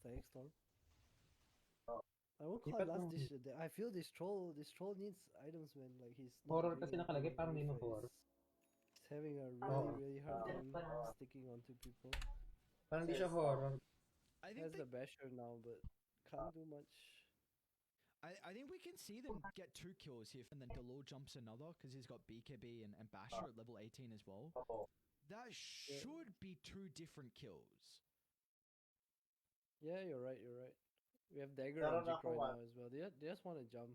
Thanks, Tom. I won't call it last dish. I feel this troll needs items, man. Like he's not Horror doing kasi nakalagay, anything parang really hindi mo for horror. he's having a Oo. really hard time sticking onto people. Parang hindi siya horror. I think Has the basher now, but can't do much. I think we can see them get 2 kills here, and then Delor jumps another because he's got BKB and Basher at level 18 as well. That should be 2 different kills. Yeah, you're right. You're right. We have dagger on Jik right now as well. They just want to jump.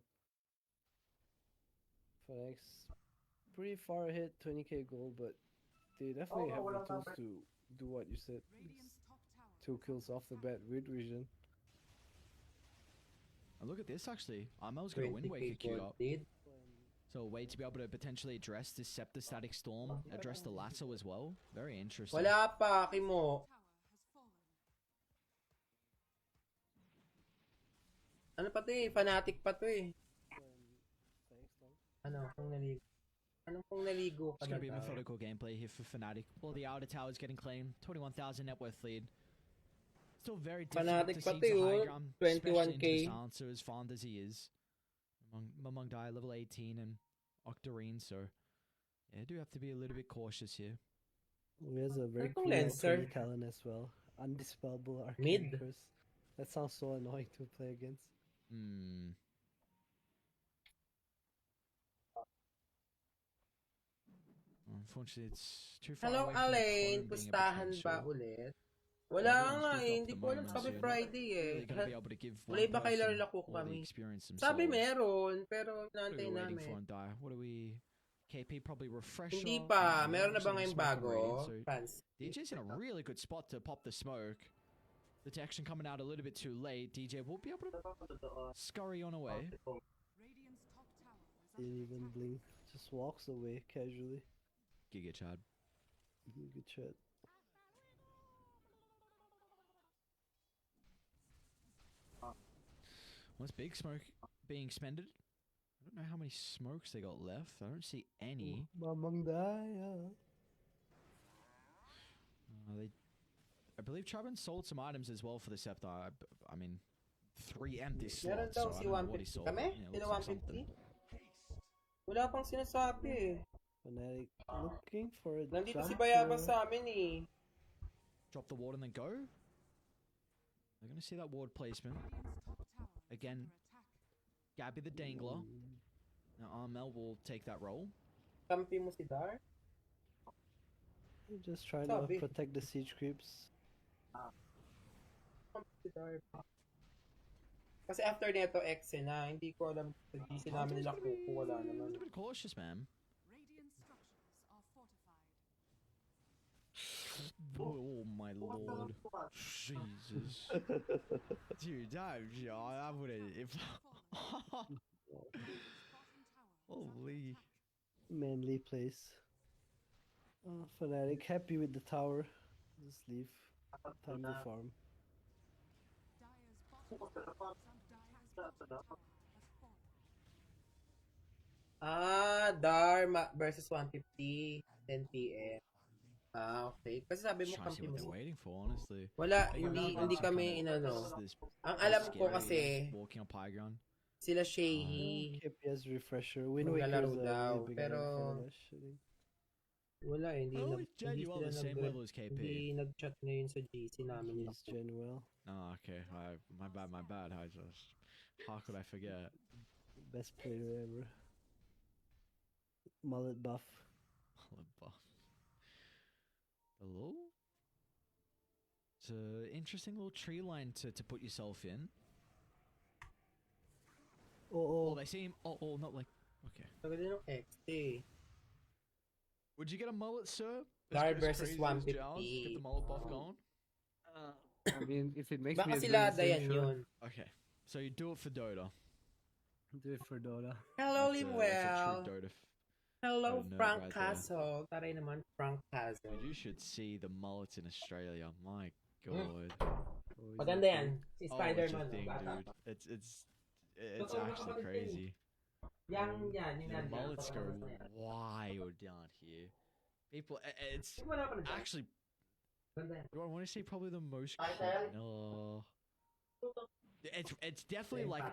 Phoenix, pretty far ahead, 20k gold, but they definitely have the tools to do what you said. It's 2 kills off the bat. Weird vision. And look at this actually. Armel's got a Wind Waker queued up. So a way to be able to potentially address this Septostatic Storm, address the lasso as well. Very interesting. Wala pa, Kimo. Ano pa to eh? Fanatic pa to eh. Thanks, Tom. Ano kung naligo? Ano kung naligo ka It's na going to be daw? methodical gameplay here for Fnatic. Well, the outer tower is getting claimed. 21,000 net worth lead. Still very difficult Fnatic to pa see to to high yun. ground, especially 21K. into the silencer as fond as he is. Among Dai level 18 and Octarine, so yeah, do have to be a little bit cautious here. He has a very Ano tong cool Lancer? talent as well. Undispellable Mid? arcane curse. That sounds so annoying to play against. Unfortunately, it's too far Hello, away from the Alain. clone being Pustahan able to ba ensure. ulit? Wala Everyone's nga grouped eh. up Hindi at the ko alam moment, sabi so you're not Friday eh. really going to be able to give Wala one iba kay person Larla ko all the kami. experience themselves. Sabi meron, pero What are inaantay we waiting namin. for on Dai? What are we... KP probably refresher. Hindi pa. Meron na ba Some ngayong smoke and bago? radiant, so Fans. DJ's in a really good spot to pop the smoke. Detection coming out a little bit too late. DJ will be able to scurry on away. Didn't even blink. Just walks away casually. Giga Chad. Good shit. Once big smoke being expended. I don't know how many smokes they got left. I don't see any. I believe Chubbin sold some items as well for the Scepter. I mean, 3 empty Meron slots, daw so I si don't know what he 150 sold. kami? Yeah, Sino looks like something. 150? Wala pang sinasabi eh. Fnatic looking for a Nandito si jumper. Bayabas sa amin eh. Drop the ward and then go. They're going to see that ward placement. Again, Gabby the Dangler. Now Armel will take that role. Kampi mo si Dar? Just trying Sabi. to protect the siege creeps. Kampi si Dar. Kasi after neto X na, hindi ko alam sa GC namin nila kuko, wala A naman. little bit cautious, man. Oh my lord. Jesus. Dude, that would've... If... Holy. Manly place. Fnatic happy with the tower. Just leave. Time to farm. Dar versus 150, 10 PM. Okay. Kasi sabi mo Trying to see kampi what mo they're si... waiting for, honestly. Wala, They got hindi some kami kind of- inano. this Ang alam ko scary kasi, walking up high ground. sila Shehi, KPS refresher. Wind maglalaro Waker's daw. way bigger Pero, Flash, I think. wala eh. Hindi, Oh, Jen, hindi you are sila the same level as KP. hindi nag-chat ngayon sa GC namin. He's Genuel. Oh, okay. My bad. I just... How could I forget? Best player ever. Mullet buff. Hello? It's an interesting little tree line to put yourself in. Oh, they see him. Oh, not like... Okay. Tagad ng XT. Would you get a mullet, sir? Dar As versus crazy as 150. Jowls? Get the mullet buff going? I mean, if it makes Baka me a sila good Dayan sure. yun. Okay. So you do it for Dota. Do it for Dota. Hello, That's a Limuel. true Dota. Hello, Dota nerd Frank right there. Castle. Taray naman, Frank Castle. Dude, you should see the mullets in Australia. My god. Maganda yan. Si Oh, it's a Spider-Man. thing, Bata. dude. It's actually crazy. Yang yan, The mullets go wild down here. People, it's actually, do I want to say probably the most? No. It's definitely like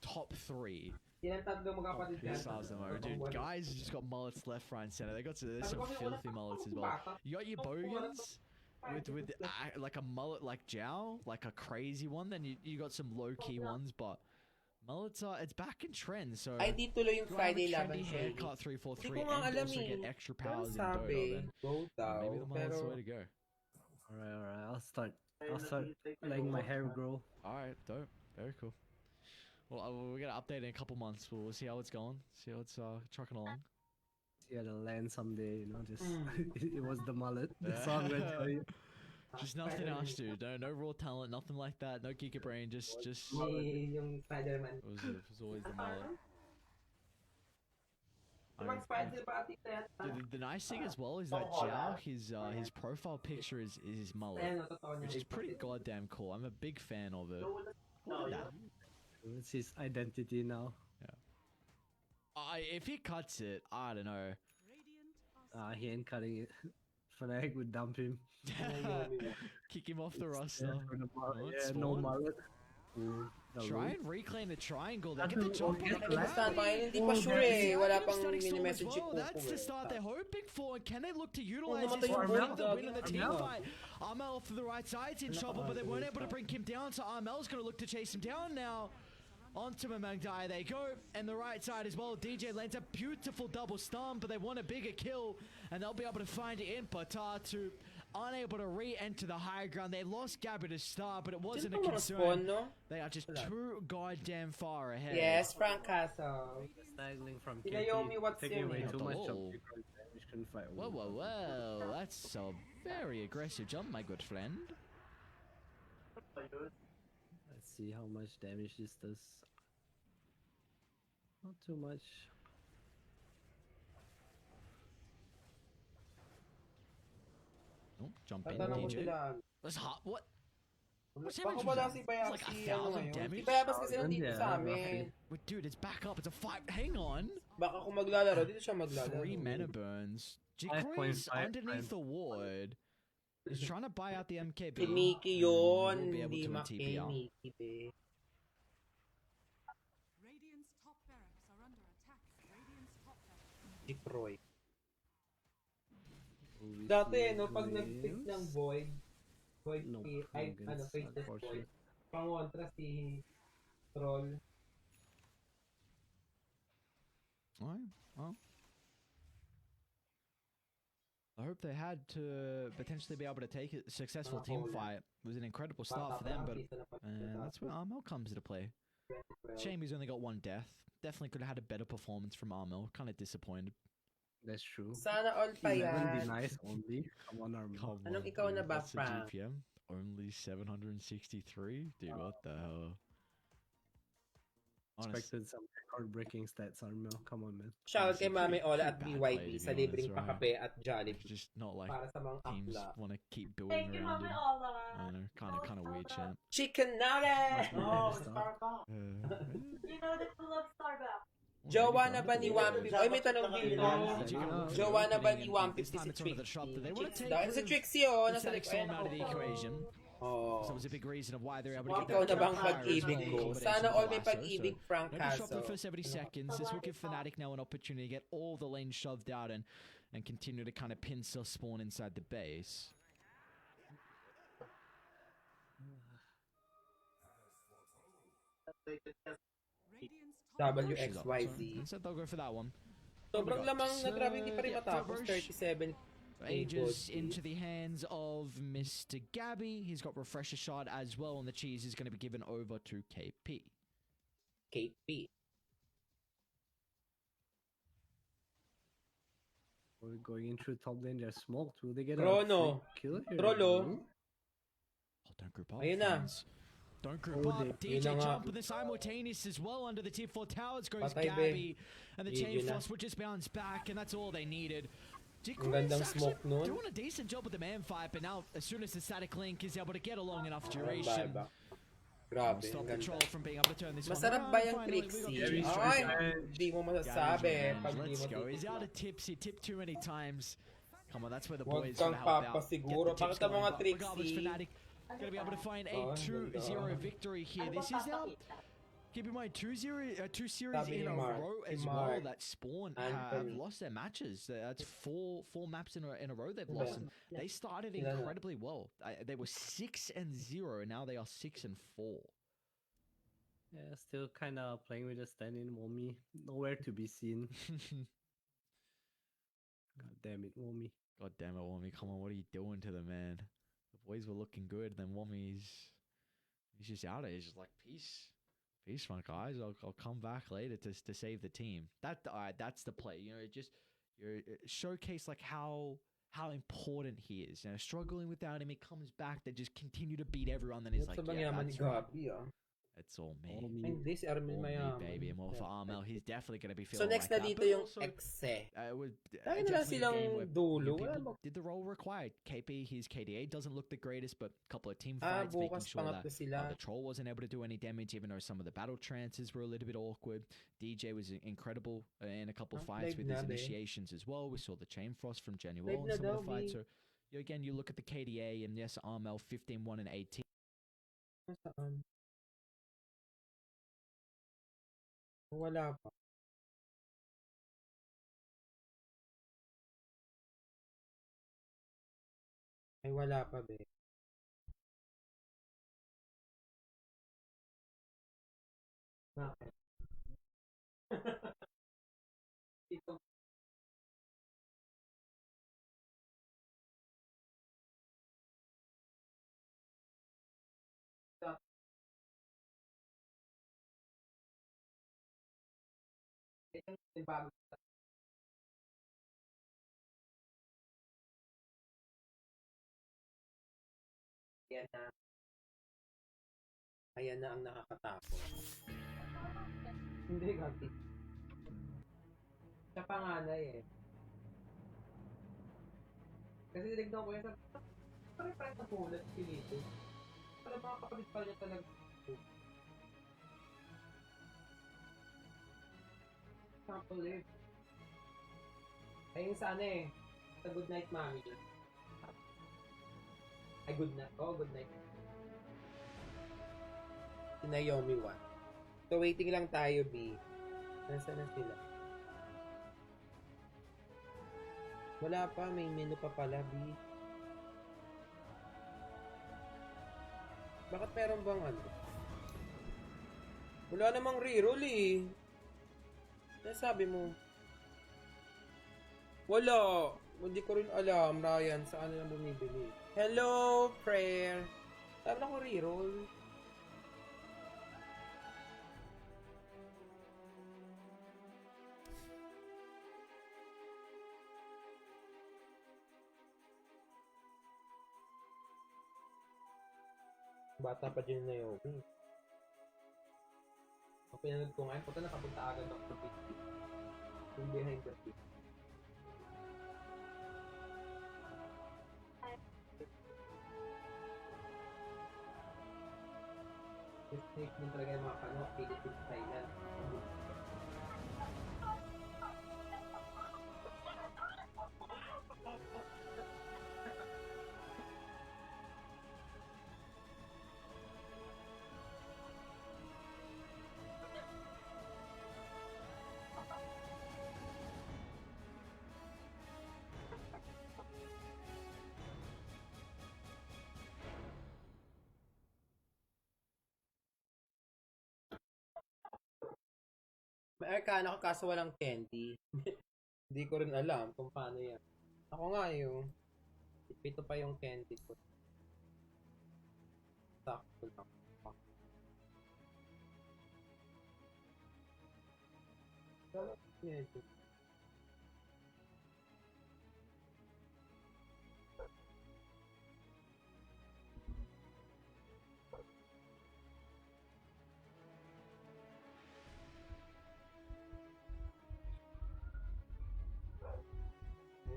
top 3 Yan ang tatlo magkapatid yan. stars in the moment. Dude, guys just got mullets left, right, and center. There's some filthy mullets as well. You got your bogans with like a mullet like Jow, like a crazy one. Then you got some low key ones, but mullets are it's back in trend. So Ay, di tuloy yung Friday trendy laban sa haircut 343 Hindi ko nga and alam also eh. get extra Pero powers in sabi, Dota. Then go daw. maybe the mullet's the Pero, way to go. Alright. I'll start letting my hair grow. All right, dope, very cool. Well, we're gonna update in a couple months. We'll see how it's going. See how it's trucking along. See how it'll land someday, you know. Just it was the mullet. That's all I'm gonna tell you. Just nothing else, dude. No raw talent, nothing like that. No Giga Brain. Just yung Spider-Man. it was always the mullet. The nice thing as well is that Zhao, his profile picture is his mullet, which is pretty goddamn cool. I'm a big fan of it. Look at that. It's his identity now. If he cuts it, I don't know. He ain't cutting it. Fnatic would dump him. Kick him off the roster. Yeah, no mullet. Try and reclaim the triangle. They get the jump on it. Basta pa yun, hindi pa sure eh. Wala pang mini-message si Kuko That's the start they're hoping for. And can they look to utilize this namatay for yung the Armel. win in the team fight? Armel off to the right side's in trouble, but they weren't able to bring him down. So Armel's going to look to chase him down now. Onto Mamangdai they go, and the right side as well. DJ lands a beautiful double stun, but they want a bigger kill, and they'll be able to find it in. But Tatu unable to re-enter the high ground. They lost Gabby to start, but it wasn't a concern. They are just too goddamn far ahead. Yes, Frank Castle. Snaggling from Naomi, what's taking your away name? too much Oh. of the couldn't fight. Whoa. That's a very aggressive jump, my good friend. Let's see how much damage this does. Not too much. Oh, jump in, Tatanong ko DJ. sila. That's hot. What? What's Baka damage? wala was si that? It's like Bayasi, 1,000 ngayon. Si damage? Bayabas kasi nandito Yeah, sa amin. roughly. Wait, dude, it's back up. It's a 5. Hang on. Baka kung maglalaro, dito siya maglalaro. 3 mana burns. 5.5 Jikri's underneath the ward. He's trying to buy out the MKB. Si Mickey and yun, we'll be able hindi to Mickey, TP out. Mickey, be. Radiant's top barracks are under attack. Radiant's top barracks. Si Troy. Will we Dati, see no, pag wins? nag-pick ng Void, No, ay, against, Faceless Void, unfortunately. pangontra si Troll. Alright, well. I hope they had to potentially be able to take a successful team fight. It was an incredible start for them, but that's where Armel comes into play. Shame he's only got 1 death. Definitely could have had a better performance from Armel. Kind of disappointed. That's true. Sana all pa 11 yan. denies only. Come on, Armel. Come Anong on, ikaw na dude, ba, that's a Frank? GPM? Only 763? Dude, what the hell? Honest, Expected some record-breaking stats, Armel. Come on, man. Shoutout kay Mami Ola at Bad BYP play, to sa be libreng honest, right? pakape at it's Jollibee just not like para sa mga teams akla. want to keep building around him. I don't know, kind of weird, champ. Chicken nugget! Oh, You know that you love Starbucks. Jowa na ba ni 150? Ay, may tanong dito. Jowa na ba ni 150 si Trixie? Sa Trixie, oh. Nasa Static Storm out of the equation. Oh. So it was a big reason of why they're able to get Ikaw that na bang kill higher as pag-ibig well, ko? but Sana it's all may Lasso, pag-ibig, so Frank no disrupt Caso. the first 70 seconds. This will give Fnatic now an opportunity to get all the lanes shoved out and continue to kind of pincer spawn inside the base. Radiant's top WXYZ. Instead they'll go for that one. Sobrang lamang na grabe, hindi pa rin Yeah, matapos. Faberge. 37. Ages into the hands of Mr. Gabby. He's got Refresher Shot as well, and the cheese is going to be given over to KP. KP. We're going in through top lane. They're smoked. Will they get Chrono. a kill here? Trollo. No? Oh, don't group up, Ayun na. friends. Don't group Oh, up. Yun DJ na nga. jump with the simultaneous as well under the tier 4 towers goes Patay, be. Gabby. And the GG chain na. force would just bounce back, and that's all they needed. Ang gandang smoke nun. Doing a decent job with the man fight, but now as soon as the static link is able to get a long enough Iba, duration, iba. Grabe, stop ang the ganda. troll from being able to turn this one Masarap around. ba yung Finally, we got Trixie? the Very cheese. strong. Ay, di mo masasabi. Pag di Let's mo go. He's out titignan. of tips. He tipped too many times. Come on, that's where the Huwag boys kang gotta help out. papasiguro. Get the tips Bakit ang going, mga but regardless, Trixie? Fnatic Gonna be able to find a 2-0 victory here. This is now, keep in mind, 2 series in a row as well that Spawn have lost their matches. That's four maps in a row they've lost. And they started incredibly well. They were 6-0, and now they are 6-4. Yeah, still kind of playing with a stand-in Womi. Nowhere to be seen. God damn it, Womi. God damn it, Wommy. Come on, what are you doing to the man? The boys were looking good, then Wommy's just out of it. He's just like, peace, my guys. I'll come back later to save the team. That's the play. You know, you showcase like how important he is. You know, struggling without him, he comes back. They just continue to beat everyone. Then he's like, yeah, that's right. It's all me. Hindi, si Armin All me, mayaman. baby. And well, for Armel, he's definitely going to be So feeling next like na that. dito But yung also, Exe. it was Tayo na lang definitely a game silang where dulo. people did the role required. KP, his KDA doesn't look the greatest, but a couple of team fights, making Bukas sure that pangatlo sila. the troll wasn't able to do any damage, even though some of the battle trances were a little bit awkward. DJ was incredible in a couple of fights with his initiations as well. We saw the Chain Frost from Genuel in some of the fights. So again, you look at the KDA, and yes, Armel 15-1 and 18. Saan? Wala pa. Ay, wala pa, be. Bakit? Dito. Yung bago. Ayan na. Ayan na ang nakakatakot. Hindi, Gati. Siya panganay eh. Kasi tinignan ko yan sa... Pare-pare na pulat, pilito. Para mga kapatid pa niya talaga. Sample eh. Ayun sa ano eh. Sa Good Night Mommy. Ay, good night. Oh, good night. Si Naomi 1. So, waiting lang tayo, B. Nasaan na sila? Wala pa. May menu pa pala, B. Bakit meron bang ano? Wala namang reroll eh. Nasabi mo? Wala. Hindi ko rin alam, Ryan, saan na bumibili. Hello, Prayer. Sabi na ko reroll. Bata pa din na yun. Ang pinanood ko ngayon, punta nakapunta agad ako sa 50. Yung behind the scenes. Snake din talaga yung mga kano, Philippines, Thailand. May Arcana ko kaso walang candy. Hindi ko rin alam kung paano yan. Ako nga yung ito pa yung candy ko. Sakto lang. Candy.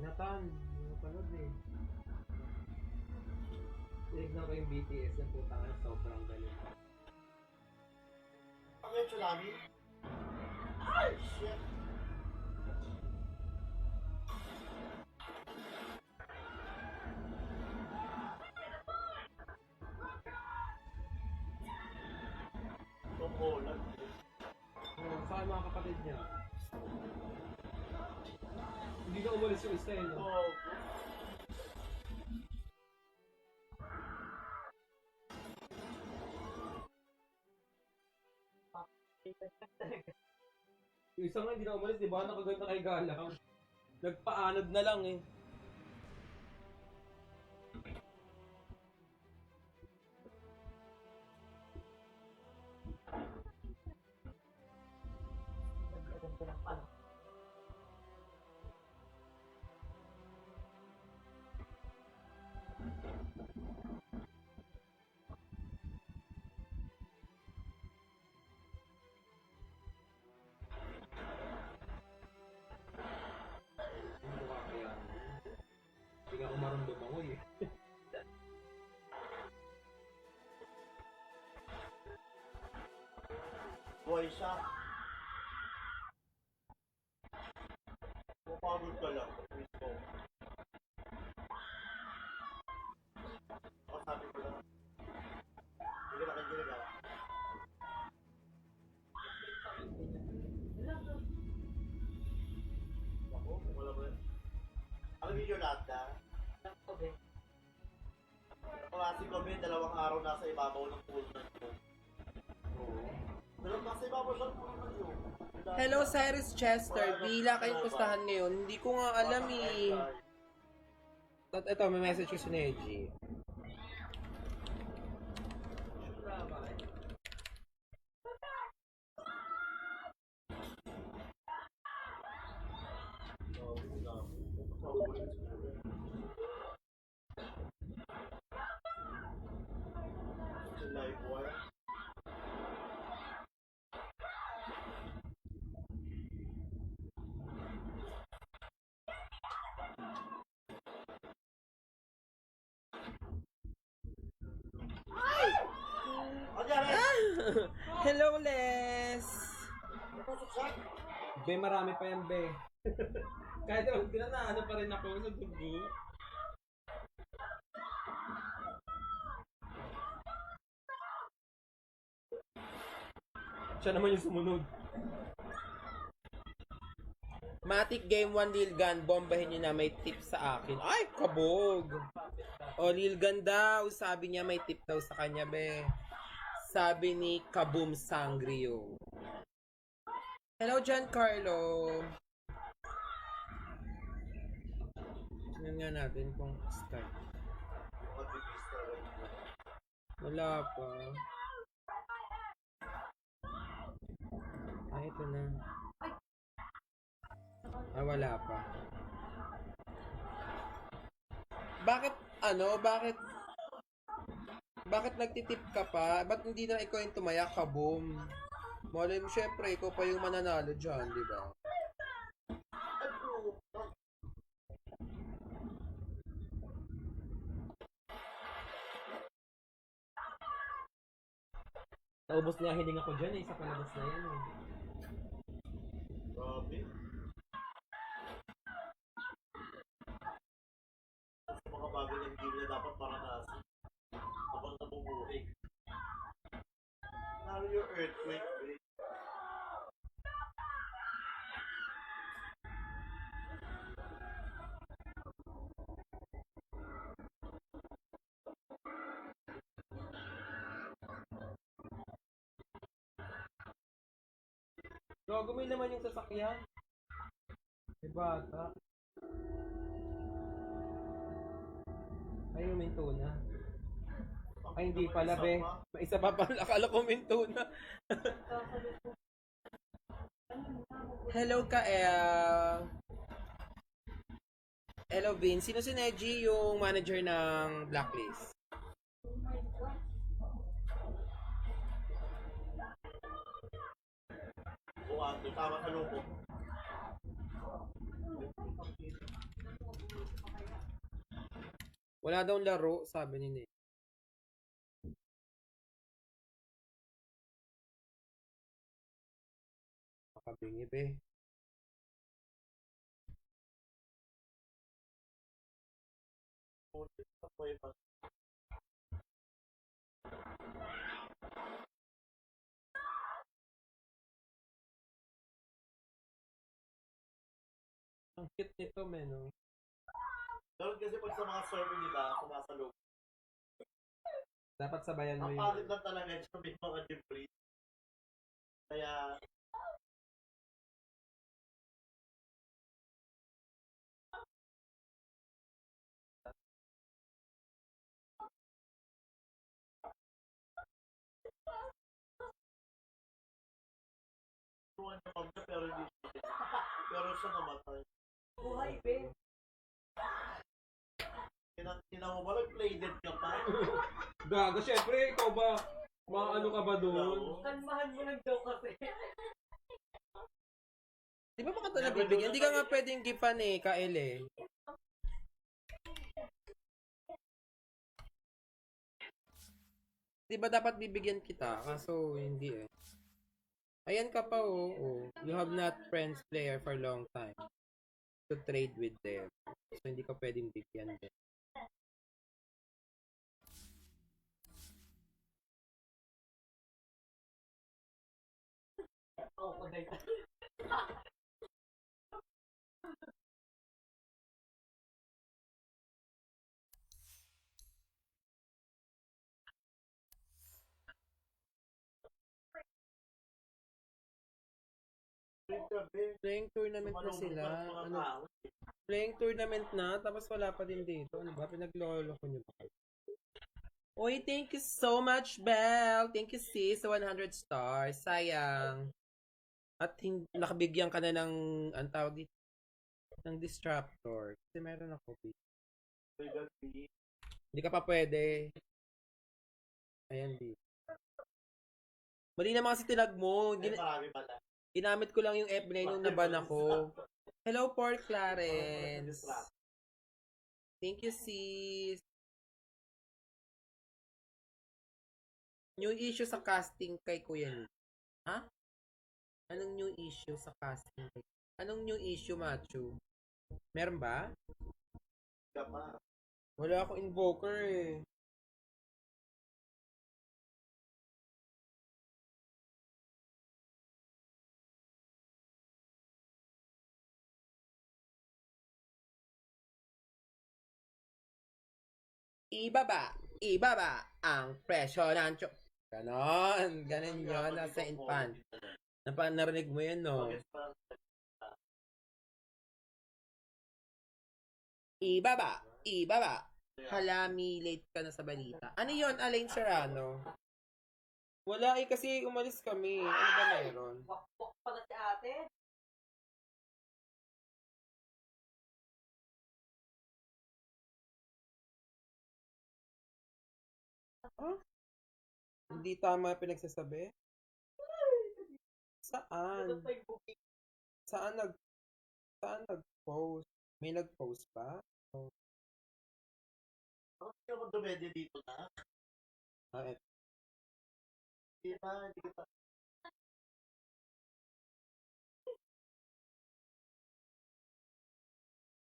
Nathan, yung panood eh. Tinignan ko yung BTS na putang na sobrang galing. Ano yung tsunami? Ay, shit! yung mga kapatid niya. Hindi na umalis yung isa eh, no? Oo. Yung isa nga hindi na umalis, di ba? Nakaganda kay Galang. Nagpaanod na lang eh. Ano ba kaya? Hindi nga ako marunong lumangoy eh. Boy siya. Mapagod ka lang. Mismo. Ako sabi ko lang. Hindi ka nakikinig ah. Ako, wala ba yun? Alam niyo lahat na? Klase kami, 2 araw nasa ibabaw ng pool na ito. Oo. Pero nasa ibabaw siya ng pool na ito. Hello, Cyrus Chester. Bila kayong pustahan ngayon. Hindi ko nga alam eh. Ito, may message ko si Neji. Live wire. Hello, Les! Be, marami pa yan, be. Kahit naman, ano pa rin ako sa dugo. Siya naman yung sumunod. Matic Game 1 Lil Gun, bombahin nyo na, may tip sa akin. Ay, kabog! O, Lil Gun daw, sabi niya may tip daw sa kanya, be. Sabi ni Kaboom Sangrio. Hello, Giancarlo. Tingnan nga natin kung start. Wala pa. Ay, ito na. Ah, wala pa. Bakit nagtitip ka pa? Ba't hindi na ikaw yung tumaya ka, boom? Malay mo, syempre, ikaw pa yung mananalo dyan, di ba? Naubos na hiling ako dyan eh, sa palabas na yan eh. Grabe. Sa mga bagay ng game na dapat paranasin. Habang nabubuhay. Lalo yung earthquake, eh. Gago, may naman yung sasakyan. May bata. Ay, uminto na. Ay, hindi pala, be. May isa pa pala. Akala ko uminto na. Hello, hello, Vin. Sino si Neji, yung manager ng Blacklist? Buwan, tama sa lupo. Wala daw laro, sabi ni Neji. Makabingi, be. Ang cute nito, men, no? Pero kasi pag sa mga server nila, sumasalog. Dapat sabayan mo Ang yung... palit lang talaga dyan may mga debris. Kaya, tuwan niya pag pero hindi siya. Pero siya namatay. Buhay, Ben. Tina mo ba, play dead ka pa? Gago, syempre, ikaw ba? Maano ka ba doon? Kanmahan mo ng joke kasi. Di ba baka ito nabibigyan? Hindi ka nga pwedeng gifan eh, Kael eh. Di ba dapat bibigyan kita? Kaso hindi eh. Ayan ka pa oh. You have not friends player for long time to trade with them. So hindi ka pwedeng bigyan din. Oh, pagay ka. Playing tournament na sila. Ano? Playing tournament na, tapos wala pa din dito. Ano ba? Pinaglolo ko nyo ba? Uy, thank you so much, Belle. Thank you, sis, sa 100 stars. Sayang. At nakabigyan ka na ng, ang tawag dito, ng disruptor. Kasi meron ako. Hindi ka pa pwede. Ayan, di. Mali naman kasi tinag mo. Ginamit ko lang yung F9 nung naban ako. Hello, Port Clarence. Thank you, sis. New issue sa casting kay Kuya Nick. Ha? Anong new issue sa casting kay? Anong new issue, Machu? Meron ba? Wala akong invoker eh. Ibaba ang presyo ng ganon yun, nasa infant. Narinig mo yun, no? Ibaba. Halami, late ka na sa balita. Ano yun, Alain Serrano? Wala eh, kasi umalis kami. Ano ba meron? Wakpok pala si ate. Huh? Hindi tama pinagsasabi? Saan? Saan nag-post? May nag-post ba? Oh. Bakit ako dumedya dito na? Ah, Hindi kita.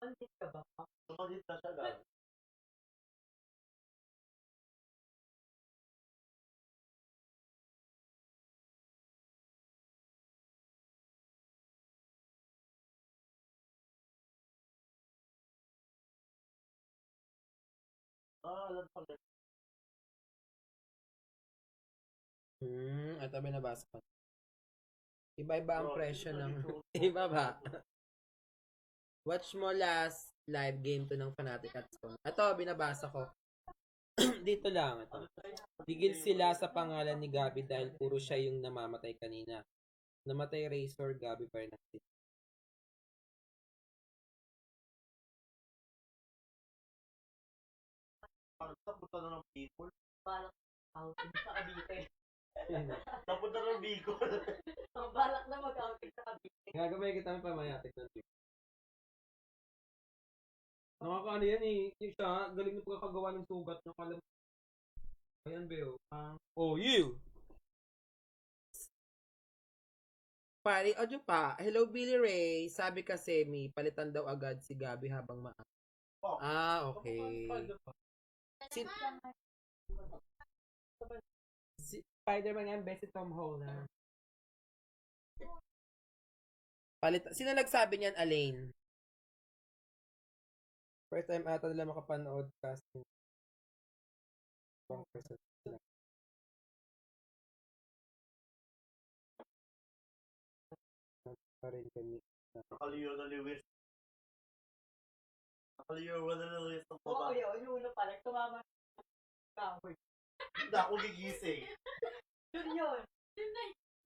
Pandit ka ba? Sumalit na siya lang. Alam pala. Ito binabasa ko. Iba-iba ang presyo ng... Iba ba? Watch mo last live game to ng Fnatic at Stone. Ito, binabasa ko. Dito lang. Ito. Bigil sila sa pangalan ni Gabi dahil puro siya yung namamatay kanina. Namatay Razor, Gabi pa rin natin. Parang napunta na ng Bicol. Balak outing sa Cavite. Napunta na ng Bicol. Balak na mag-outing sa Cavite. gagawin kita ng pamayatik ng team. Nakakaano yan eh. Yung siya, galing na pagkakagawa ng sugat ng alam. Ayan, Beo. Oh, you! Pari, audio pa. Hello, Billy Ray. Sabi kasi, may palitan daw agad si Gabi habang okay. Si Spider-Man yan, best si Tom Holland. Sino nagsabi niyan, Alain? First time ata nila makapanood casting. Ibang person sila. Pa rin kami. Nakaliyo na Lewis. Nakaliyo na Lewis ng baba. Oo, yun na pala. Tumama na ako. Hindi ako gigising. Yun.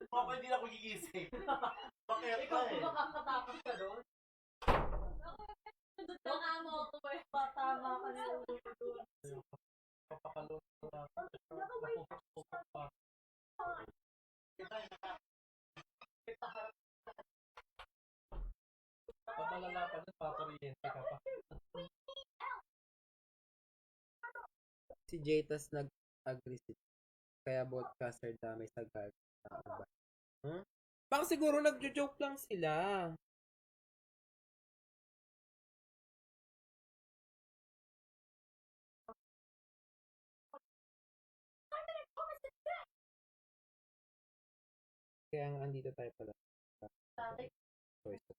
Ako hindi na ako gigising. Bakit? Ikaw kung makakatakot ka doon? Baka mo ako ba yung patama ka na doon? Papakalot ko na. Papalala pa doon, paparyente ka pa. Si Jaytas nag-agree kaya broadcaster damay sa gag. Huh? Baka siguro nagjo-joke lang sila. Kaya nga andito tayo pala. Choice.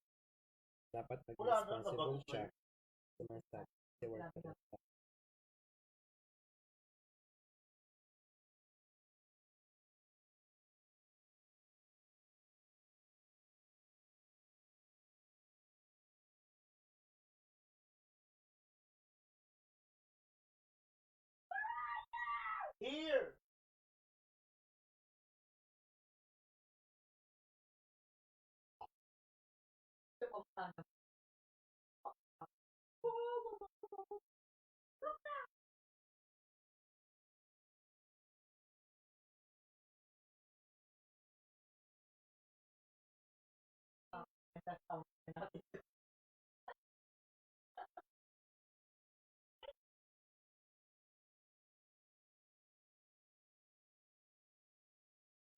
Dapat mag-responsible siya sa mga staff. Kasi work pa rin. Here!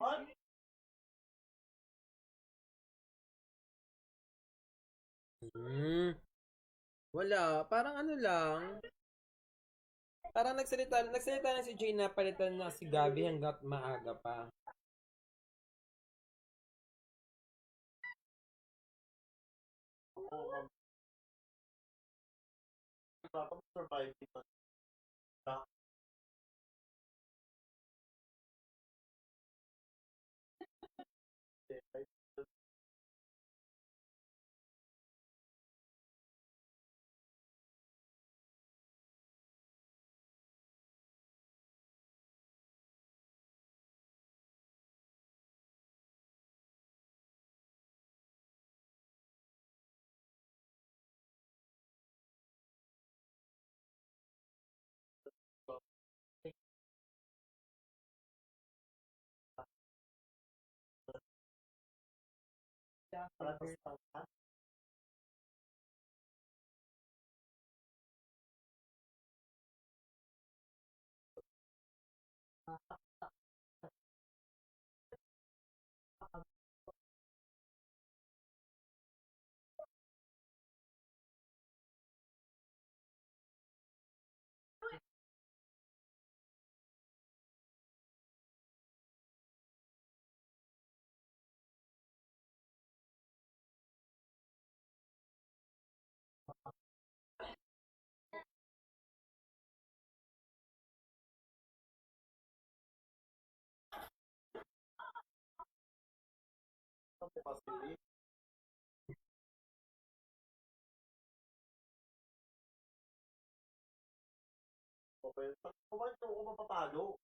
What? Wala. Parang ano lang. Parang nagsalita lang si Jay na palitan na si Gabi hanggat maaga pa. Dapat survive dito. Possibly. Okay. Bakit ako mapapalo?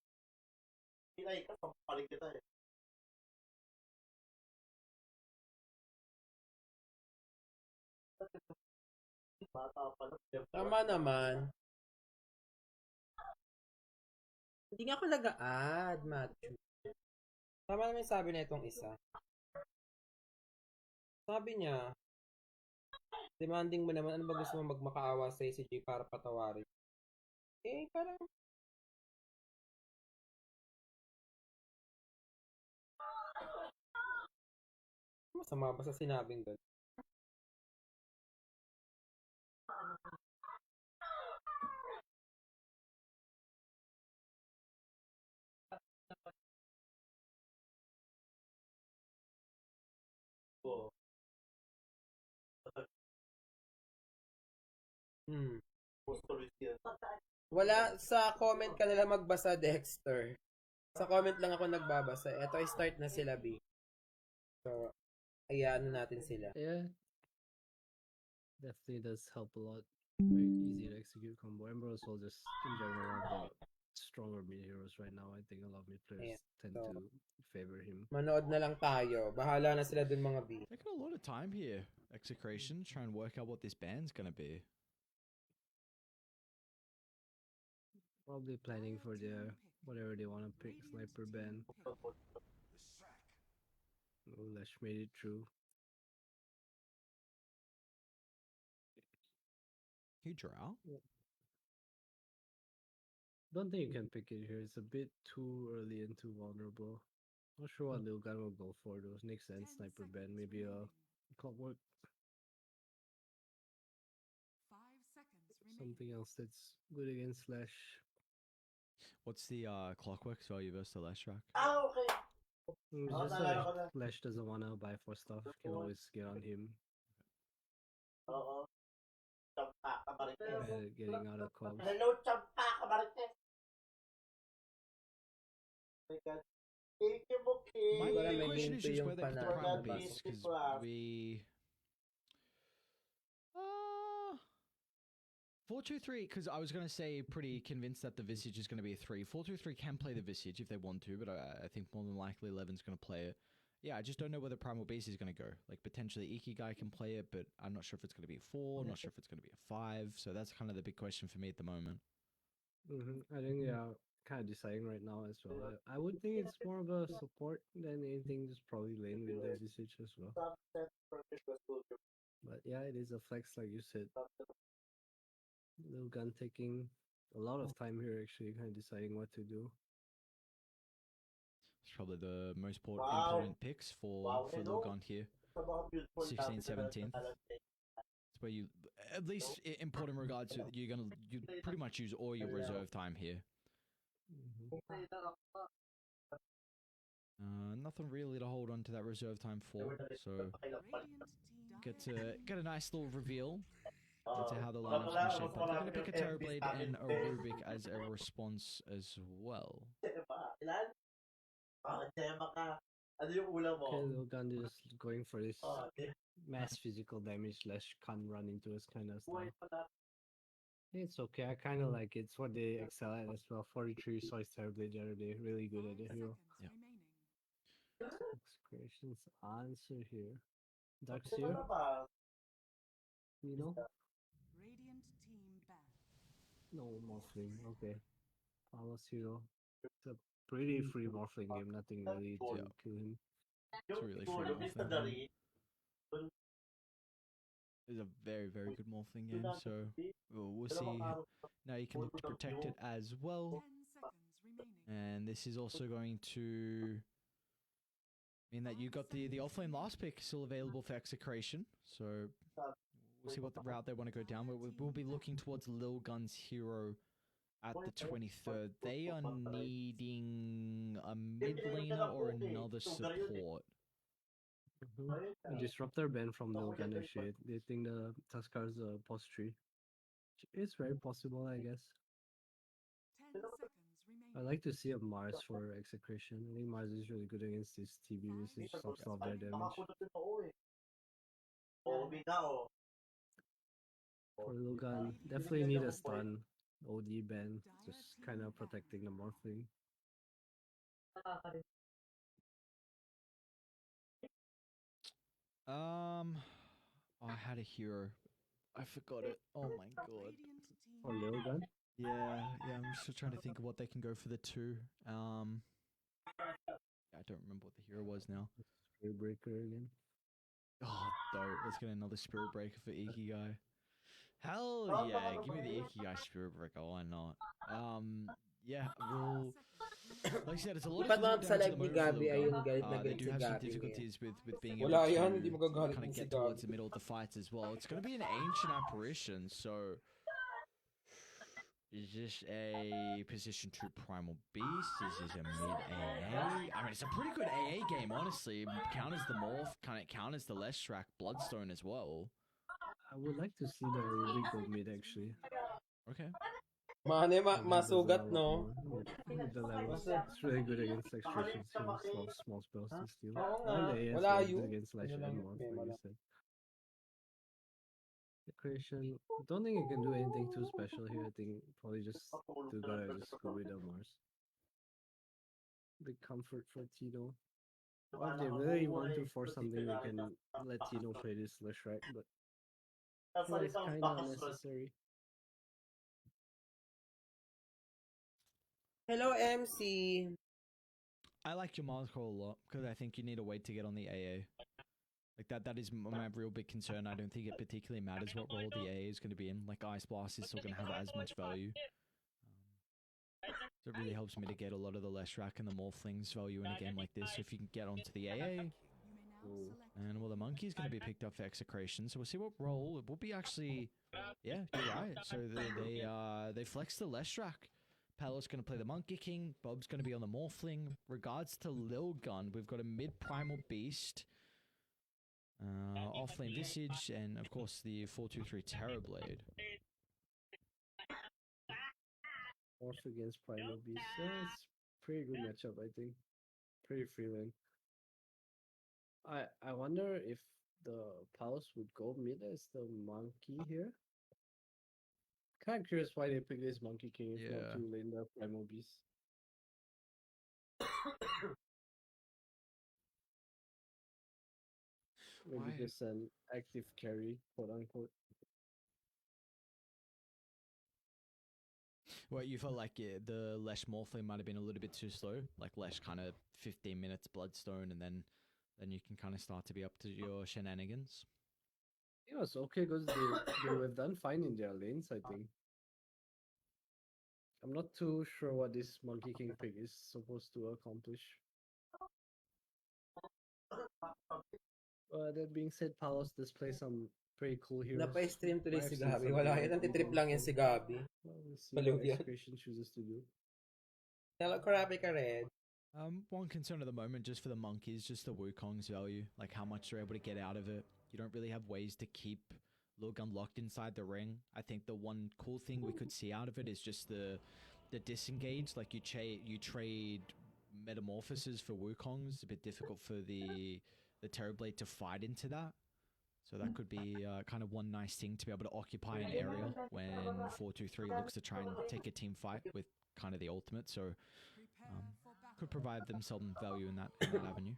Pinay ka, pampalig kita eh. Bata pa lang. Tama naman. Hindi nga ako nag-a-add, Matthew. Tama naman yung sabi na itong isa. Sabi niya, demanding mo naman, ano ba gusto mo magmakaawa sa'yo si Jay para patawarin? Eh, parang masama ba sa sinabing doon? Oo. Wala, sa comment ka nila magbasa, Dexter. Sa comment lang ako nagbabasa. Eto, ay start na sila, B. So, ayan natin sila. Yeah, definitely does help a lot. Very easy to execute combo. Emerald Soul just in general one of the stronger mid heroes right now. I think a lot of mid players tend So, to favor him. Manood na lang tayo. Bahala na sila dun, mga B. Taking a lot of time here, Execration, try and work out what this band's gonna be. Probably planning for their whatever they want to pick. Sniper ban. Lash made it through. Huge route. Don't think you can pick it here. It's a bit too early and too vulnerable. Not sure what Lil Gun will go for. Those makes sense. Sniper ban, maybe a clockwork. 5 seconds remaining. Something else that's good against Slash. What's the clockwork value versus the last track? Okay. It's just like Slash doesn't want to buy for stuff. Can always get on him. Oo. Champa ka, Marites. Getting out of comms. Hello, Champa ka, Marites. Oh my God. Thank you, Muki. My Wala, may question is hinto just yung where they put the panalo. primal beast, because we... 4-2-3, because I was going to say pretty convinced that the Visage is going to be a 3. 4-2-3 can play the Visage if they want to, but I think more than likely 11's going to play it. Yeah, I just don't know where the Primal Beast is going to go. Like, potentially Ikigai can play it, but I'm not sure if it's going to be a 4, not sure if it's going to be a 5, so that's kind of the big question for me at the moment. I think kind of deciding right now as well. I would think it's more of a support than anything, just probably lane with the Visage as well. But yeah, it is a flex like you said. Lil Gun taking a lot of time here actually, kind of deciding what to do. It's probably the most important picks for Lil Gun here. 16th, 17th. It's where you, at least important regards to, you pretty much use all your reserve time here. Nothing really to hold on to that reserve time for, so get a nice little reveal into how the lineup's going to shape up. They're going to pick a Terrorblade and a Rubik as a response as well. Okay, Lil Gun is going for this mass physical damage slash can run into us kind of stuff. It's okay, I kind of like it. It's what they excel at as well. 43 saw his Terrorblade the other day. Really good at it, hero. Yeah. Execration's answer here. Darkseer? You know? Radiant team ban. No, Morphling. Okay. Palos hero. It's a pretty free Morphling game. Nothing really to kill him. It's a really free Morphling game. It's a very, very good Morphling game, so we'll see. Now you can look to protect it as well. 10 seconds remaining. And this is also going to mean that you got the offlane last pick still available for Execration, so we'll see what the route they want to go down. We'll be looking towards Lil Gun's hero at the 23rd. They are needing a mid laner or another support. A disruptor ban from Lil Gun actually. They think the Tuskar's a post tree. It's very possible, I guess. 10 seconds remaining. I like to see a Mars for Execration. I think Mars is really good against this TB Visage, stops a lot of their damage. For Lil Gun, definitely need a stun. OD ban, just kind of protecting the Morphling. I had a hero. I forgot it. Oh my god. Radiant team For Lil Gun? Yeah, I'm still trying to think of what they can go for the 2. I don't remember what the hero was now. Spirit Breaker again. Oh, dope. Let's get another Spirit Breaker for Ikigai. Hell yeah, give me the Ikigai Spirit Breaker, why not? Yeah, we'll... Like I said, it's a lot of Ipat sa live ni Gabi ay yung galit na they galit do si have some Gabi. difficulties with being able Wala yan, to hindi magagalit kind din of si get towards Gabi. the middle of the fights as well. It's going to be an ancient apparition, so is this a position 2 primal beast? Is this a mid AA? I mean, it's a pretty good AA game, honestly. Counters the morph, kind of counters the Leshrac Bloodstone as well. I would like to see the Rubik go mid actually. Okay. Mane, Maybe he does masugat, a lot no? more with the levels. It's really good against extraction skills, small spells to steal. Oo I nga. think the AS Wala is yun. good against Slash Ano lang and yun? Morph, May like you wala. said. Creation. Don't think it can do anything too special here. I think probably just still gotta just go with the Mars. Big comfort for Tino. Or if they really want to force something, they can let Tino play this Leshrac, but I think it's kind of unnecessary. Hello, MC. I like your Mars call a lot because I think you need to wait to get on the AA. Like that is my real big concern. I don't think it particularly matters what role the AA is going to be in. Like Ice Blast is still going to have as much value. So it really helps mitigate a lot of the Leshrac and the Morphlings value in a game like this. So if you can get onto the AA, and well, the Monkey's going to be picked up for Execration. So we'll see what role it will be. Actually, yeah, you're right. So they flex the Leshrac. Palos going to play the Monkey King. Bob's going to be on the Morphling. Regards to Lil Gun, we've got a mid Primal Beast, offlane Visage, and of course the 423 Terrorblade. Morph against Primal Beast. It's pretty good matchup, I think. Pretty freeland. I wonder if the Palos would go mid as the Monkey here. Kind of curious why they picked this Monkey King if not to lane the Primal Beast. Maybe just an active carry, quote unquote. Well, you felt like the Lesh Morphling might have been a little bit too slow, like Lesh kind of 15 minutes Bloodstone, and then you can kind of start to be up to your shenanigans. It was okay because they were done fine in their lanes, I think. I'm not too sure what this Monkey King pick is supposed to accomplish. That being said, Palos displays some pretty cool heroes. Napa-stream tuloy si Might have Gabi. seen Wala something yan. like Antitrip Econ, lang yan so si Gabi. we'll see Baliw what yan. Execration chooses to do. Hello, Karapi ka red. One concern at the moment, just for the monkeys, just the Wukong's value, like how much they're able to get out of it. You don't really have ways to keep Lilgun locked inside the ring. I think the one cool thing we could see out of it is just the disengage. Like you trade metamorphoses for Wukongs. It's a bit difficult for the Terrorblade to fight into that. So that could be kind of one nice thing to be able to occupy an area when 423 looks to try and take a team fight with kind of the ultimate. So could provide them some value in that avenue.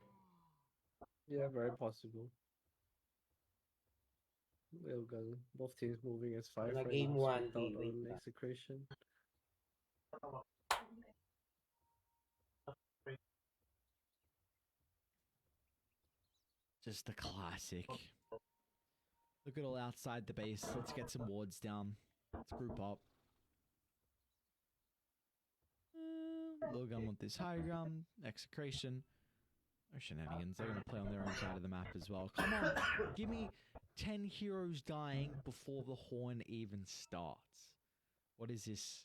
Yeah, very possible. Lilgun, both teams moving as 5 right Game now, 1, split out on Execration. Just a classic. Look at all outside the base. Let's get some wards down. Let's group up. Lilgun want this high ground. Execration. No shenanigans. They're going to play on their own side of the map as well. Come on. Give me 10 heroes dying before the horn even starts. What is this?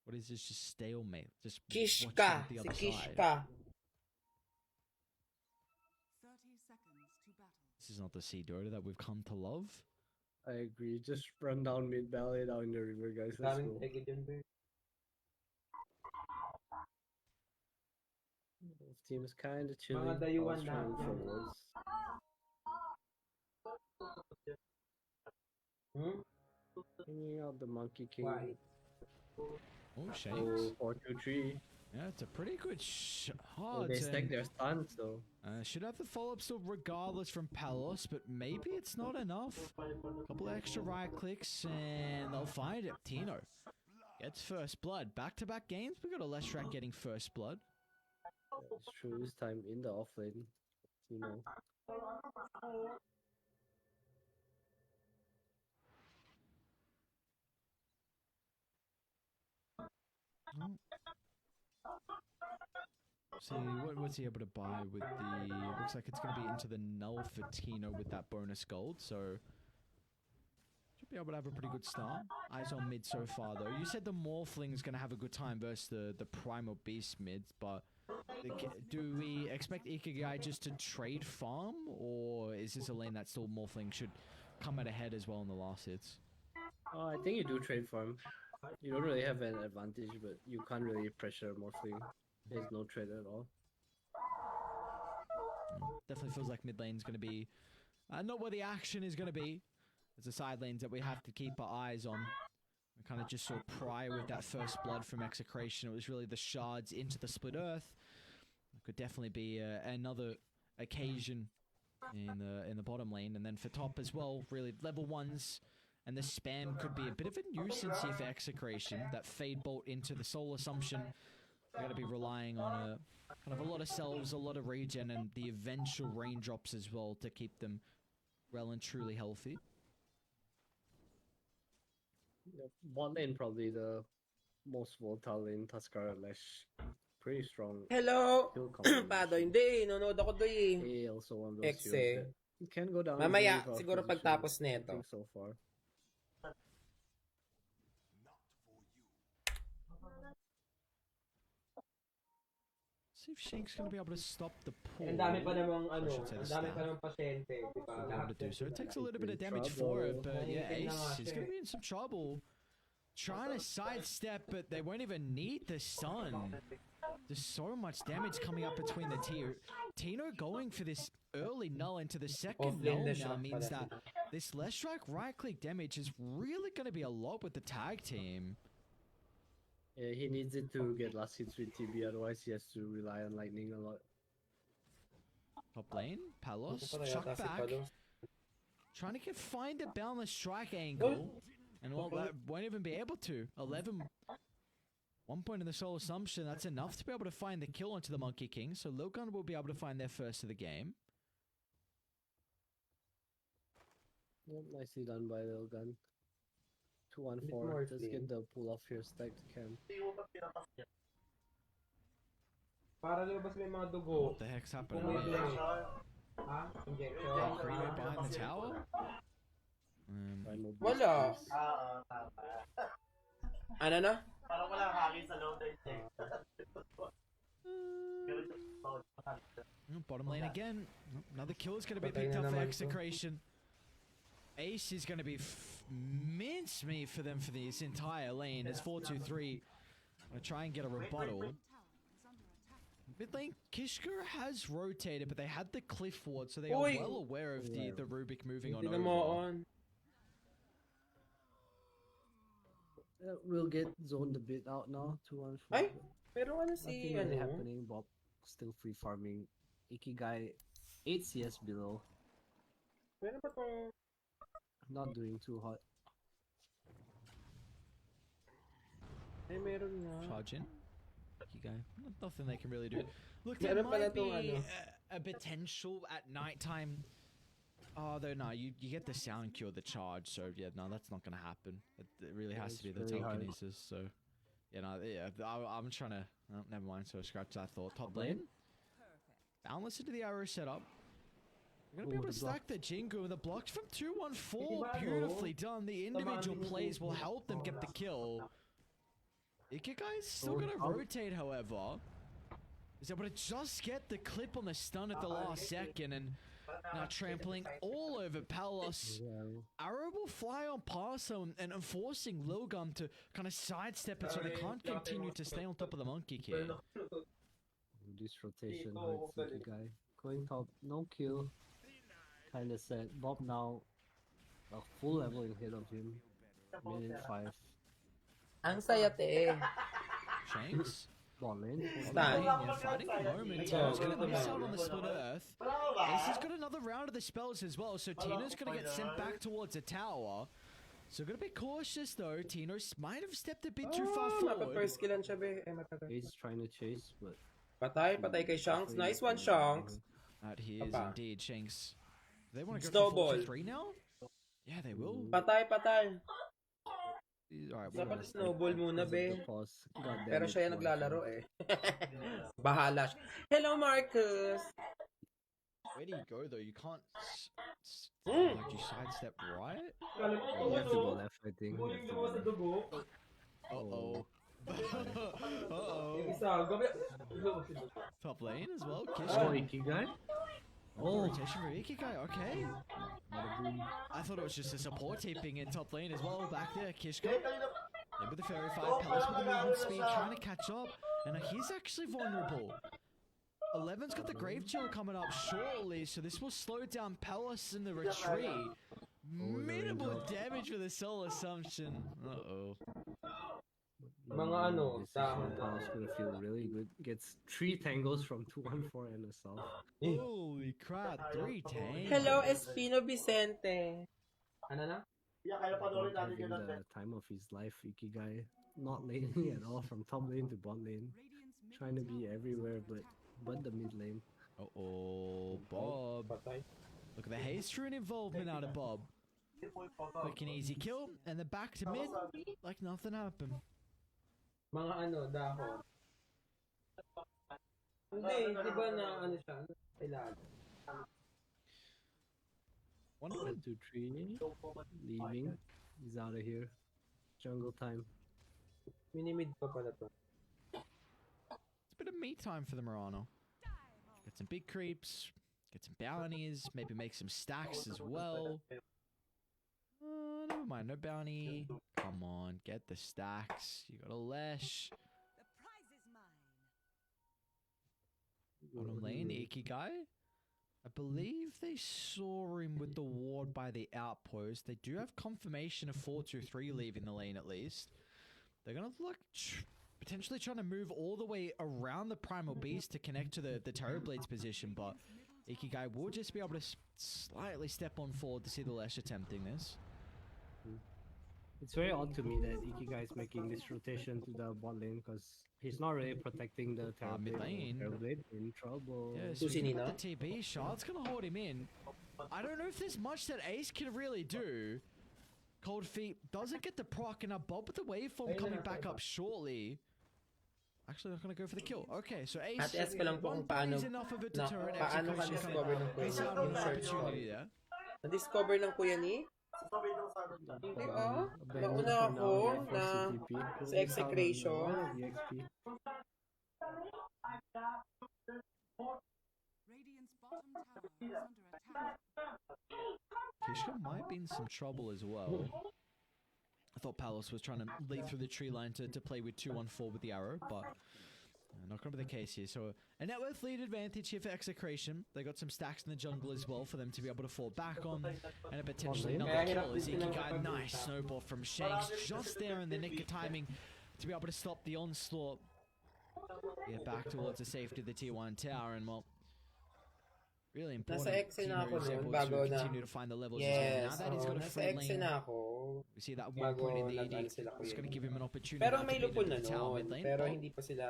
What is this? Just stalemate. Just Kishka. the other Si side. Kishka. 30 seconds to battle. This is not the Sea Dota that we've come to love. I agree. Just run down mid valley down in the river, guys. Let's go. Both teams kind of chilling. Mga dayuhan Palos trying natin. for wards. Bringing out the Monkey King. Why? Oh, Shakes. 4-2-3. Yeah, it's a pretty good shot. Oh, they stack their stuns though. Should have the follow-up still regardless from Palos, but maybe it's not enough. Couple extra right clicks and they'll find it. Tino gets first blood. Back-to-back games, we got a Leshrac getting first blood. Yeah, it's true. This time in the offlane. You know. See, what's he able to buy with the... Looks like it's going to be into the null for Tino with that bonus gold, so... Should be able to have a pretty good start. Eyes on mid so far, though. You said the Morphling's going to have a good time versus the Primal Beast mids, but... Do we expect Ikigai just to trade farm, or is this a lane that still Morphling should come out ahead as well in the last hits? I think you do trade for him. You don't really have an advantage, but you can't really pressure Morphling. There's no threat at all. Definitely feels like mid lane's going to be not where the action is going to be. It's the side lanes that we have to keep our eyes on. We kind of just saw prior with that first blood from Execration. It was really the shards into the split earth. It could definitely be another occasion in the bottom lane. And then for top as well, really level 1s. And the spam could be a bit of a nuisance here for Execration. That fade bolt into the soul assumption. We're going to be relying on kind of a lot of cells, a lot of regen, and the eventual raindrops as well to keep them well and truly healthy. Yep. Bot lane probably the most volatile lane. Tuskar Lash, pretty strong. Hello! Kill combination. Pado, hindi. Nanonood ako doon eh. A also one of those X heroes eh. that you can go down. Mamaya, with very rough siguro positions, pagtapos I nito. think so far. See if Shank's going to be able to stop the pull. Ang dami pa namang I should say the ang dami staff. pa namang pasyente, di ba? Be able to do so. It takes a little bit of In damage for it, trouble. but yeah, Naiintindihan Ace nga is siya going to eh. be in some trouble. Trying to sidestep, but they won't even need the stun. There's so much damage coming up between the tier. Tino going for this early null into the second Offlane null dash now lang means pala. that this left strike right click damage is really going to be a lot with the tag team. Yeah, he needs it to get last hits with TB, otherwise he has to rely on lightning a lot. Top lane, Palos, Ito pala chuck yata si back. Palos. Trying to find a balanced strike angle. And well, that won't even be able to. 11. 1 point in the soul assumption. That's enough to be able to find the kill onto the Monkey King. So Logan will be able to find their first of the game. Yep, nicely done by Lil Gun. 2-1-4. more Let's clean. get the pull off here, stacked cam. Para lumabas may mga dugo. What the heck's happening? Kung may There? dugo. Ha? Injection. Creamer behind the tower? Try no boost, Wala. please. Ano na? Parang wala hangin sa loob ng check. Bottom lane again. Another kill is going to be Patay picked na up for naman to. Execration. Ace is going to be mincemeat for them for this entire lane. It's 4-2-3. Going to try and get a rebuttal. Tower is under attack. Mid lane, Kishka has rotated, but they had the cliff ward, so they are Uy! well aware of the Rubik moving on Hindi na over. mo on. We'll get zoned a bit out now. 2-1-4. Ay! Pero ano si, Nothing really ano? happening. Bob still free farming. Ikigai 8 CS below. Meron pa tong... Not doing too hot. Ay, meron nga. Charge in. You go. Nothing they can really do. Look, there Meron pala might tong be ano. a potential at nighttime. Oh, though, no, you get the sound cure, the charge, so yeah, no, that's not going to happen. It really has It's to be the very hard. telekinesis, so... Yeah, no, yeah, I'm trying to... Oh, never mind, so scratch that thought. Top lane. Boundless into the arrow setup. We're going to be Ooh, able to the block. stack the Jingu, and the blocks from 2-1-4. Diba, Beautifully no? done. The individual plays will help them get the kill. Ikigai's still going to rotate, however. Is able to just get the clip on the stun at the last second, and now trampling all over Palos. Well, Arrow will fly on past them and forcing Lilgum to kind of sidestep it so they can't continue to stay on top of the Monkey King. this rotation hurts Ikigai. Going top, no kill. Kinda sad. Bob now a full level ahead of him. Minute 5. Ang saya, te. Shanks. Ball lane. Stan. Yeah, fighting the moment. Tino's going to miss out on the split earth. Ace has got another round of the spells as well, so Tino's going to get sent back towards the tower. So going to be cautious though. Tino might have stepped a bit too far forward. Mapa-first killan siya, be. Eh, matagal. He's trying to chase, but Patay kay Shanks. Nice one, Shanks. That he is Papa. indeed Shanks. They want to go Snowball. for 4-3 now? Yeah, they will. Patay. Alright, Dapat snowball muna, be. pause. God damn Pero it, siya yung 1-4. naglalaro eh. Bahala siya. Hello, Marcus! Where do you go though? You can't. Mm. Like you sidestep right? You have to go left, I think. You have to go left. dugo. Uh oh. Yung Uh isa, gabi. oh. Top lane as well. Oh, Kishka. Ikigai? Oh, rotation for Ikigai. Okay. Bada boom. I thought it was just a support taping in top lane as well. Back there, Kishka. And with the fairy fight, Palace with the movement speed, trying to catch up. And he's actually vulnerable. 11's got the Grave Chill coming up shortly, so this will slow down Palace in the retreat. Minimal damage for the Soul Assumption. Uh-oh. Mga ano, This is when Paul's gonna feel really good. Gets 3 tangles from 214 and a self. Holy crap, 3 tanks. Hello, Espino Vicente. Ano na? Not having the time of his life, Ikigai. Not laning at all from top lane to bot lane. Trying to be everywhere but the mid lane. Uh-oh, Bob. Look at the haste rune involvement out of Bob. Quick and easy kill, and then back to mid, like nothing happened. Mga ano, dahon. Hindi, di ba na ano siya? Kailangan. 1, 2, 3. Leaving. He's out of here. Jungle time. Minimid pa pala to. It's a bit of me time for the Murano. Get some big creeps, get some bounties, maybe make some stacks as well. Never mind, no bounty. Come on, get the stacks. You got a Lesh. The prize is mine. Bottom lane, Ikigai. I believe they saw him with the ward by the outpost. They do have confirmation of 4-2-3 leaving the lane at least. They're gonna look potentially trying to move all the way around the Primal Beast to connect to the Terrorblade's position, but Ikigai will just be able to slightly step on forward to see the Lesh attempting this. It's very odd to me that Ikigai is making this rotation to the bot lane because he's not really protecting the Mid lane. Terrorblade. In trouble. Yeah, so we got the TB. Shard's gonna hold him in. I don't know if there's much that Ace can really do. Cold Feet doesn't get the proc, and now Bob with the waveform coming back up shortly. Actually, not gonna go for the kill. Okay, so Ace At ko lang po kung paano, is enough of a deterrent paano ka execution discover ng Ace out of an opportunity there. Na-discover ng kuya ni? Hindi ah. Nauna ako na sa execration. Radiant's bottom tower is under attack. Kishka might be in some trouble as well. I thought Palace was trying to lead through the tree line to play with 2-1-4 with the arrow, but not going to be the case here. So a net worth lead advantage here for Execration. They got some stacks in the jungle as well for them to be able to fall back on, and a potentially another kill as Ikigai. Nice snowball from Shanks, just there in the nick of timing to be able to stop the onslaught. Yeah, back towards the safety of the T1 tower, and well, really important. Nasa X na ako Team noon, able bago to na. continue to find the levels as Yes, well. Now that he's got a nasa free X lane, na ako. we see that one point in the AD. It's going to give him an opportunity Pero now may to beat lupon into na the tower noon. mid lane. Pero But hindi pa sila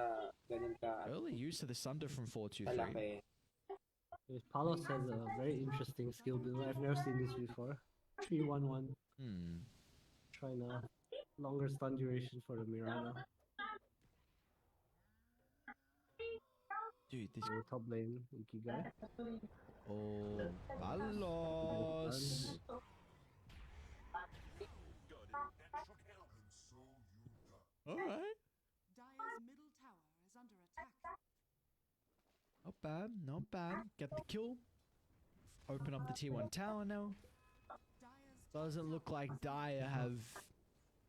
ganun ka early use of the Sunder from 4-2-3. kalaki. Palos has a very interesting skill build. I've never seen this before. 3-1-1. Trying a longer stun duration for the Mirana. Dude, this... Top lane, Ikigai. Oh, Palos! Alright. Dire's middle tower is under attack. Not bad, not bad. Get the kill. Open up the T1 tower now. Dire's Doesn't look like Dire have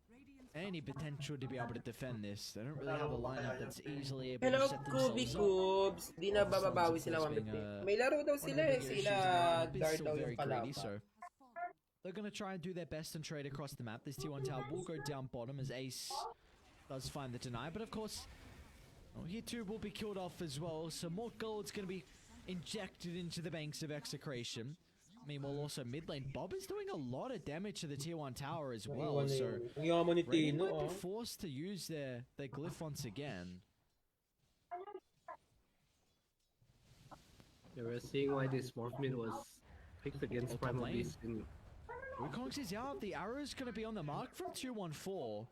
Radiant's any potential to be able to defend this. They don't really have a lineup that's easily able Hello, to set Kubi themselves up. Cubes. Di na bababawi sila Being, 150. May laro daw sila eh. Sila Dart daw yung greedy, kalaban. so has fallen. they're going to try and do their best and trade across the map. This T1 tower will go down bottom as Ace does find the deny, but of course, he too will be killed off as well, so more gold's going to be injected into the banks of Execration. Meanwhile, also mid lane, Bob is doing a lot of damage to the Tier 1 tower as well, so Ang yaman ni Raiden Tino might ah. be forced to use their glyph once again. Yeah, we're seeing why this Morph mid was picked against Top Primal lane. Beast in Wukong's is out, the arrow is going to be on the mark from 214.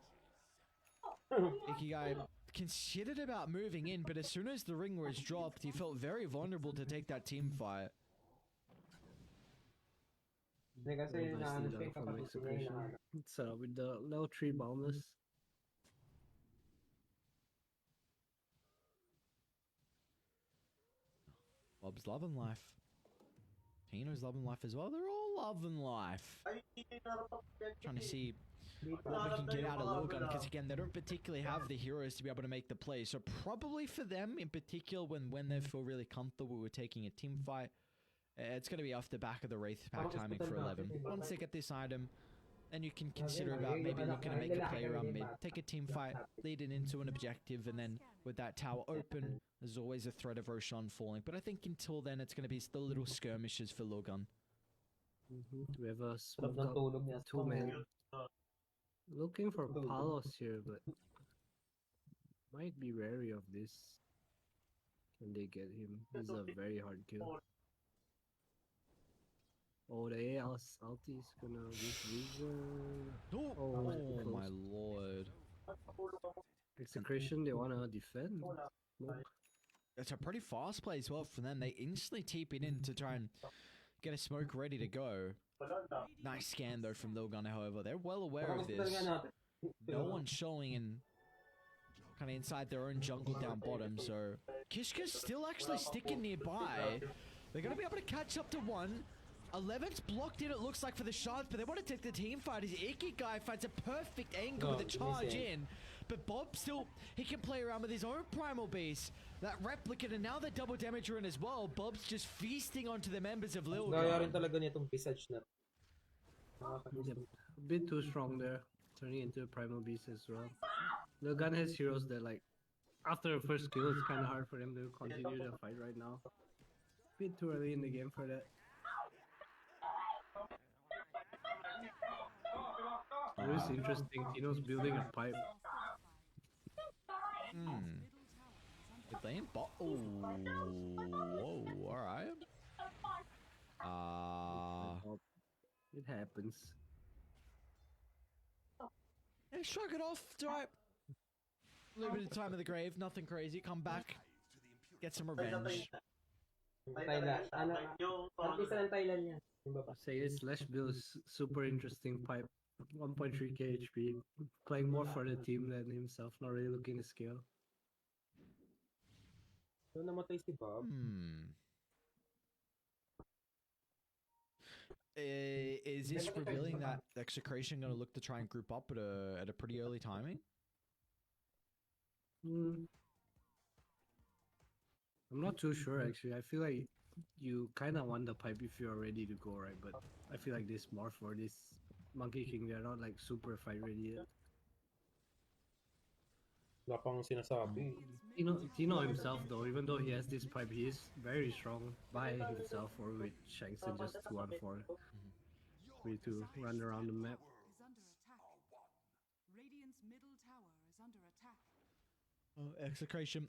Ikigai considered about moving in, but as soon as the ring was dropped, he felt very vulnerable to take that team fight. Hindi kasi very na ano nicely siya done from kapag sila execution. na It's with the level 3 boundless. Bob's loving life. Tino's loving life as well. They're all loving life. Trying to see what we can get out of Logan, because again, they don't particularly have the heroes to be able to make the play. So probably for them in particular, when they feel really comfortable with taking a team fight, it's going to be off the back of the Wraith Pack timing for 11. Once they get this item, then you can consider about maybe looking to make a play around mid, take a team fight, lead it into an objective, and then with that tower open, there's always a threat of Roshan falling. But I think until then, it's going to be still little skirmishes for Logan. We have a smoked up 2-man. Looking for Palos here, but might be wary of this. Can they get him? He's a very hard kill. Oh, the ulti is gonna vision. Oh my lord. Execration, they wanna defend. Smoke. It's a pretty fast play as well for them. They instantly TP it in to try and get a smoke ready to go. Nice scan though from Logan, however. They're well aware of this. No one's showing in kind of inside their own jungle down bottom, so Kishka's still actually sticking nearby. They're gonna be able to catch up to one. 11's blocked in, it looks like, for the shots, but they want to take the team fight. His Icky guy finds a perfect angle with the charge in. But Bob still, he can play around with his own primal beast. That replicant, and now the double damager in as well. Bob's just feasting onto the members of Lil Gaya Gun. rin talaga nitong visage na. Yep. A bit too strong there. Turning into a primal beast as well. Lil Gun has heroes that, like, after the first kill, it's kind of hard for them to continue the fight right now. Bit too early in the game for that. It is interesting. Tino's building a pipe. Good lane, bot. Oh, whoa, alright. It happens. Yeah, shrug it off. It's alright. A little bit of time in the grave, nothing crazy. Come back, get some revenge. Thailand. Ano? Artista ng Thailand niya. Say it, Slash builds super interesting pipe. 1.3k HP. Playing more for the team than himself. Not really looking to scale. So namatay si Bob. Is this revealing that Execration going to look to try and group up at a pretty early timing? I'm not too sure actually. I feel like you kind of want the pipe if you're ready to go, right? But I feel like this more for this Monkey King, they're not like super fight ready yet. Wala pang sinasabi. Tino himself though, even though he has this pipe, he is very strong by himself or with Shanks and just 2-on-4. Free to run around the map. Is under attack. Radiant's middle tower is under attack. Execration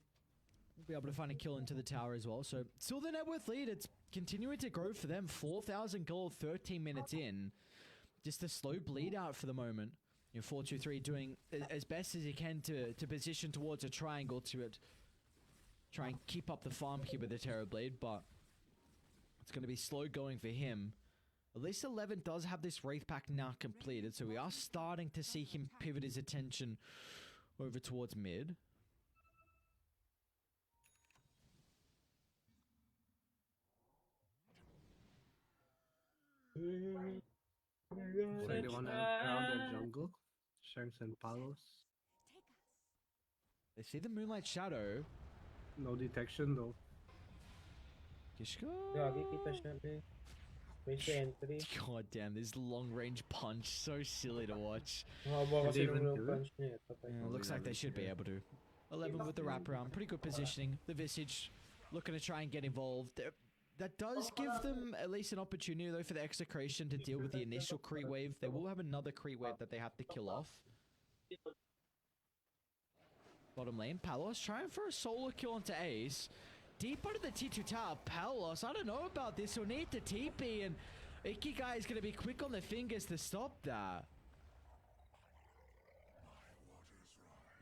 will be able to find a kill into the tower as well. So still the net worth lead. It's continuing to grow for them. 4,000 gold, 13 minutes in. Just a slow bleed out for the moment. 4-2-3 doing as best as he can to position towards a triangle to try and keep up the farm here with the Terror Blade, but it's going to be slow going for him. At least 11 does have this Wraith Pack now completed, so we are starting to see him pivot his attention over towards mid. So they want to crowd the jungle. Shanks and Palos. They see the Moonlight Shadow. No detection though. Kishka? Gagi, kita siya, be. May sentry. God damn, this long range punch, so silly to watch. Mahaba kasi even ng do it? punch niya. Yeah, looks like they should be able to. 11 with the wraparound, pretty good positioning. The Visage looking to try and get involved. That does give them at least an opportunity though for the Execration to deal with the initial Kree wave. They will have another Kree wave that they have to kill off. Bottom lane, Palos trying for a solo kill onto Ace. Deep under the T2 tower, Palos, I don't know about this, he'll need to TP, and Ikigai is going to be quick on the fingers to stop that.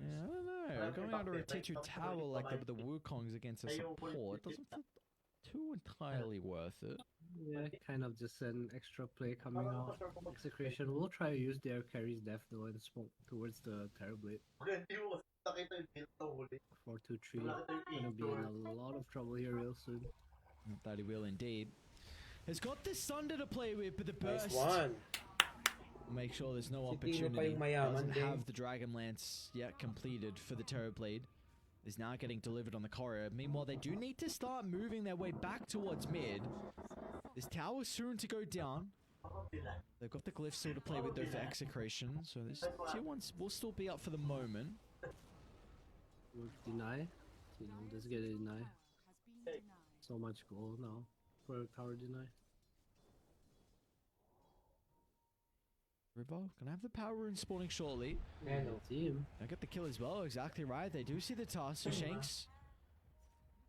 Yeah, I don't know, going under a T2 tower like the Wukongs against a support doesn't feel too entirely worth it. Yeah, kind of just an extra play coming out. Execration will try to use their carry's death though and smoke towards the Terror Blade. 4-2-3. Gonna be in a lot of trouble here real soon. That he will indeed. Has got the Sunder to play with, but the burst. Nice one. Make sure there's no Si Tino pa opportunity. yung mayaman Doesn't din. have the Dragon Lance yet completed for the Terrorblade. Is now getting delivered on the corridor. Meanwhile, they do need to start moving their way back towards mid. This tower soon to go down. They've got the glyph still to play with though for execration, so this tier 1 will still be up for the moment. Would deny. You know, just get a deny. Has been denied. So much gold now for a tower deny. River gonna have the power rune spawning shortly. Ayan, oh. Team. I get the kill as well, exactly right. They do see the task, so Shanks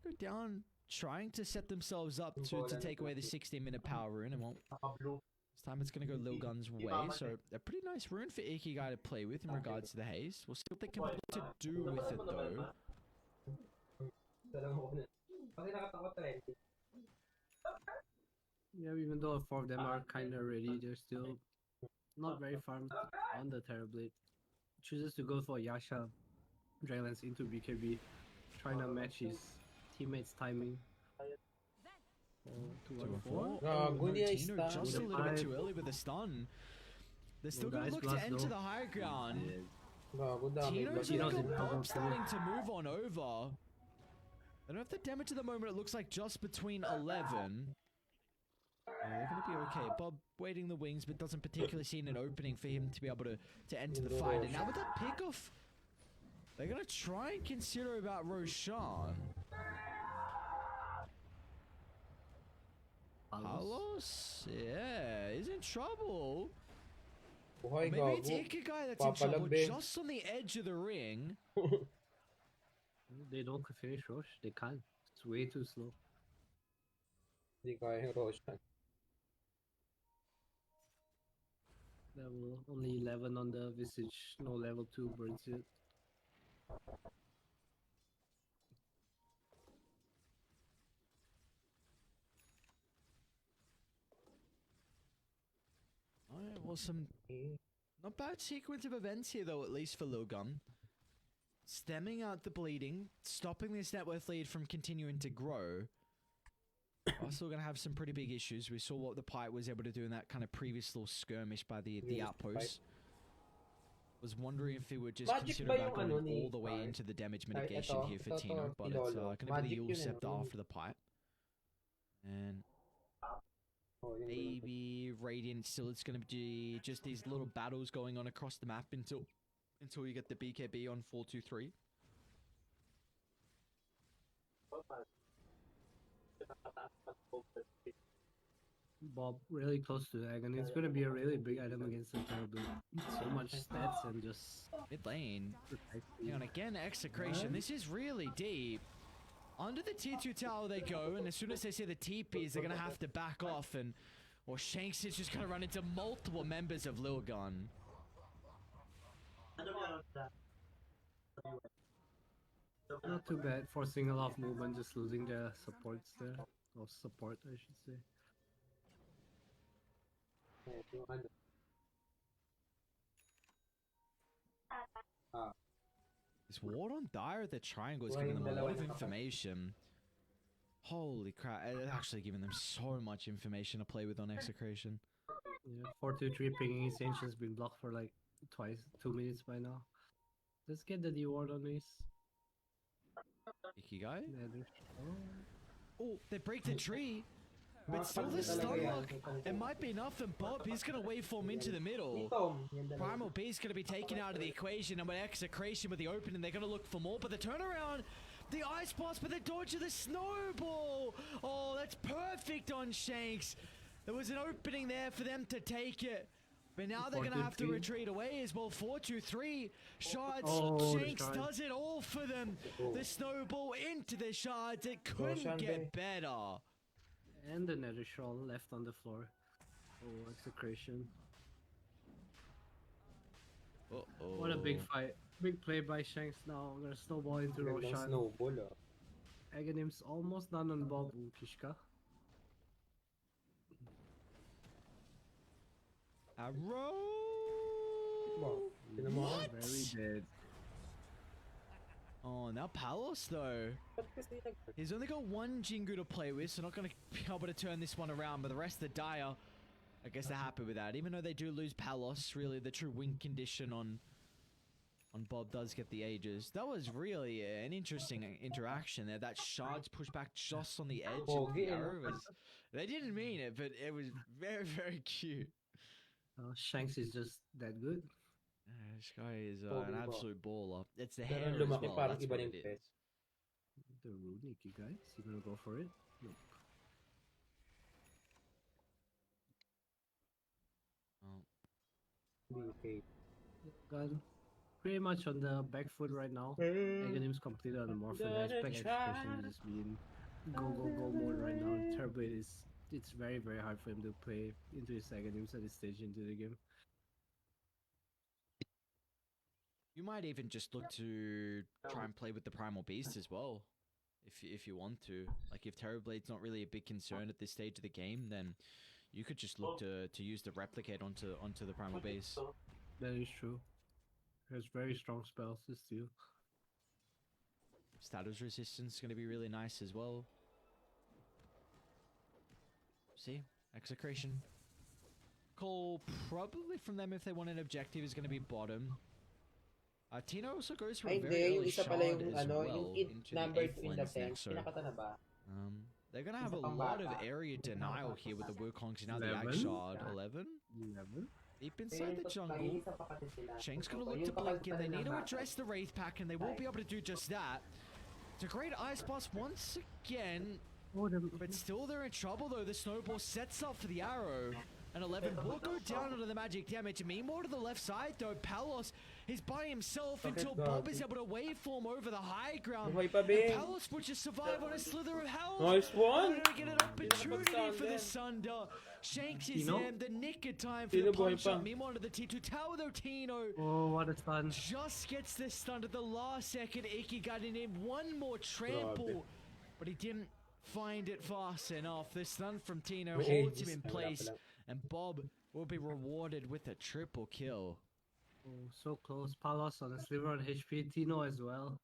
go down, trying to set themselves up to take away the 16-minute power rune. And won't. This time it's going to go Lil Gun's way, so a pretty nice rune for Ikigai to play with in regards to the haste. We'll see what they can put to do with it though. Yeah, even though 4 of them are kind of ready, they're still not very far on the Terrorblade. Chooses to go for Yasha, Dragonlance into BKB, trying to match his teammates' timing. 2-1-4. Gago, hindi ay Tino stun. just a little bit too early with the stun. They're still going to look to enter the high ground. Gago, dami. Tino to Tino's the in trouble Bob too. starting to move on over. I don't have the damage at the moment. It looks like just between 11. They're going to be okay. Bob waiting the wings, but doesn't particularly see an opening for him to be able to enter the fight. And now with that pick-off, they're going to try and consider about Roshan. Carlos, yeah, is in trouble. Buhay, Maybe it's gago. Ikigai that's in trouble, Papalambing. just on the edge of the ring. They don't finish Rosh. They can't. It's way too slow. Hindi kaya yung Roshan. Level only 11 on the Visage. No level 2 burns yet. Alright, well, some not bad sequence of events here, though, at least for Logun. Stemming out the bleeding, stopping this net worth lead from continuing to grow. Are still going to have some pretty big issues. We saw what the Pipe was able to do in that kind of previous little skirmish by the outpost. Was wondering if he would just Magic consider ba about yung going ano ni all the way Pipe? into the damage Ay, mitigation ito, here for ito, Tino, ito, but it's Pilolo. going to be Magic the Yule yun eh, Scepter no? after the Pipe. And Oh, yun, yun. maybe Radiant still, it's going to be just these little battles going on across the map until you get the BKB on 4-2-3. Bob really close to the egg, and it's gonna be a really big item against the Terrorblade. So much stats and just Mid lane. precisely. And again, execration. This is really deep. Under the tier 2 tower they go, and as soon as they see the TPs, they're gonna have to back off, and or Shanks is just gonna run into multiple members of Lil Gun. Not too bad, forcing a lot of movement, just losing the supports there. Or support, I should say. Yung ano. This ward on Dire at the triangle is giving them a lot of information. Holy crap, it's actually giving them so much information to play with on execration. Yeah, 4-2-3 pinging his ancient's been blocked for like 2 minutes by now. Let's get the D ward on this. Ikigai? Nether. Oh, they break the tree. But still the stun lock, it might be enough, and Bob, he's going to waveform into the middle. Primal B is going to be taken out of the equation, and with execration with the opening, they're going to look for more, but the turnaround, the ice blast, but the dodge of the snowball. Oh, that's perfect on Shanks. There was an opening there for them to take it. But now they're going to have to 4-2-3. retreat away as well. 4-2-3 shards. Oh, the Shanks shard. does it all for them. The snowball into the shards. It couldn't Roshan get Bay. better. And the Nether Shawl left on the floor. Oh, execration. Uh-oh. What a big fight. Big play by Shanks now. We're gonna snowball into Gandang Roshan. snowball, ah. Aghanim's almost done on Bob. Ooh, Kishka. Arrow! Wow. What? Very dead. Oh, now Palos though. Ba't kasi He's only got one Jingu to play with, so not going to be able to turn this one around. But the rest of the Dire I guess they're happy with that. Even though they do lose Palos, really the true win condition on Bob does get the Aegis. That was really an interesting interaction there. That Shards pushed back just on the edge of the arrow. They didn't mean it, but it was very, very cute. Shanks is just that good. This guy is an absolute baller. It's the hair as well. That's what it is. The runic, you guys. You gonna go for it? Nope. Gun pretty much on the back foot right now. Aghanim's completely on the morphin. I expect Execution to just be in go mode right now. Terrorblade it's very hard for him to play into his Aghanims at this stage into the game. You might even just look to try and play with the Primal Beast as well, if you want to. Like if Terrorblade's not really a big concern at this stage of the game, then you could just look to use the Replicate onto the Primal Beast. That is true. There's very strong spells to steal. Status resistance is going to be really nice as well. See? Execration. Call probably from them if they want an objective is going to be bottom. Tino also goes for a very early shard as well into the 8th lens next, so they're going to have a lot of area denial here with the Wukongs now the Ag Shard. 11? Deep inside the jungle. Shank's going to look to blink in. They need to address the Wraith Pack and they will be able to do just that. It's a great Ice Blast once again, but still they're in trouble though. The Snowball sets up for the arrow. And 11 will go down under the magic damage. Meanwhile to the left side though, Palos is by himself until Bob is able to waveform over the high ground. And Palos will just survive on a slither of health. Nice one! To get an opportunity for the Sunder. Shanks is in the nick of time for the punch up. Meanwhile to the T2 tower though, Tino. Oh, what a stun. Just gets this stun at the last second. Iki got in one more trample, but he didn't find it fast enough. The stun from Tino holds him in place. And Bob will be rewarded with a triple kill. Oh, so close. Palos on a sliver on HP. Tino as well.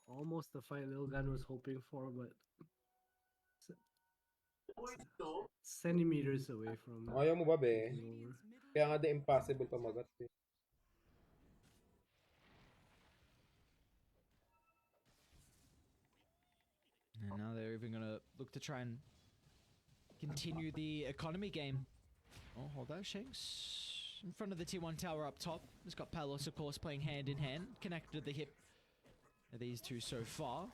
Almost the fight Lil Gun was hoping for, but centimeters away from Ayaw mo ba, be? Kaya nga the impossible pamagat, eh. And now they're even going to look to try and continue the economy game. Oh, hold that, Shanks. In front of the T1 tower up top. He's got Palos, of course, playing hand in hand. Connected to the hip of these two so far.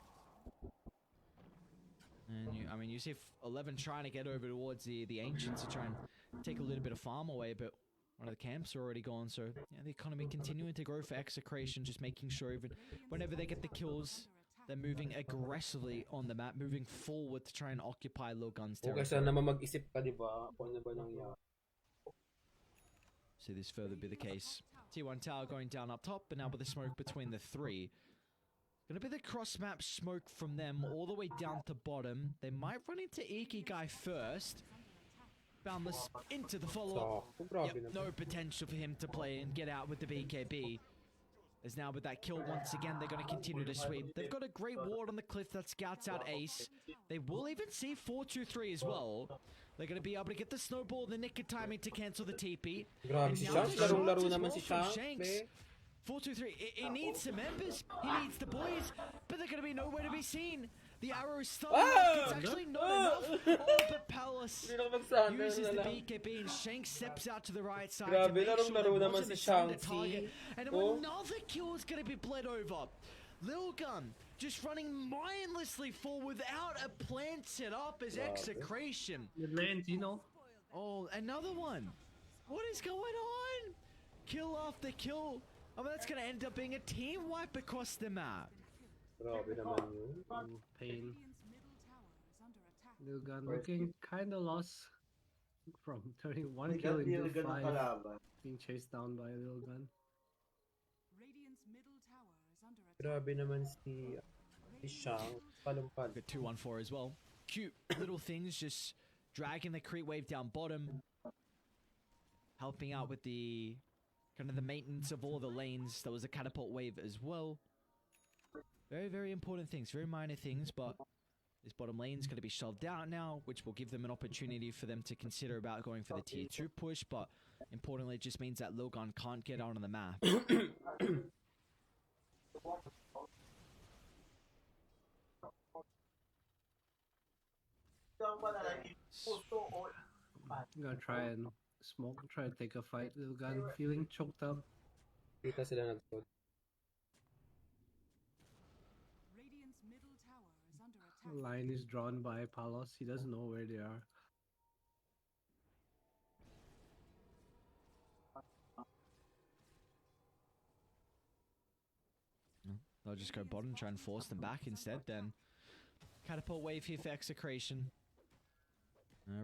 And you see 11 trying to get over towards the Ancients to try and take a little bit of farm away, but one of the camps are already gone. So, yeah, the economy continuing to grow for Execration, just making sure even whenever they get the kills, they're moving aggressively on the map, moving forward to try and occupy Lil Gun's territory. Okay, sana mag-isip ka, diba? Kung ano ba nangyari. See this further be the case. T1 tower going down up top, but now with the smoke between the three. Gonna be the cross-map smoke from them all the way down to bottom. They might run into Iki Guy first. Boundless into the follow-up. Yep, no potential for him to play and get out with the BKB. As now with that kill once again, they're going to continue to sweep. They've got a great ward on the cliff that scouts out Ace. They will even see 4-2-3 as well. They're going to be able to get the snowball in the nick of timing to cancel the TP. Grabe si Shanks. Larong-laro naman si Shanks. 4-2-3. He needs some members. He needs the boys. But they're going to be nowhere to be seen. The arrow is stunned. It's actually not enough. Oh, but Palace uses the BKB and Shanks steps out to the right side to make sure there wasn't a Sunder target. And another kill is going to be bled over. Lil Gun just running mindlessly forward without a plan set up as Execration. Oh, another one. What is going on? Kill after kill. I mean, that's going to end up being a team wipe across the map. Pain. Lil Gun looking kinda lost from turning one kill into 5, being chased down by Lil Gun. Grabe naman si Shang. Palumpad. Got 2-1-4 as well. Cute little things, just dragging the creep wave down bottom, helping out with the kind of the maintenance of all the lanes. There was a catapult wave as well. Very, very important things, very minor things, but This bottom lane is going to be shoved out now, which will give them an opportunity for them to consider about going for the tier 2 push, but importantly, it just means that Logan can't get out on the map. I'm gonna try and smoke, try to take a fight. Little gun feeling choked up. Kita sila nag-sod. Radiant's middle tower is under attack. Line is drawn by Palos. He doesn't know where they are. They'll just go bottom, try and force them back instead, then catapult wave here for Execration.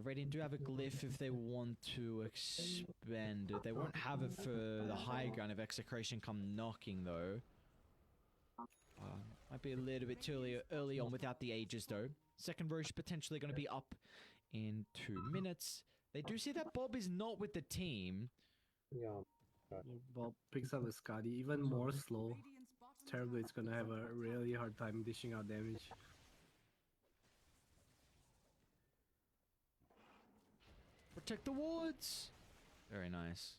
Radiant do have a glyph if they want to expand it. They won't have it for the high ground if Execration come knocking, though. Might be a little bit too early on without the Aegis, though. Second Roche potentially going to be up in 2 minutes. They do see that Bob is not with the team. Yeah. Bob picks up a Scotty, even more slow. Radiant's bottom Terribly, tower it's gonna have a really hard time dishing out damage. Protect the wards. Very nice.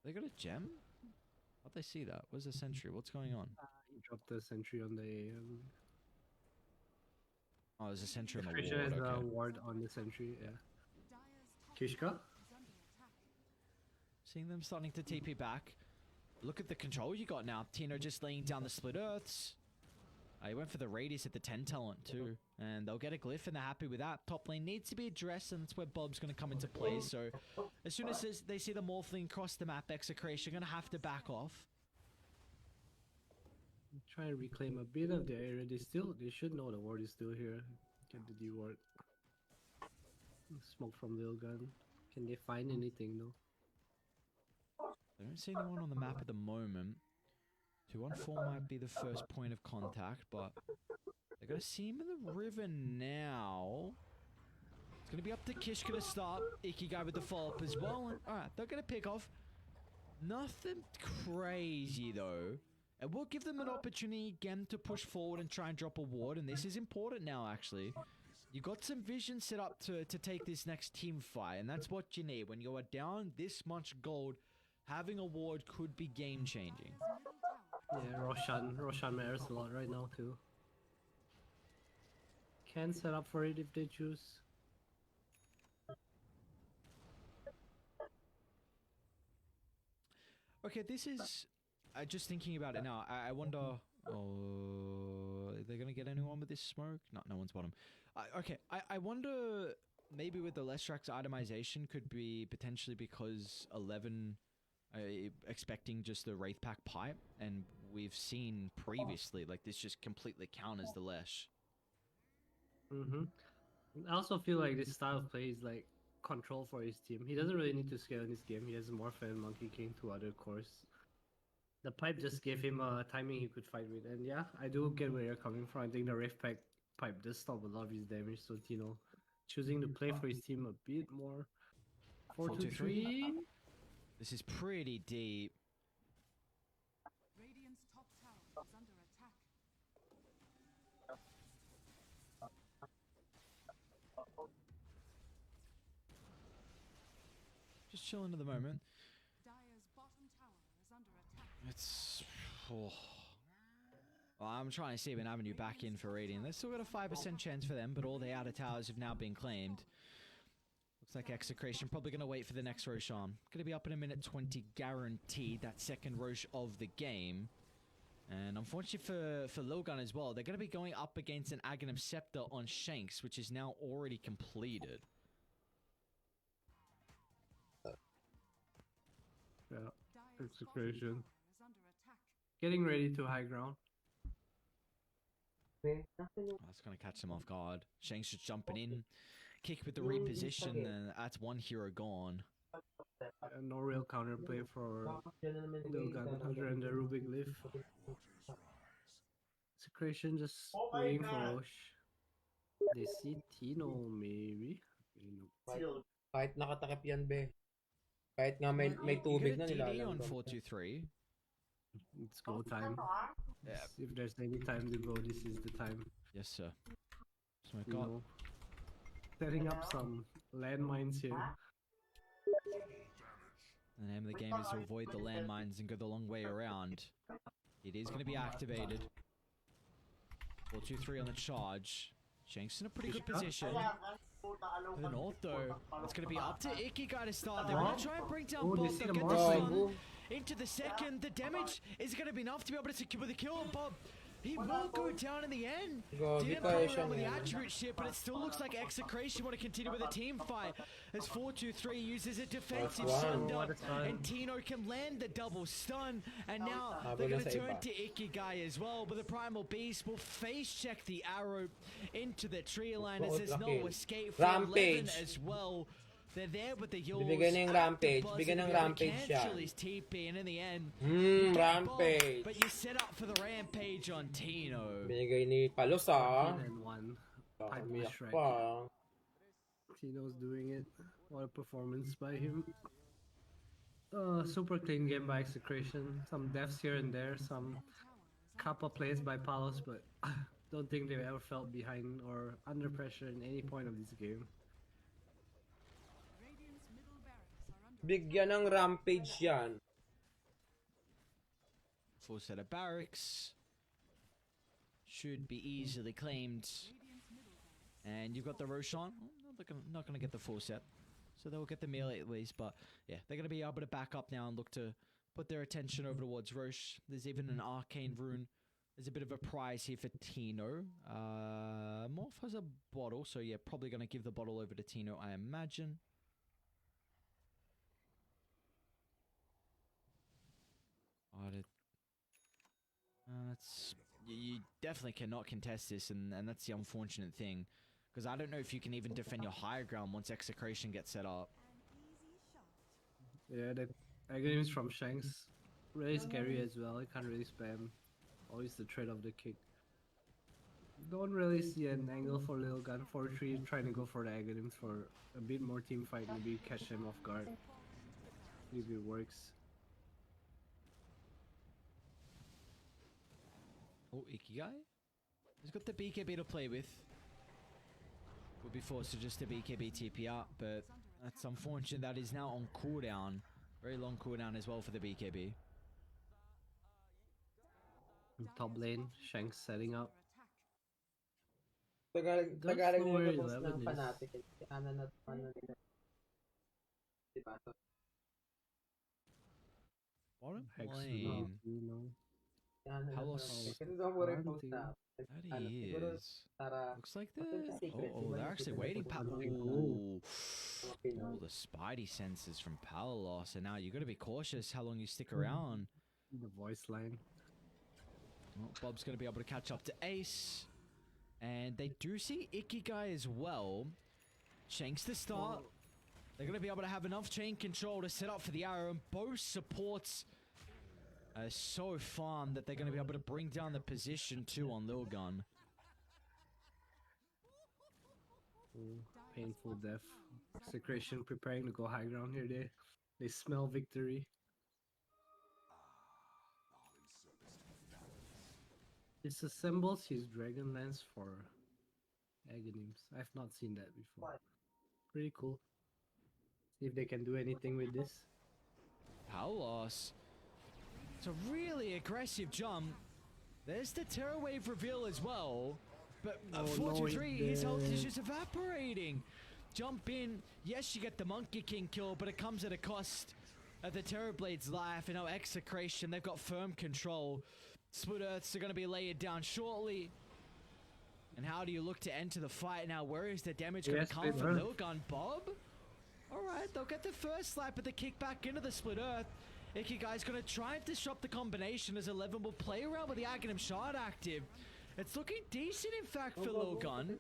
They got a gem? How'd they see that? Where's the sentry? What's going on? He dropped the sentry on the. Oh, there's a sentry on the Krisha ward. has a Okay. ward on the sentry. Yeah. Dire's top Kishka? tower is under attack. Seeing them starting to TP back. Look at the control you got now. Tino just laying down the split earths. He went for the radius at the 10 talent too. And they'll get a glyph and they're happy with that. Top lane needs to be addressed and that's where Bob's going to come into play. So as soon as they see the Morphling cross the map, Execration are going to have to back off. Try and reclaim a bit of the area. They should know the ward is still here. Get the D ward. Smoke from Lil Gun. Can they find anything though? They don't see anyone on the map at the moment. 214 might be the first point of contact, but they're going to see him in the river now. It's going to be up to Kishka to start. Ikigai with the follow-up as well. And, all right, they're going to pick off. Nothing crazy, though. It will give them an opportunity again to push forward and try and drop a ward. And this is important now, actually. You got some vision set up to take this next team fight. And that's what you need. When you are down this much gold, having a ward could be game-changing. Dire's middle tower Yeah, Roshan matters a lot right now too. Can set up for it if they choose. Okay, this is... just thinking about it now, I wonder... Oh, are they going to get anyone with this smoke? No one's bottom. Okay, I wonder... Maybe with the Lestrax itemization could be potentially because 11... expecting just the Wraith Pack pipe, and we've seen previously, like, this just completely counters the Lesh. I also feel like this style of play is like control for his team. He doesn't really need to scale in this game. He has Morphin and Monkey King, 2 other cores. The pipe just gave him a timing he could fight with. And yeah, I do get where you're coming from. I think the Wraith Pack pipe does stop a lot of his damage, so Tino choosing to play for his team a bit more. 4-2-3. This is pretty deep. Radiant's top tower is under attack. Just chilling at the moment. Dire's bottom tower is under attack. It's... Oh. Well, I'm trying to see an avenue back in for Radiant. They've still got a 5% chance for them, but all the outer towers have now been claimed. Looks like Execration probably going to wait for the next Roshan. Going to be up in a minute 20 guaranteed, that second Rosh of the game. And unfortunately for Logan as well, they're going to be going up against an Aghanim Scepter on Shanks, which is now already completed. Yeah, Dire's Execration. bottom tower is under attack. Getting ready to high ground. That's going to catch them off guard. Shanks just jumping in. Kick with the reposition, and that's one hero gone. No real counterplay for Lil Gun other than the Rubik Glyph. Execration just waiting for Rosh. They see Tino maybe. Kahit nakatakip yan, be. Kahit nga may tubig na You get a DD on nilalang. 423. It's go time. Yeah. If there's any time to go, this is the time. Yes, sir. Smoke You up. know, setting up some landmines here. The name of the game is to avoid the landmines and go the long way around. It is going to be activated. 4-2-3 on the charge. Shanks in a pretty good position. For the North, though, it's going to be up to Ikigai to start. They want to try and bring down Oh, they Bob. see They'll the get the Marshall. stun into the second. The damage is going to be enough to be able to secure the kill. Bob, he will go down in the end. Gabi Didn't kaya play siya around with the ngayon. attribute shit, but it still looks like Execration want to continue with a team fight. As 4-2-3 uses a defensive That's one. shutdown, Oh, that's fine. and Tino can land the double stun. And now Habol they're na going to sa turn iba. to Ikigai as well. But the Primal Beast will face check the arrow into the tree line as there's no Laki. escape for Rampage. 11 as well. They're there with the Yules. Bibigay na yung Rampage. Bigyan ng Rampage Cancel siya. his TP, and in the end, you get Bob, Rampage. but you set up for the Rampage on Tino. Binigay ni Palos, ah. 14-1. Type Umiyak Shrek. pa. Tino's doing it. What a performance by him. Super clean game by Execration. Some deaths here and there, some couple plays by Palos, but don't think they've ever felt behind or under pressure in any point of this game. Radiant's middle barracks are under Bigyan ng Rampage yan. Full set of barracks. Should be easily claimed. Radiant's middle barracks. And you've got the Roshan. Not going to get the full set. So they'll get the melee at least. But yeah, they're going to be able to back up now and look to put their attention over towards Roche. There's even an Arcane Rune. There's a bit of a prize here for Tino. Morph has a bottle. So yeah, probably going to give the bottle over to Tino, I imagine. That's you definitely cannot contest this, and that's the unfortunate thing, because I don't know if you can even defend your higher ground once Execration gets set up. Yeah, the agonies from Shanks. Really scary as well. You can't really spam. Always the threat of the kick. Don't really see an angle for Lil Gun 4-3 trying to go for the agonies for a bit more team fight, maybe catch them off guard. See if it works. Oh, Ikigai? He's got the BKB to play with. Would be forced to just a BKB TP out, but that's unfortunate. That is now on cooldown. Very long cooldown as well for the BKB. Top lane, Shanks setting up. Tagalog Don't na know where yung tapos 11 ng is. Fanatic. Ano na nila. Diba? So, Bottom Hex lane. you know. ano na Palos. nila. Kasi doon mo rin post na. That Ano, he siguro is. para Looks like What's the they're... secret? Oh, they're actually waiting. Ooh. Oh, Pinoy. the spidey senses from power loss, and now you got to be cautious how long you stick around. The voice line. Well, Bob's going to be able to catch up to Ace. And they do see Ikigai as well. Shanks to start. They're going to be able to have enough chain control to set up for the arrow. And both supports are so farm that they're going to be able to bring down the position too on Lil Gun. Painful death. Execration preparing to go high ground here. They smell victory. Disassembles his dragon lance for Aghanim's. I've not seen that before. Pretty cool. See if they can do anything with this. Power loss. It's a really aggressive jump. There's the Terror Wave reveal as well. But Oh, no, 4-2-3, he's his health is dead. just evaporating. Jump in. Yes, you get the Monkey King kill, but it comes at a cost of the Terror Blade's life. And now Execration, they've got firm control. Split Earths are going to be laid down shortly. And how do you look to enter the fight now? Where is the damage going Yes, to come Split from Earth. Lil Gun? Bob? Alright, they'll get the first slap of the kick back into the Split Earth. Ikigai's going to try and disrupt the combination as 11 will play around with the Aghanim shard active. It's looking decent, in fact, for Lil Gun.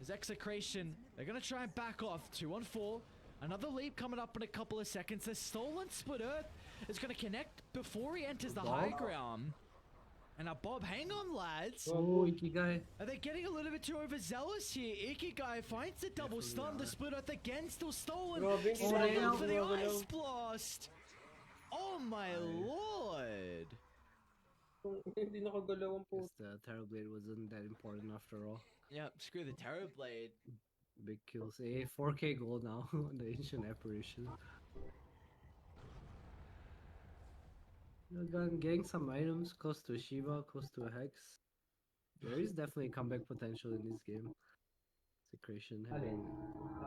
As Execration, they're going to try and back off. 2-on-4. Another leap coming up in a couple of seconds. The stolen Split Earth is going to connect before he enters the high ground. And now, Bob, hang on, lads. Oh, Ikigai. Are they getting a little bit too overzealous here? Ikigai finds the double stun. The Split Earth again still stolen. Grabe, Setting oh, up for the grabe, Ice Blast. Oh my lord! Hindi nakagalaw ang Guess the Terrorblade wasn't that important after all. Yep, screw the Terrorblade. Big kills. A 4K gold now on the Ancient Apparition. Getting some items close to a Shiva, close to a Hex. There is definitely comeback potential in this game. Secretion having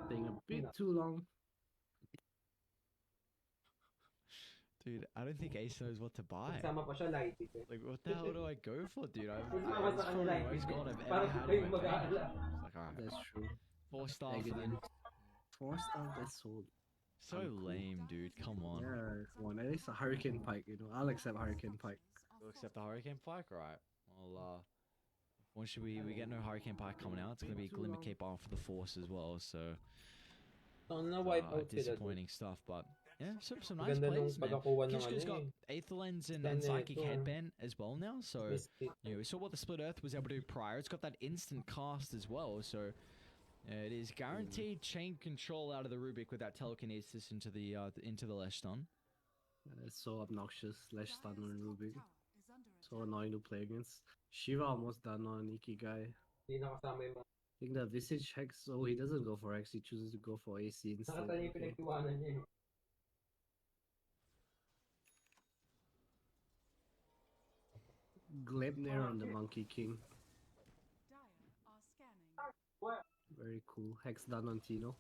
staying a bit too long. Dude, I don't think Ace knows what to buy. Sama pa siya, light eh. Like, what the hell do I go for, dude? Sama It's sa probably kanya, the light most gold I've ever Parang had kayo in my bank. mag-aala. It's like, alright, That's true. 4-star for Again, them. 4-star, that's sold. So Uncool. lame, dude. Come on. Yeah, come on. At least a Hurricane Pike, you know. I'll accept Hurricane Pike. We'll accept the Hurricane Pike, right? Well, once we get no Hurricane Pike coming out, it's gonna be Glimmer Cape on for the Force as well. So Na-wipe out sila. disappointing stuff, but yeah, some nice Ganda nung plays, man. pagkakuha ng Kishka's ano got eh. Aether Lens and Ganda Psychic ito. Headband as well now, so Mystic. you know, we saw what the Split Earth was able to do prior. It's got that instant cast as well, so it is guaranteed chain control out of the Rubik with that telekinesis into the Leshton. It's so obnoxious. Lash stun on Rubik. So annoying to play against. Shiva almost done on Ikigai. Hindi nakasama yung mga. I think the Visage Hex, oh, he doesn't go for Hex, he chooses to go for AC instead. Nakatala yung Okay. pinagtiwanan niya eh. Gleipnir on the Monkey King. Dire are scanning. Very cool. Hex done on Tino.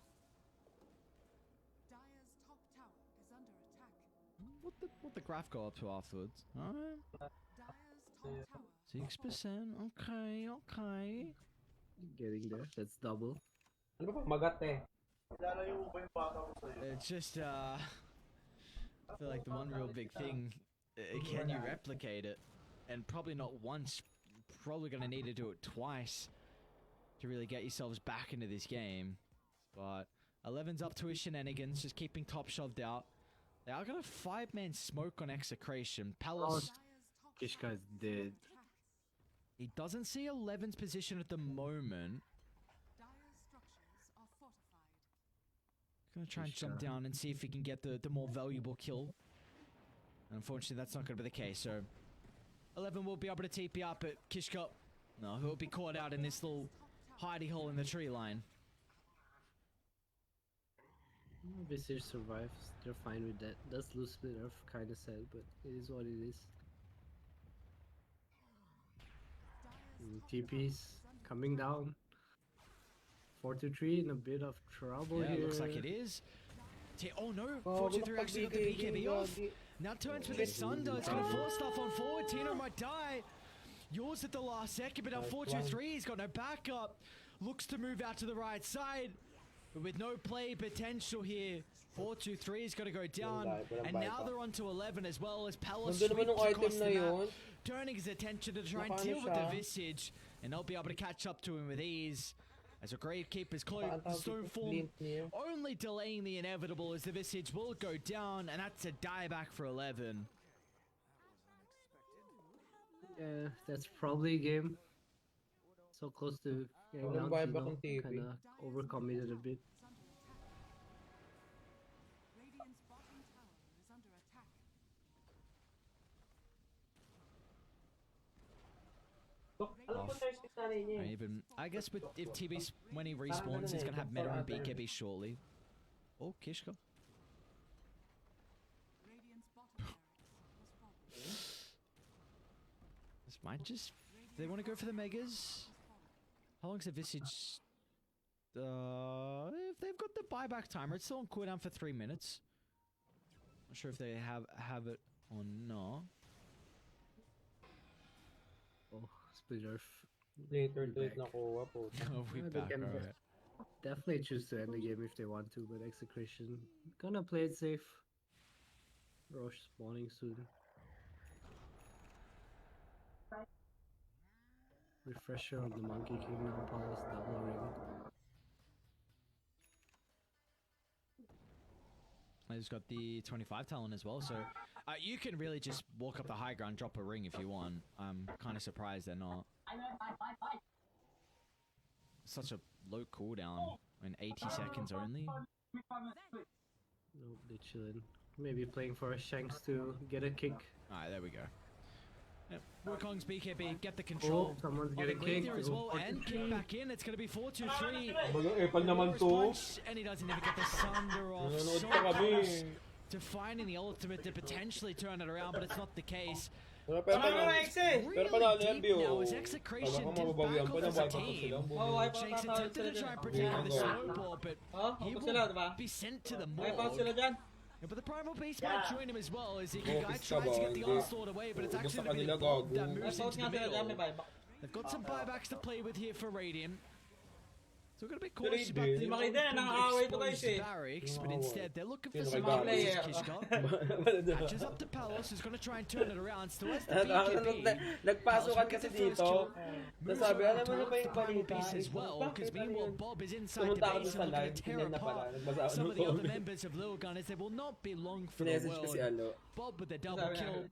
Dire's top tower is under attack. What the graph go up to afterwards? Alright. Dire's top tower. 6%. Okay. Getting there. That's double. Ano ba pag magat eh? Lalayo mo ba yung bata mo sa'yo? It's just I feel like the one real big thing, can you replicate it? And probably not once, probably gonna need to do it twice to really get yourselves back into this game. But 11's up to his shenanigans, just keeping top shoved out. They are gonna 5-man smoke on Execration. Palace, Kish guy's dead. he doesn't see 11's position at the moment. Dire's structures are fortified. Gonna try and jump down and see if he can get the more valuable kill. Unfortunately, that's not gonna be the case, so 11 will be able to TP up, but Kishka, no, he'll be caught out in this little hidey hole in the tree line. Visage survives. They're fine with that. Does lose Split Earth, kinda sad, but it is what it is. TP's coming down. 4-3 in a bit of trouble Yeah, here. looks like it is. Oh no, Oh, 4-2-3 actually got the BKB off. gagi. Now turns for the Sunder. It's going to force stuff on forward. Tino might die. Yours at the last second, but now Nice 4-2-3, he's got no backup. Looks to move out to the right side, but with no play potential here. 4-2-3 is going to go down, and now they're on to 11 as well as Palace Nandun naman sweeps yung across item the na map, yun. turning his attention to try and Nakano deal with the siya. Visage, and they'll be able to catch up to him with ease. As a Gravekeeper's cloak, Saan tawag Stone dito? Form Glint niya. only delaying the inevitable as the Visage will go down, and that's a dieback for 11. Yeah, that's probably a game. So close to getting Walang down, buyback Tino. ang TV. Kinda overcommitted a bit. Is under attack. Radiant's bottom tower is under attack. Alam ko first pick natin niya. And even I guess with if TB when he respawns, he's gonna have Meta and BKB shortly. Oh, Kishka. Radiant's bottom barracks has fallen. This might just. They want to go for the megas. How long's the Visage? If they've got the buyback timer, it's still on cooldown for 3 minutes. Not sure if they have it or not. Oh, Split Earth. Later to it Back. nakuha po. Oh, we Yeah, they back. can Alright. definitely choose to end the game if they want to, but Execration gonna play it safe. Roche spawning soon. Refresher of the Monkey King now, Palace double ring. He's got the 25 talent as well, so you can really just walk up the high ground, drop a ring if you want. I'm kind of surprised they're not. Such a low cooldown, 80 seconds only. Nope, they chillin'. Maybe playing for Shanks to get a kick. Alright, there we go. Yep. Wukong's BKB, get the control. Oh, someone's of getting the kicked. there as well, and kick 43. back in. It's going to be 4-2-3. Epal naman to. Punch, and he doesn't even get the Sunder off. Nanonood So pa kami. close to finding the ultimate to potentially turn it around, but it's not the case. Pero panalo yan, Bio. Now is Execration Kala ko didn't mababawian back pa off na as a wipe out ko team. sila. Shanks attempted to try and protect with a snowball, but he will be sent to the morgue. Yeah, but the Primal Beast might join him as well as Ikigai tries to get the onslaught away, but it's actually going to be the Bob that moves into the middle. They've got some buybacks to play with here for Radiant. So we're going to be cautious about the exposed barracks, but instead they're looking for some outlets as Kishka. Matches up to Palos, who's going to try and turn it around. Still has the BKB. Nagpasukan kasi dito. Nasabi, alam mo na ba yung balita? As well, because meanwhile Bob is inside the Pumunta ako base sa and looking live, to tear tingnan na pala. apart Nagbasa ako some ng of the other comment. members of Lil Gun as they will not be long for the Pinessage ko si world. Alo. Bob with the double kill.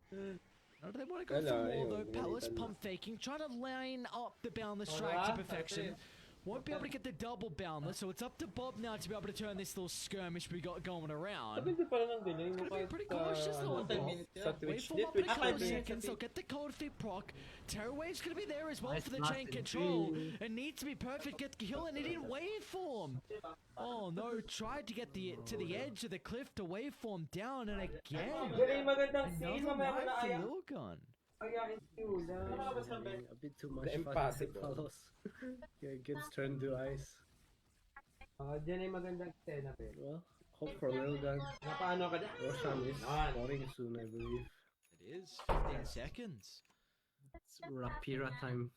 Or do they want to go for more though? Palace pump faking, trying to line up the boundless strike to perfection. Won't be able to get the double boundless, so it's up to Bob now to be able to turn this little skirmish we got going around. Sabi pala ng delay mo Gotta be pretty cautious though on Bob. sa Wait Twitch. for Di him up in Twitch a couple of live. seconds, they'll get the cold feet proc. Terror Wave's gonna be there as well Nice for the blast chain in control. three. It needs to be perfect, get the kill, and he didn't wait for him. Oh no, tried to get to the edge of the cliff to wave form down, and again, Galing magandang scene. another Mamaya ko na wipe for ayak. Lil Gun. Ayakin si Yula. A bit too much The fun. impossible. Follows. Yeah, it gets turned to ice. Diyan ay magandang scene na pero. Well, hope for Lil Gun. Napaano ka dyan? Roshan is spawning soon, I believe. It is 15 seconds. It's Rapira time.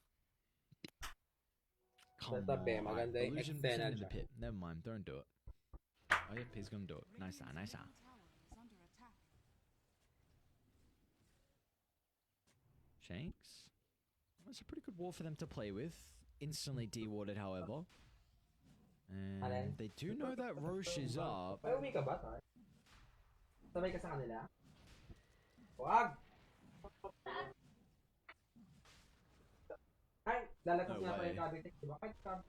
Come Basta, be, on, maganda yung Illusion external in the dyan. pit. Never mind, don't do it. Oh yep, he's gonna do it. Nice, nice. Tower is under attack. Shanks. That's a pretty good wall for them to play with. Instantly dewarded, however. And they do know that Roche is up. Ay, uwi ka ba, Tar? Sabay ka sa kanila? Wag! Ay, lalakas No nga pa way. yung cabinet, diba? Kahit pag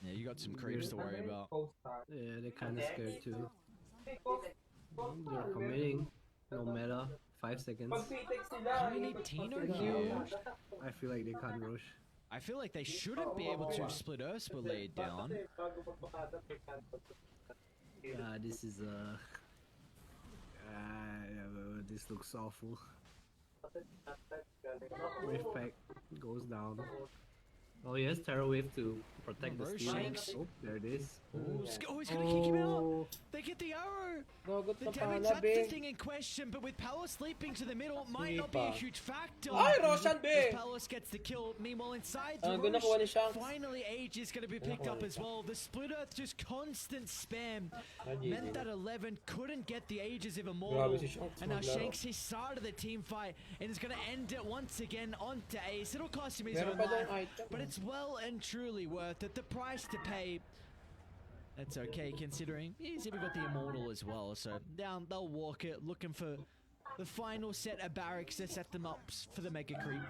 Yeah, you got some creeps to worry about. post Tar. Yeah, they're kind of scared too. Hey, post. They're committing. No meta. 5 seconds. Pag PTEX sila, Do we need Tino here? I feel like they can't rush. I feel like they shouldn't be able to split Ursula laid down. Yeah, this is this looks awful. Wave pack goes down. Oh yes, Terror Wave to protect the Roche steal. Shanks. Oh, there it is. Oh, he's gonna kick him out. Oh, They get the arrow. Gogot The sa damage, pala, that's the be. thing in question, but with Palos sleeping to the middle, it might Hindi not be a pa. huge factor. Ay, Roshan, be! As Palos gets the kill, meanwhile inside the Ganda nakuha ni Roche, Shanks. finally Age is going to be picked up as well. The split earth, just constant spam, meant that 11 couldn't get the Ages of Immortal. Grabe si Shanks And now maglaro. Shanks, he started the team fight, and is going to end it once again onto Ace. It'll cost him his Meron own pa daw life, item. but it's well and truly worth it. The price to pay, that's okay considering he's even got the Immortal as well. So down, they'll walk it, looking for the final set of barracks to set them up for the Mega Creep.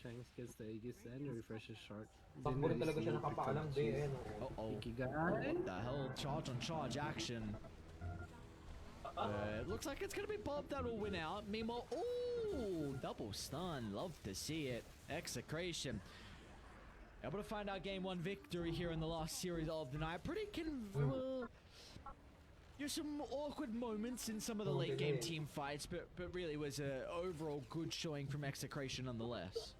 Shanks gets the Aegis and refreshes Shark. Takbo rin talaga siya nakapaalang, be. Ayan, oh. Uh-oh. Ikigai. What the hell? Charge on charge action. It looks like it's going to be Bob that'll win out. Meanwhile, ooh, double stun. Love to see it. Execration. Able to find our game 1 victory here in the last series of the night. Pretty there's some awkward moments in some of the late game team fights, but really was a overall good showing from Execration nonetheless.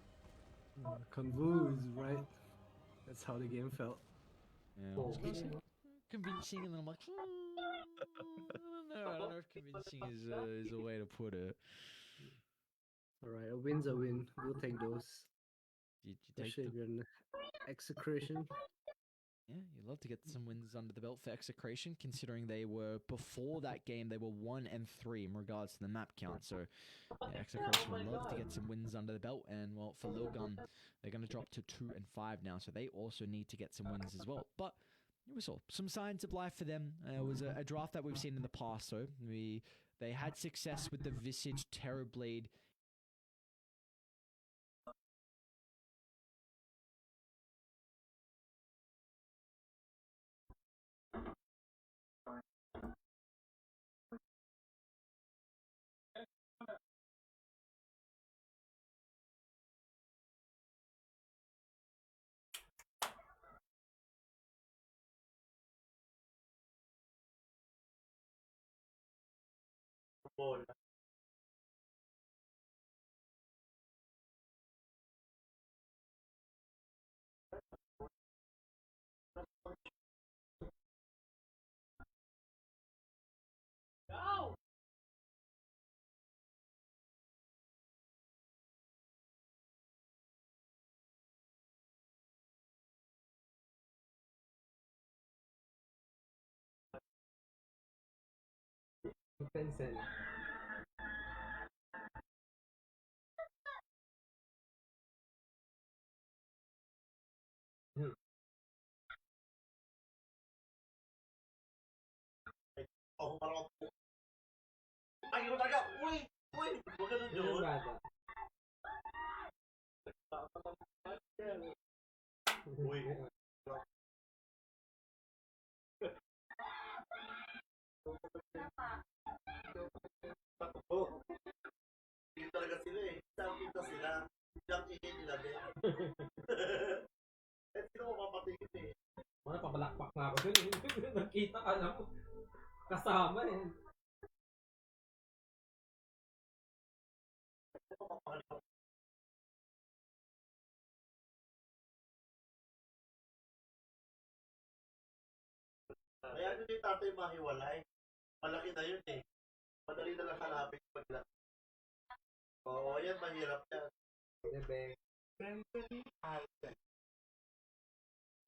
Confused, right? That's how the game felt. Yeah, I was gonna say convincing, and then I'm like, no, I don't know if convincing is a way to put it. Alright, a win's a win. We'll take those. You take Especially the, if you're in Execration. yeah, you'd love to get some wins under the belt for Execration, considering they were before that game they were 1 and 3 in regards to the map count. So yeah, Execration would love to get some wins under the belt, and well, for Lil Gun, they're going to drop to 2 and 5 now, so they also need to get some wins as well. But we saw some signs of life for them. It was a draft that we've seen in the past, so they had success with the Visage Terrorblade Bola. Pencil. Oh, parang ay, iba talaga. Uy! Uy! Huwag ganun Yun yung yun. bata. Uy. Oh. Hindi talaga sila eh. Sampita sila. Yung ingin nila din. Eh, sino mo papatingin eh? Mga pabalakpak na ako dun. Nakita ka na mo. Kasama eh. Kaya nyo yung tatay mahiwalay. Malaki na yun eh. Madali na lang hanapin pag lang. Oo, yan mahirap yan. Diba?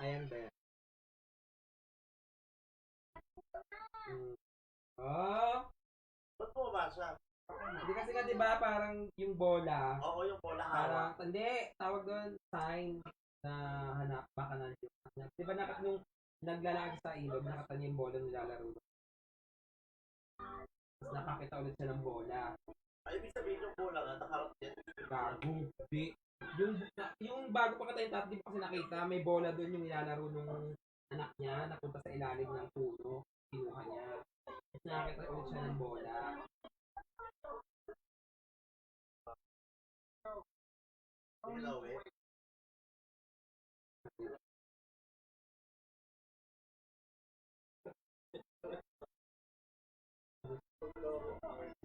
Ayan ba? Oh! Ba't mo mabasa? Hindi kasi nga diba parang yung bola. Oo, yung bola Parang, hawak. hindi, tawag doon, sign na hanap, baka nandiyo. Di ba nung naglalakad sa ilog, nakita niya yung bola nilalaro. Tapos nakakita ulit siya ng bola. Ay, ibig sabihin yung bola nga, nakarap yan. Bago, di. Yung bago pa kita yung tatlo, di pa kasi nakita, may bola doon yung nilalaro nung anak niya, napunta sa ilalim ng puno, kinuha niya. Tapos nakakita ulit siya ng bola. Ilaw eh.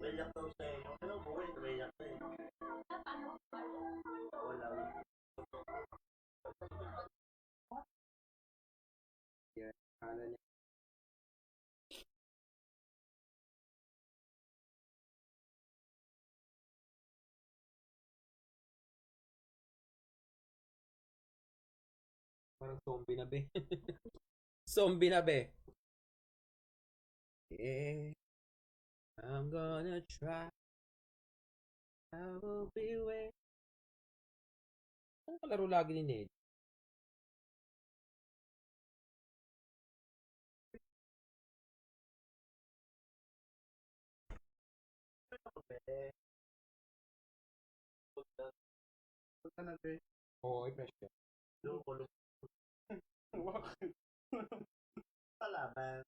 Mayak daw siya eh. Ano buhay, mayak na eh. Wala. Kala niya. Parang zombie na be. Zombie na be. Yeah, I'm gonna try. I will be waiting. Ano kalaro lagi ni Ned? Punta na be. Oo, i-pressure. Lumukulong. Salamat.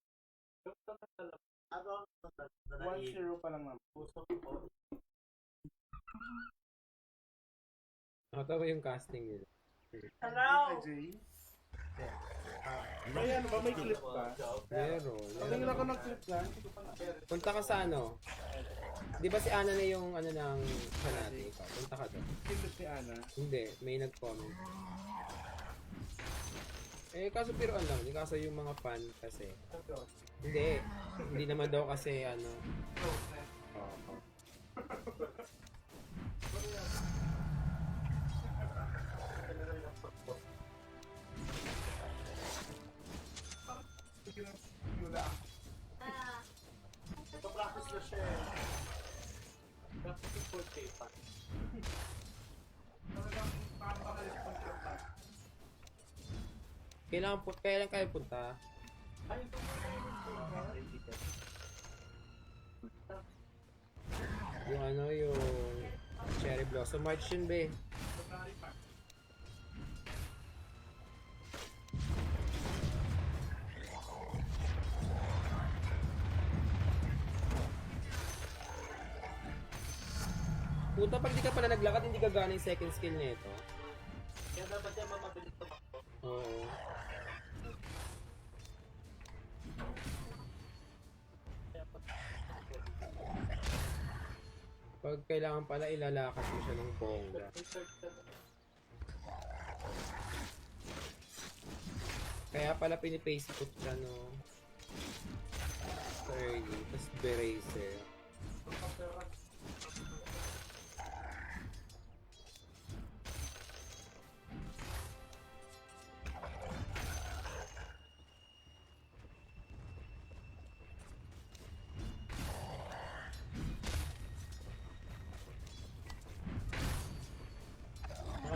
Ano ang nanaig? 1-0 pa lang naman. Puso ko. Nakatawa yung casting nila. Hello! Jay. Ay, ano ba? May clip ka? Meron. Tingin ako ng clip lang. Punta ka sa ano? Di ba si Ana na yung ano ng fanati? Punta ka doon. Clip ni Ana. Hindi, may nag-comment. Eh, kaso piroan lang. Hindi kaso yung mga fan kasi. Hindi. Hindi naman daw kasi ano. Oo. Nagpa-practice na siya eh. Practice for paper. Kailan kayo punta? Yung ano, yung Cherry Blossom March yun, be. Puta, pag di ka pala naglakad, hindi ka gana yung second skill nito. Kaya dapat yan mamabilis tumakbo. Oo. Pag kailangan pala, ilalakas mo siya ng bongga. Kaya pala pinipaste put siya, no? Early, tapos beraser.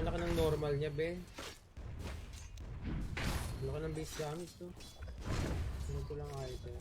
Nakalaki ng normal niya, be. Laki ng base damage, no? Sunod ko lang item.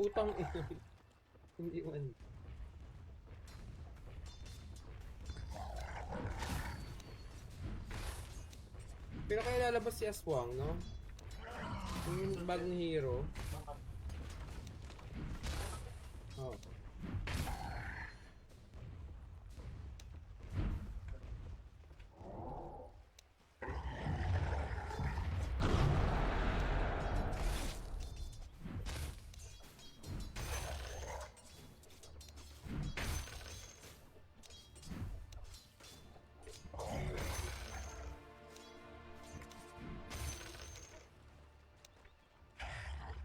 Putang ina. Hindi man. Pero kaya lalabas si Aswang, no? Yung bagong hero. Oh.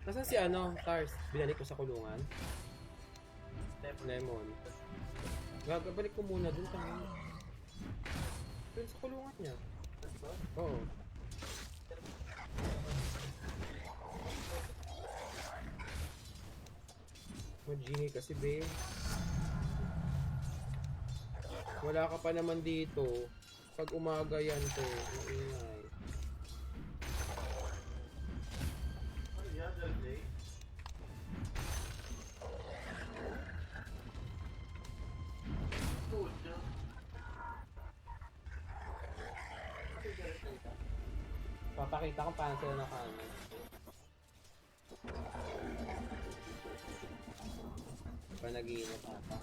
Nasaan si ano, Tars? Binalik ko sa kulungan. Lemon. Gagabalik ko muna dun sa dun sa kulungan niya. Oo. Mag-genie kasi, be. Wala ka pa naman dito. Pag umaga yan, to. Maingay. Papakita ko paano sila nakaano. Panaginip ata.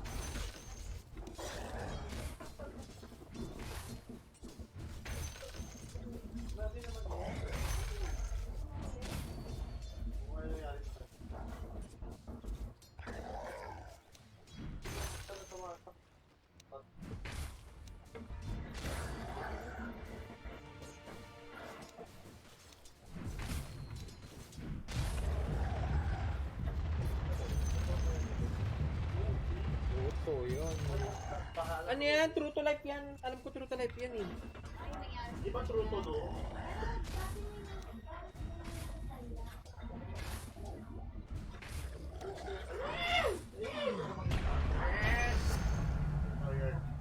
Ito, yun. Ano yan? True to life yan. Alam ko true to life yan eh. Di ba true to do? Oh, yeah.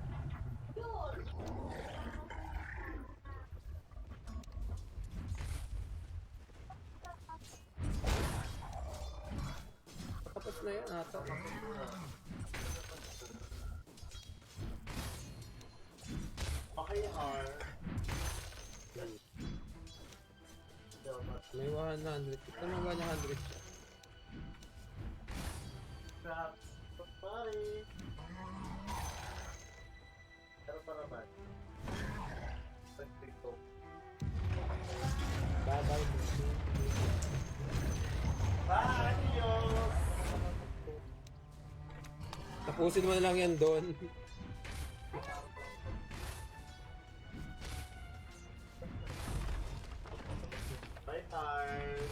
na yan ata. Okay, R. May 100. Ito may 100 siya. Crap. Sorry. Pero pa naman. Pag-click ko. Bye-bye. Bye! Adios! Tapusin mo na lang yan doon. Bye, Tars.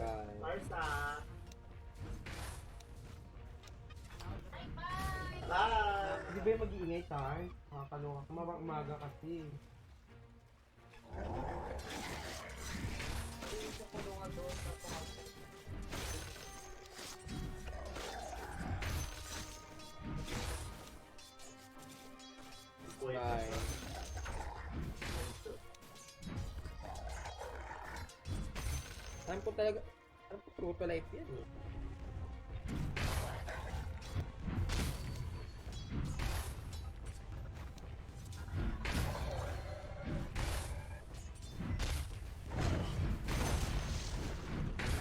Bye. Marsa. Bye! Hindi ba yung mag-iingay tayo? Makakaloka. Kumabang umaga kasi. Bye. Time ko talaga. Ano po true to life yan eh.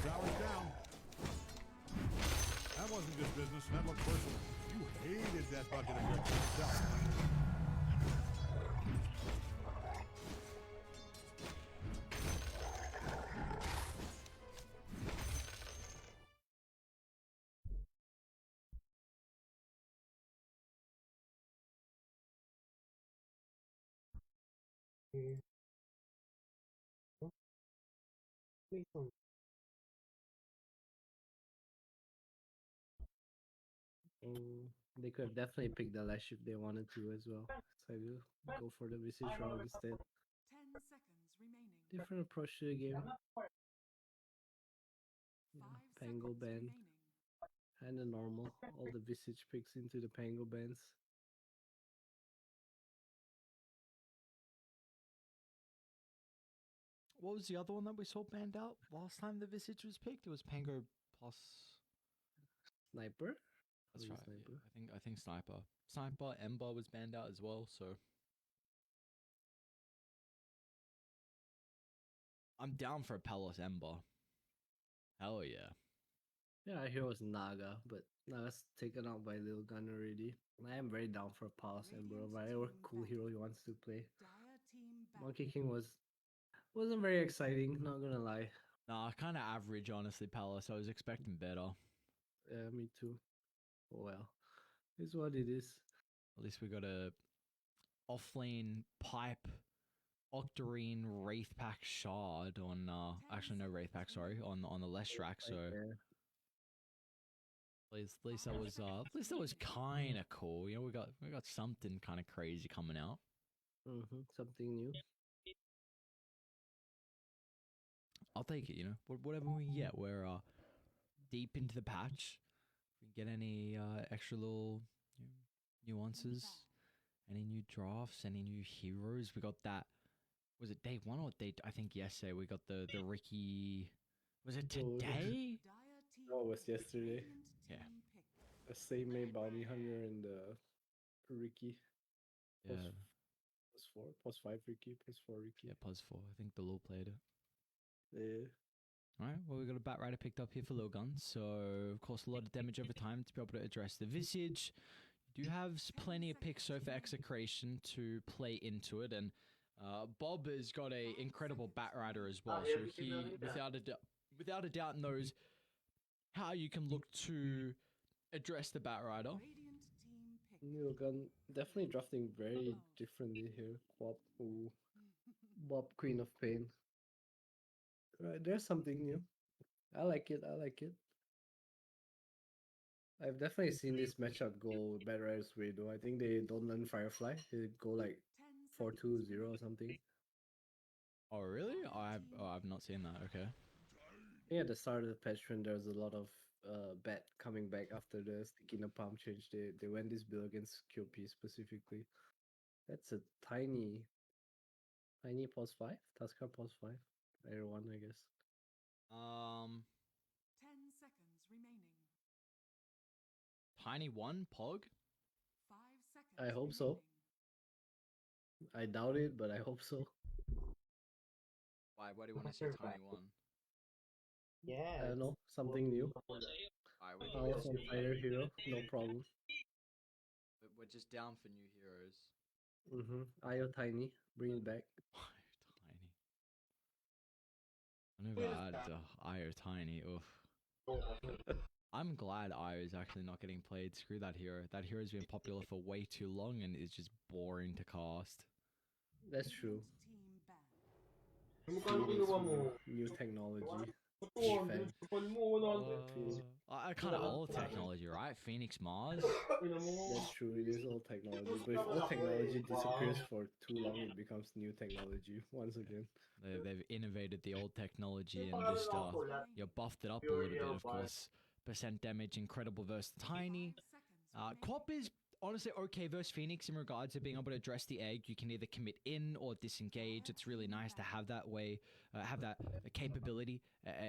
Tower's down. That wasn't good business. That looked personal. You hated that bucket of bricks yourself. May song. They could have definitely picked the lash if they wanted to as well. So I will go for the visage route instead. 10 seconds remaining. Different approach to the game. 5 Pango seconds band remaining. and the normal. All the visage picks into the Pango bands. What was the other one that we saw banned out last time the Visage was picked? It was Pango plus. Sniper? That's Maybe right. Sniper. Yeah, I think Sniper. Sniper, Ember was banned out as well. So I'm down for a Palace Ember. Hell yeah. Yeah, I hear it was Naga, but Naga's taken out by Lil Gun already. I am very down for Palace Ember, whatever cool hero he wants to play. Dire team back. Monkey King wasn't very exciting, not gonna lie. Nah, kind of average, honestly, Palace. I was expecting better. Yeah, me too. Oh well. It's what it is. At least we got a offlane pipe Octarine Wraith Pack Shard on actually no Wraith Pack, sorry, on the Leshrac, so Yeah. at least that was kinda cool. You know, we got something kinda crazy coming out. Something new. I'll take it, you know. Whatever we can get. We're deep into the patch. If we get any extra little nuances, any new drafts, any new heroes. We got that. Was it day 1 or day? I think yesterday we got the Ricky. Was it Oh, today? Dire team Oh, it was yesterday. Radiant Yeah. team pick. A same May Bounty Hunter and Ricky. Yeah, Plus 4, plus 5 Ricky, plus 4 Ricky. yeah, Puz 4. I think the law played it. Yeah. Alright, well, we got a Bat Rider picked up here for low gun, so of course a lot of damage over time to be able to address the Visage. You do have plenty of picks so for Execration to play into it, and Bob has got a incredible Bat Rider as well, so he without a doubt knows how you can look to address the Bat Rider. Radiant team pick. New gun definitely drafting very differently here. Quap, ooh. Bob Queen of Pain. Right, there's something new. I like it. I've definitely seen this matchup go Bad Riders way though. I think they don't learn Firefly. They go like 10 seconds 4-2-0 or something. Oh really? I've not seen that. Okay. Yeah, at the start of the patch when there's a lot of bat coming back after the stick in the palm change, they went this build against QP specifically. That's a tiny pause 5? Tuskar pause 5? Layer 1, I guess. 10 seconds remaining. Tiny one, Pog? 5 seconds. I hope so. remaining. I doubt it, but I hope so. Why do you want to see Tiny one? Yes. I don't know, something new. Alright, Palace on fighter hero, no problem. we're just down for new heroes. Io Tiny, bring it back. Tiny. I never had Io Tiny. Oof. I'm glad Io is actually not getting played. Screw that hero. That hero's been popular for way too long and is just boring to cast. That's true. Team ban. Magkano kinuha mo? New technology. Ito, Defense. kapal mo, 100. Kind of old technology, right? Phoenix Mars. Ina mo. That's true, it is old technology. But if old technology disappears for too long, it becomes new technology once again. They've innovated the old technology and just buffed it up a little bit, of course. Percent damage, incredible versus Tiny. 5 seconds. Quap is honestly okay versus Phoenix in regards to being able to address the egg. You can either commit in or disengage. It's really nice to have that capability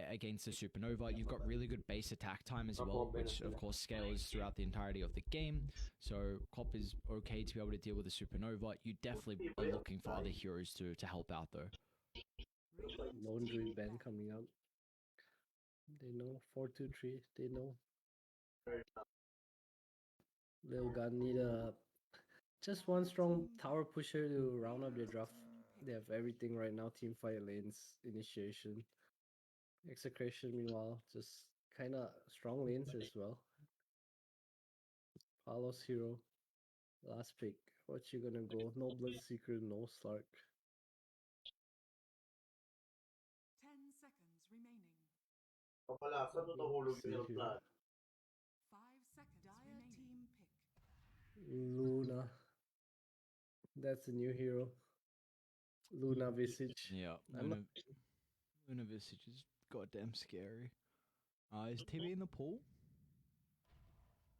against the Supernova. You've got really good base attack time as well, which of course scales throughout the entirety of the game. So Quap is okay to be able to deal with the Supernova. You definitely are looking for other heroes to help out though. Lone Druid ban coming up. They know. 4-2-3, they know. Lil Gun need just one strong tower pusher to round up their draft. They have everything right now. Team fight lanes, initiation, execration. Meanwhile, just kind of strong lanes as well. Palos hero, last pick. What you gonna go? No Bloodseeker, no Slark. 10 seconds remaining. Papala, saan natahulog See yung here. plan? 5 seconds. Dire team pick. Luna. That's a new hero. Luna Visage. Yeah, Luna Visage is goddamn scary. Is TB in the pool?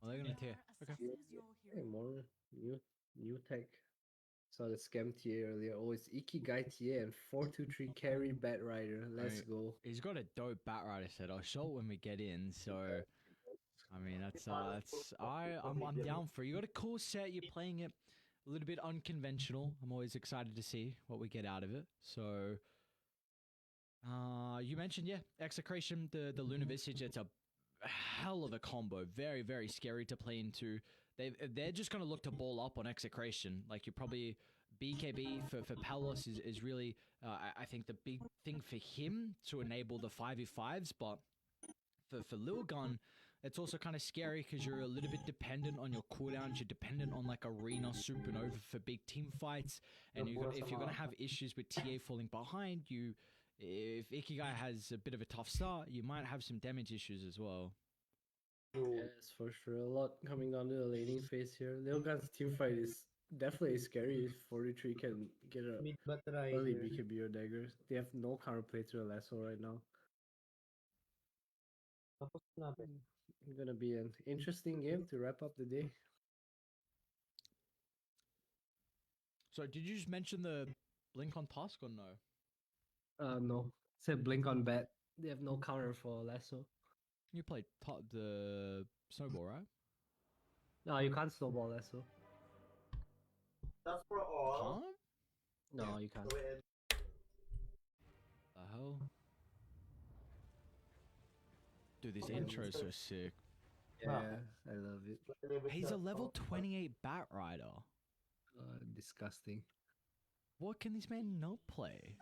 Oh, they're gonna tear. Okay. Assesses your Hey, hero. more new tech. Saw the scam TA earlier. Oh, it's Ikigai TA and 4-2-3 carry Bat Rider. Let's go. He's got a dope Bat Rider set. I'll show it when we get in. So, I mean, I'm down for it. You got a cool set. You're playing it a little bit unconventional. I'm always excited to see what we get out of it. So, you mentioned Execration, the Luna Visage. It's a hell of a combo. Very, very scary to play into. They're just going to look to ball up on Execration. Like, you probably... BKB for Palos is really, I think, the big thing for him to enable the 5v5s. But for Lil Gun, it's also kind of scary because you're a little bit dependent on your cooldowns. You're dependent on like Arena, Supernova for big team fights. And if you're going to have issues with TA falling behind you, if Ikigai has a bit of a tough start, you might have some damage issues as well. Yes, for sure. A lot coming down to the laning phase here. Lil Gun's team fight is definitely scary if 43 can get a Mid bat early rider. BKB or daggers. They have no counterplay to the lasso right now. Tapos na ba? Gonna be an interesting game to wrap up the day. So did you just mention the Blink on Tusk or no? No. Said blink on bat. They have no counter for lasso. You played the Snowball, right? No, you can't snowball lasso. That's for all. Huh? No, you can't. The hell? Dude, this intro is so sick. Yeah, I love it. He's a level 28 Bat Rider. Disgusting. What can this man not play?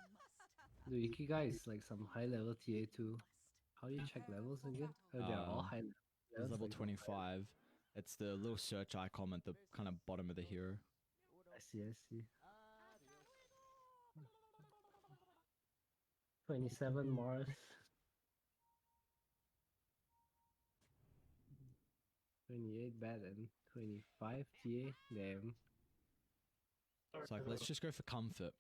Dude, Ikigai is like some high level TA too. How do you check levels again? Oh, they're all high level. He's level 25. It's the little search icon at the kind of bottom of the hero. I see. 27 Mars. 28 Bat and 25 TA. Damn. It's like, let's just go for comfort.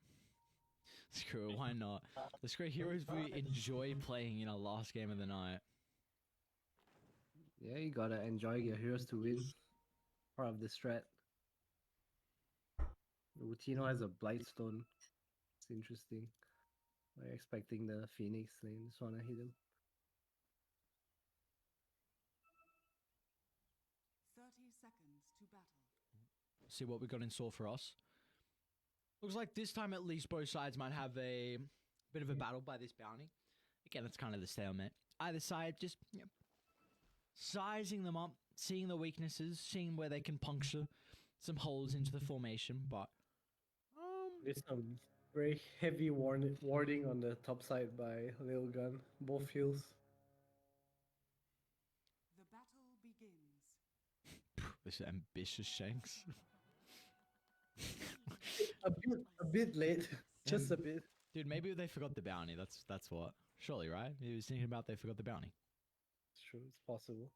Screw it, why not? Let's go heroes we enjoy playing in our last game of the night. Yeah, you gotta enjoy your heroes to win. Part of the strat. Utino has a Blightstone. It's interesting. I'm expecting the Phoenix lane. Just wanna hit him. 30 See what we got in store for us. Looks like this time at least both sides might have a bit of a battle by this bounty. Again, it's kind of the stalemate. Either side just sizing them up, seeing the weaknesses, seeing where they can puncture some holes into the formation, but There's some very heavy warding on the top side by Lil Gun. Both heals. The battle begins. this ambitious Shanks. A bit late. Just a bit. Dude, maybe they forgot the bounty. That's what. Surely, right? He was thinking about they forgot the bounty. It's true, it's possible.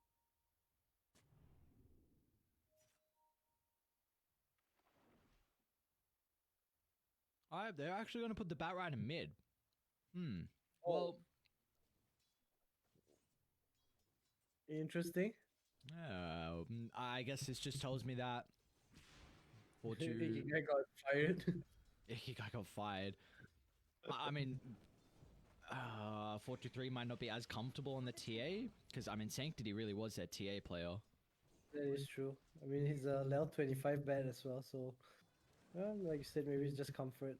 Alright, they're actually going to put the bat right in mid. Oh. Well, Interesting. I guess this just tells me that Fortune I got fired. he got fired. I mean, 423 might not be as comfortable on the TA because I mean Sanctity really was their TA player. That is true. I mean, he's a level 25 bat as well, so well, like you said, maybe it's just comfort.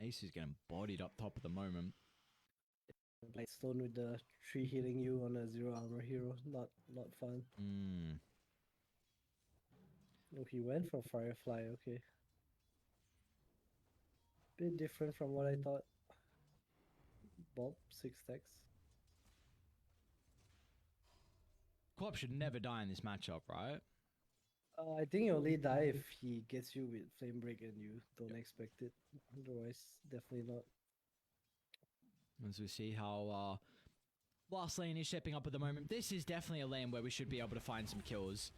Ace is getting bodied up top at the moment. Blightstone with the tree healing you on a 0 armor hero, not fun. Oh, he went for Firefly, okay. Bit different from what I thought. Bob, 6 stacks. Corp should never die in this matchup, right? I think you only die if he gets you with Flame Break and you don't expect it. Otherwise, definitely not. As we see how last lane is stepping up at the moment. This is definitely a lane where we should be able to find some kills.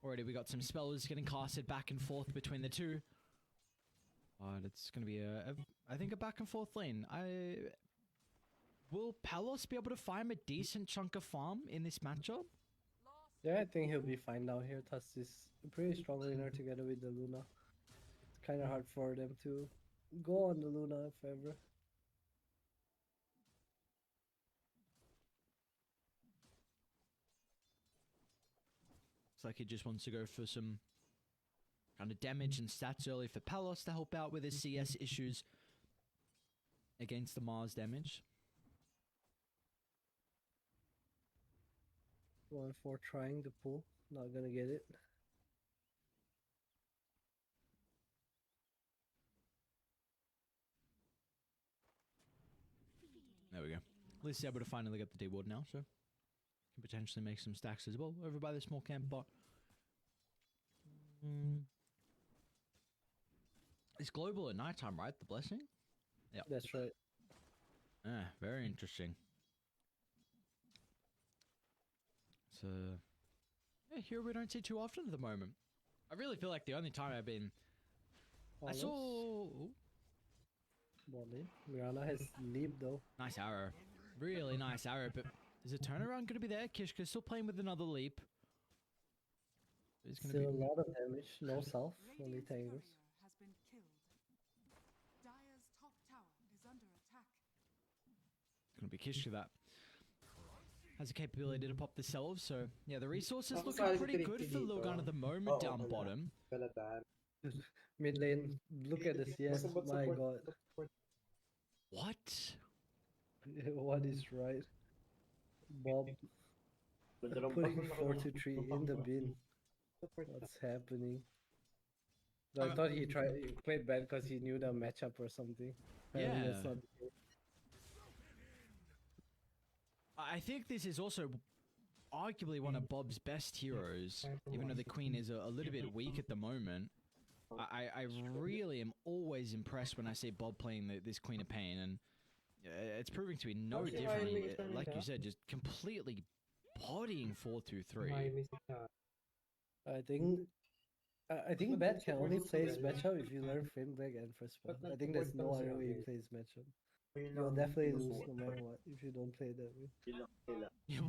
Already we got some spells getting casted back and forth between the two. But it's going to be I think a back and forth lane. Will Palos be able to farm a decent chunk of farm in this matchup? Yeah, I think he'll be fine down here. Tusk is a pretty strong laner together with the Luna. It's kind of hard for them to go on the Luna if ever. Looks like he just wants to go for some kind of damage and stats early for Palos to help out with his CS issues against the Mars damage. 1-4 trying to pull, not gonna get it. There we go. At least he's able to finally get the D-ward now, so can potentially make some stacks as well over by the small camp bot. It's global at nighttime, right? The blessing? Yeah. That's right. Ah, very interesting. So, yeah, here we don't see too often at the moment. I really feel like the only time I've been... I saw... Mirana has leap though. Nice arrow. Really nice arrow, but is a turnaround going to be there? Kishka's still playing with another leap. It's going to Still be... a lot of damage, no self, only Radiant's tangles. courier has been killed. Dire's top tower is under attack. It's going to be Kishka that has the capability to pop the selves, so yeah, the resources looking pretty good for Logan at the moment down bottom. Mid lane, look at the CS, my god. What? What is right? Bob putting 4-3 in the bin. What's happening? I thought he played bad because he knew the matchup or something. Apparently Yeah. that's not the case. I think this is also arguably one of Bob's best heroes, even though the Queen is a little bit weak at the moment. I really am always impressed when I see Bob playing this Queen of Pain, and it's proving to be no different. Like you said, just completely bodying 4-2-3. I think Bat can only play his matchup if you learn Flame Black and First Spell. I think there's no other way you play his matchup. You'll definitely lose no matter what if you don't play it that way. Yeah,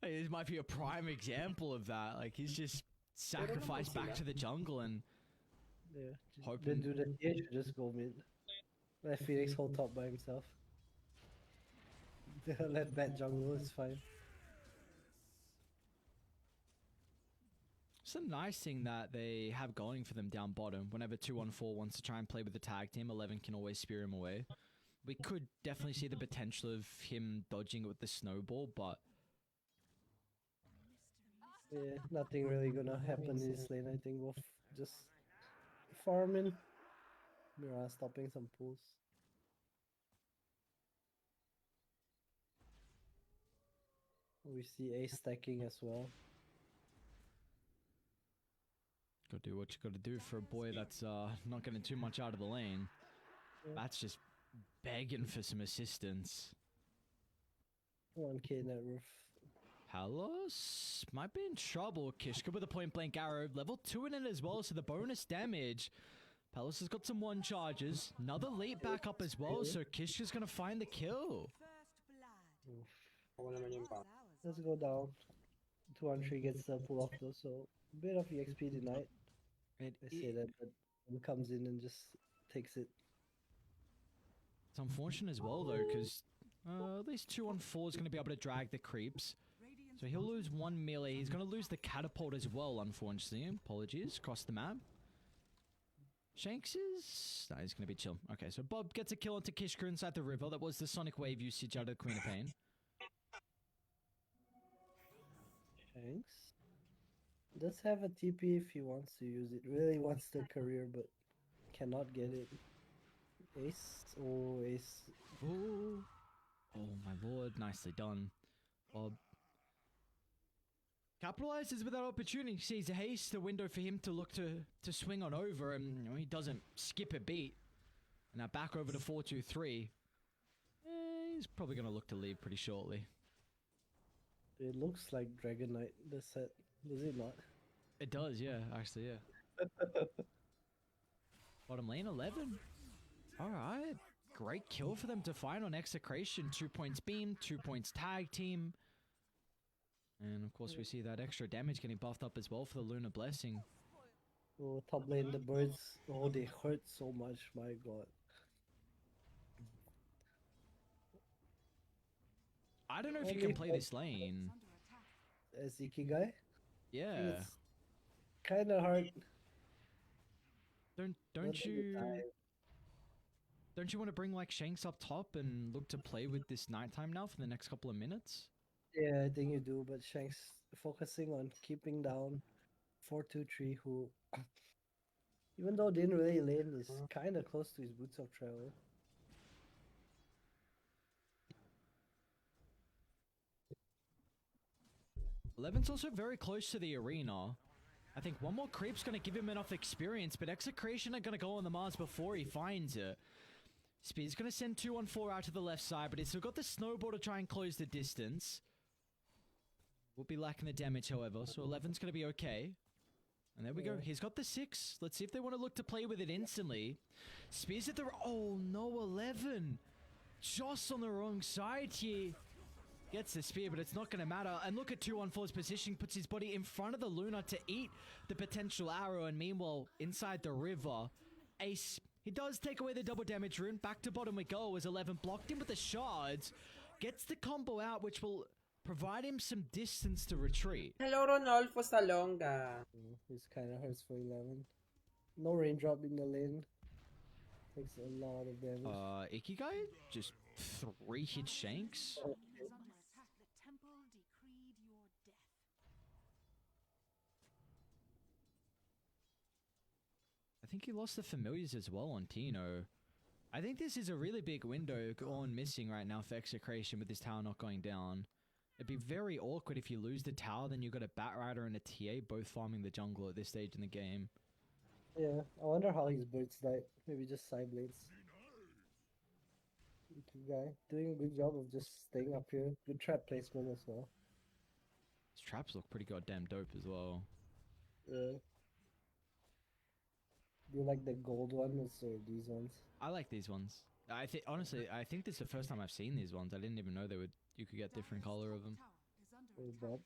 this might be a prime example of that. Like, he's just sacrificed back to the jungle and Yeah. hoping. Then do the TH, just go mid. Let Phoenix hold top by himself. Let that jungle, it's fine. It's a nice thing that they have going for them down bottom. Whenever 2-on-4 wants to try and play with the tag team, 11 can always spear him away. We could definitely see the potential of him dodging it with the snowball, but Yeah, nothing really gonna happen in this lane. I think we'll just farming. Mira stopping some pulls. We see Ace stacking as well. gotta do what you gotta do for a boy that's not getting too much out of the lane. Yeah. That's just begging for some assistance. 1k net roof. Palos might be in trouble. Kishka with a point blank arrow. Level 2 in it as well, so the bonus damage. Palos has got some 1 charges. Another leap back up as well, so Kishka's gonna find the kill. Oof. Ako naman yung pa. Let's go down. 2-on-3 gets the pull off though, so a bit of EXP tonight. It, I say that, but one comes in and just takes it. It's unfortunate as well though, because at least 2-on-4 is going to be able to drag the creeps. So he'll lose 1 melee. He's going to lose the catapult as well, unfortunately. Apologies, across the map. Shanks is... Nah, he's going to be chill. Okay, so Bob gets a kill onto Kishka inside the river. That was the Sonic Wave usage out of Queen of Pain. Shanks does have a TP if he wants to use it. Really wants the career, but cannot get it. Ace? Oh, Ace. Ooh. Oh my lord, nicely done. Bob capitalizes with that opportunity. Sees a haste, a window for him to look to swing on over, and you know, he doesn't skip a beat. And now back over to 4-2-3. He's probably going to look to leave pretty shortly. It looks like Dragon Knight, the set. Does it not? It does, yeah, actually, yeah. Bottom lane 11. Alright. Great kill for them to find on Execration. 2 points beam, 2 points tag team. And of course we see that extra damage getting buffed up as well for the Lunar Blessing. Oh, top lane, the birds. Oh, they hurt so much, my god. I don't know if you can play this lane. As Ikigai? Yeah. It's kinda hard. Don't you want to bring like Shanks up top and look to play with this nighttime now for the next couple of minutes? Yeah, I think you do, but Shanks focusing on keeping down 4-2-3, who, even though didn't really lane, is kinda close to his boots of travel. Eleven's also very close to the arena. I think one more creep's going to give him enough experience, but Execration are going to go on the Mars before he finds it. Spear's going to send 2-on-4 out to the left side, but he's still got the snowball to try and close the distance. Will be lacking the damage, however, so 11's going to be okay. And there we go. He's got the 6. Let's see if they want to look to play with it instantly. Spear's at the... Oh, no, 11. Just on the wrong side here. Gets the spear, but it's not going to matter. And look at 2-on-4's position. Puts his body in front of the Luna to eat the potential arrow. And meanwhile, inside the river, Ace... He does take away the double damage rune. Back to bottom we go as 11 blocked him with the shards. Gets the combo out, which will provide him some distance to retreat. Hello, Ronaldo Salonga. This kinda hurts for 11. No raindrop in the lane. Takes a lot of damage. Ikigai just 3 hit Shanks. Oh, Is under attack. The temple decreed your death. I think he lost the familiars as well on Tino. I think this is a really big window gone missing right now for Execration with this tower not going down. It'd be very awkward if you lose the tower, then you've got a Batrider and a TA both farming the jungle at this stage in the game. Yeah, I wonder how his birds died. Maybe just side blades. Guy doing a good job of just staying up here. Good trap placement as well. His traps look pretty goddamn dope as well. Yeah. Do you like the gold ones or these ones? I like these ones. I think honestly, I think this is the first time I've seen these ones. I didn't even know you could get different color of them. Oh, Bob.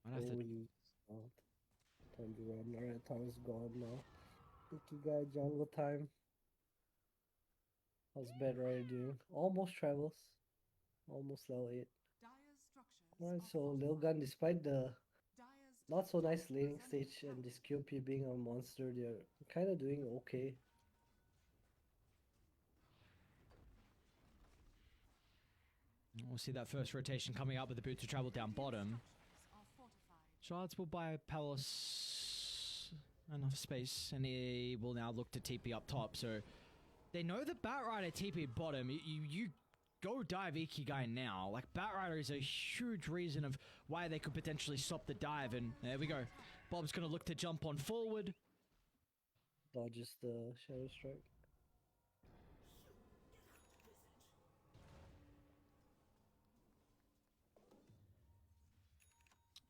I'd have to you stopped. Time to run. Alright, time's gone now. Ikigai jungle time. How's Bed Rider doing? Almost travels. Almost level 8. Dire's structures Alright, are so fortified. Lilgun, despite the Dire's not so top nice tower laning is under stage attack. and this QP being a monster, they're kind of doing okay. We'll see that first rotation coming up with the boots of travel down bottom. Structures are fortified. Shards will buy Palace enough space, and he will now look to TP up top. So they know the Batrider TP bottom. You go dive Ikigai now. Like, Batrider is a huge reason of why they could potentially stop the dive, and there we go. Bob's gonna look to jump on forward. Dodges the Shadow Strike.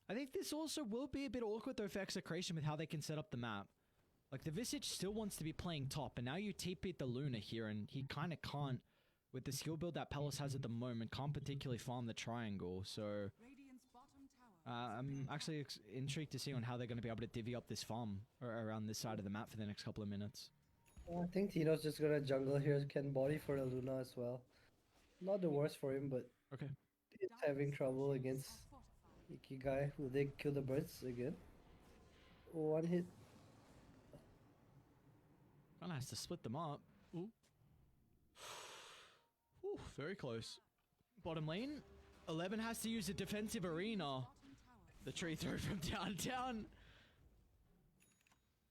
I think this also will be a bit awkward though for Execration with how they can set up the map. Like, the Visage still wants to be playing top, and now you TP the Luna here, and he kind of can't, with the skill build that Palace has at the moment, can't particularly farm the triangle, so Radiant's bottom tower. I'm actually intrigued to see on how they're going to be able to divvy up this farm around this side of the map for the next couple of minutes. I think Tino's just gonna jungle here, can body for the Luna as well. Not the worst for him, but Okay. he's having trouble against Ikigai. Will they kill the birds again? One hit. Kinda has to split them up. Ooh. Ooh, very close. Bottom lane, 11 has to use a defensive arena. The tree throw from downtown.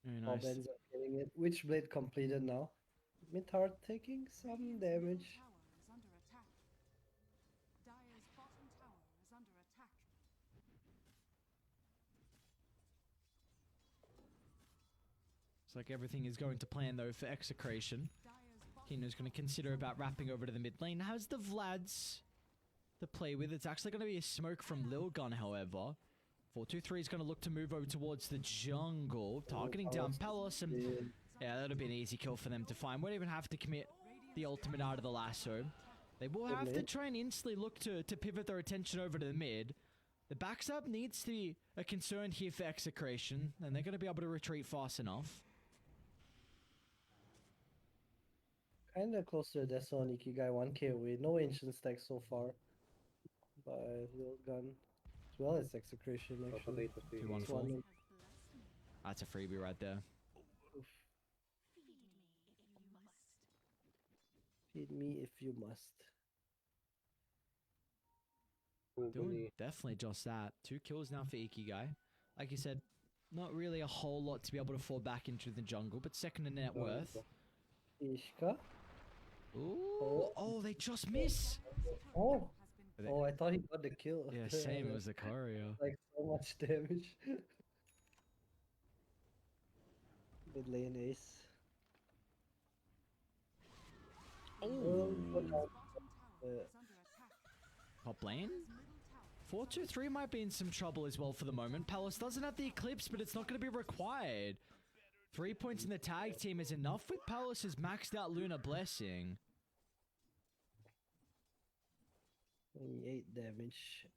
Very Bob nice. ends up getting it. Witchblade completed now. Mid-heart taking some damage. Tower is under attack. Dire's bottom tower is under attack. Looks like everything is going to plan though for Execration. Dire's bottom Kino's going to consider about wrapping over to the mid lane. Has the Vlads to play with. It's actually going to be a smoke from Lil Gun, however. 4-2-3 is going to look to move over towards the jungle, targeting down Palace, and yeah, that'll be an easy kill for them to find. Won't even have to commit the ultimate out of the lasso. They will have to try and instantly look to pivot their attention over to the mid. The backstab needs to be a concern here for Execration, and they're going to be able to retreat fast enough. Kinda close to the Deso and Ikigai, 1k away. No ancient stack so far by Lil Gun. As well as Execration, actually. 2-1-4. It's one- That's a freebie right there. Oof. Feed me if you must. Doing definitely just that. 2 kills now for Ikigai. Like you said, not really a whole lot to be able to fall back into the jungle, but second in net worth. Ishka? Ooh, oh, they just miss. Oh! They- Oh, I thought he got the kill. Yeah, same as the Courier. Like, so much damage. Mid lane ace. Oh, What else? top lane. 4-2-3 might be in some trouble as well for the moment. Palace doesn't have the Eclipse, but it's not going to be required. 3 points in the tag team is enough with Palace's maxed out Lunar Blessing. 28 damage.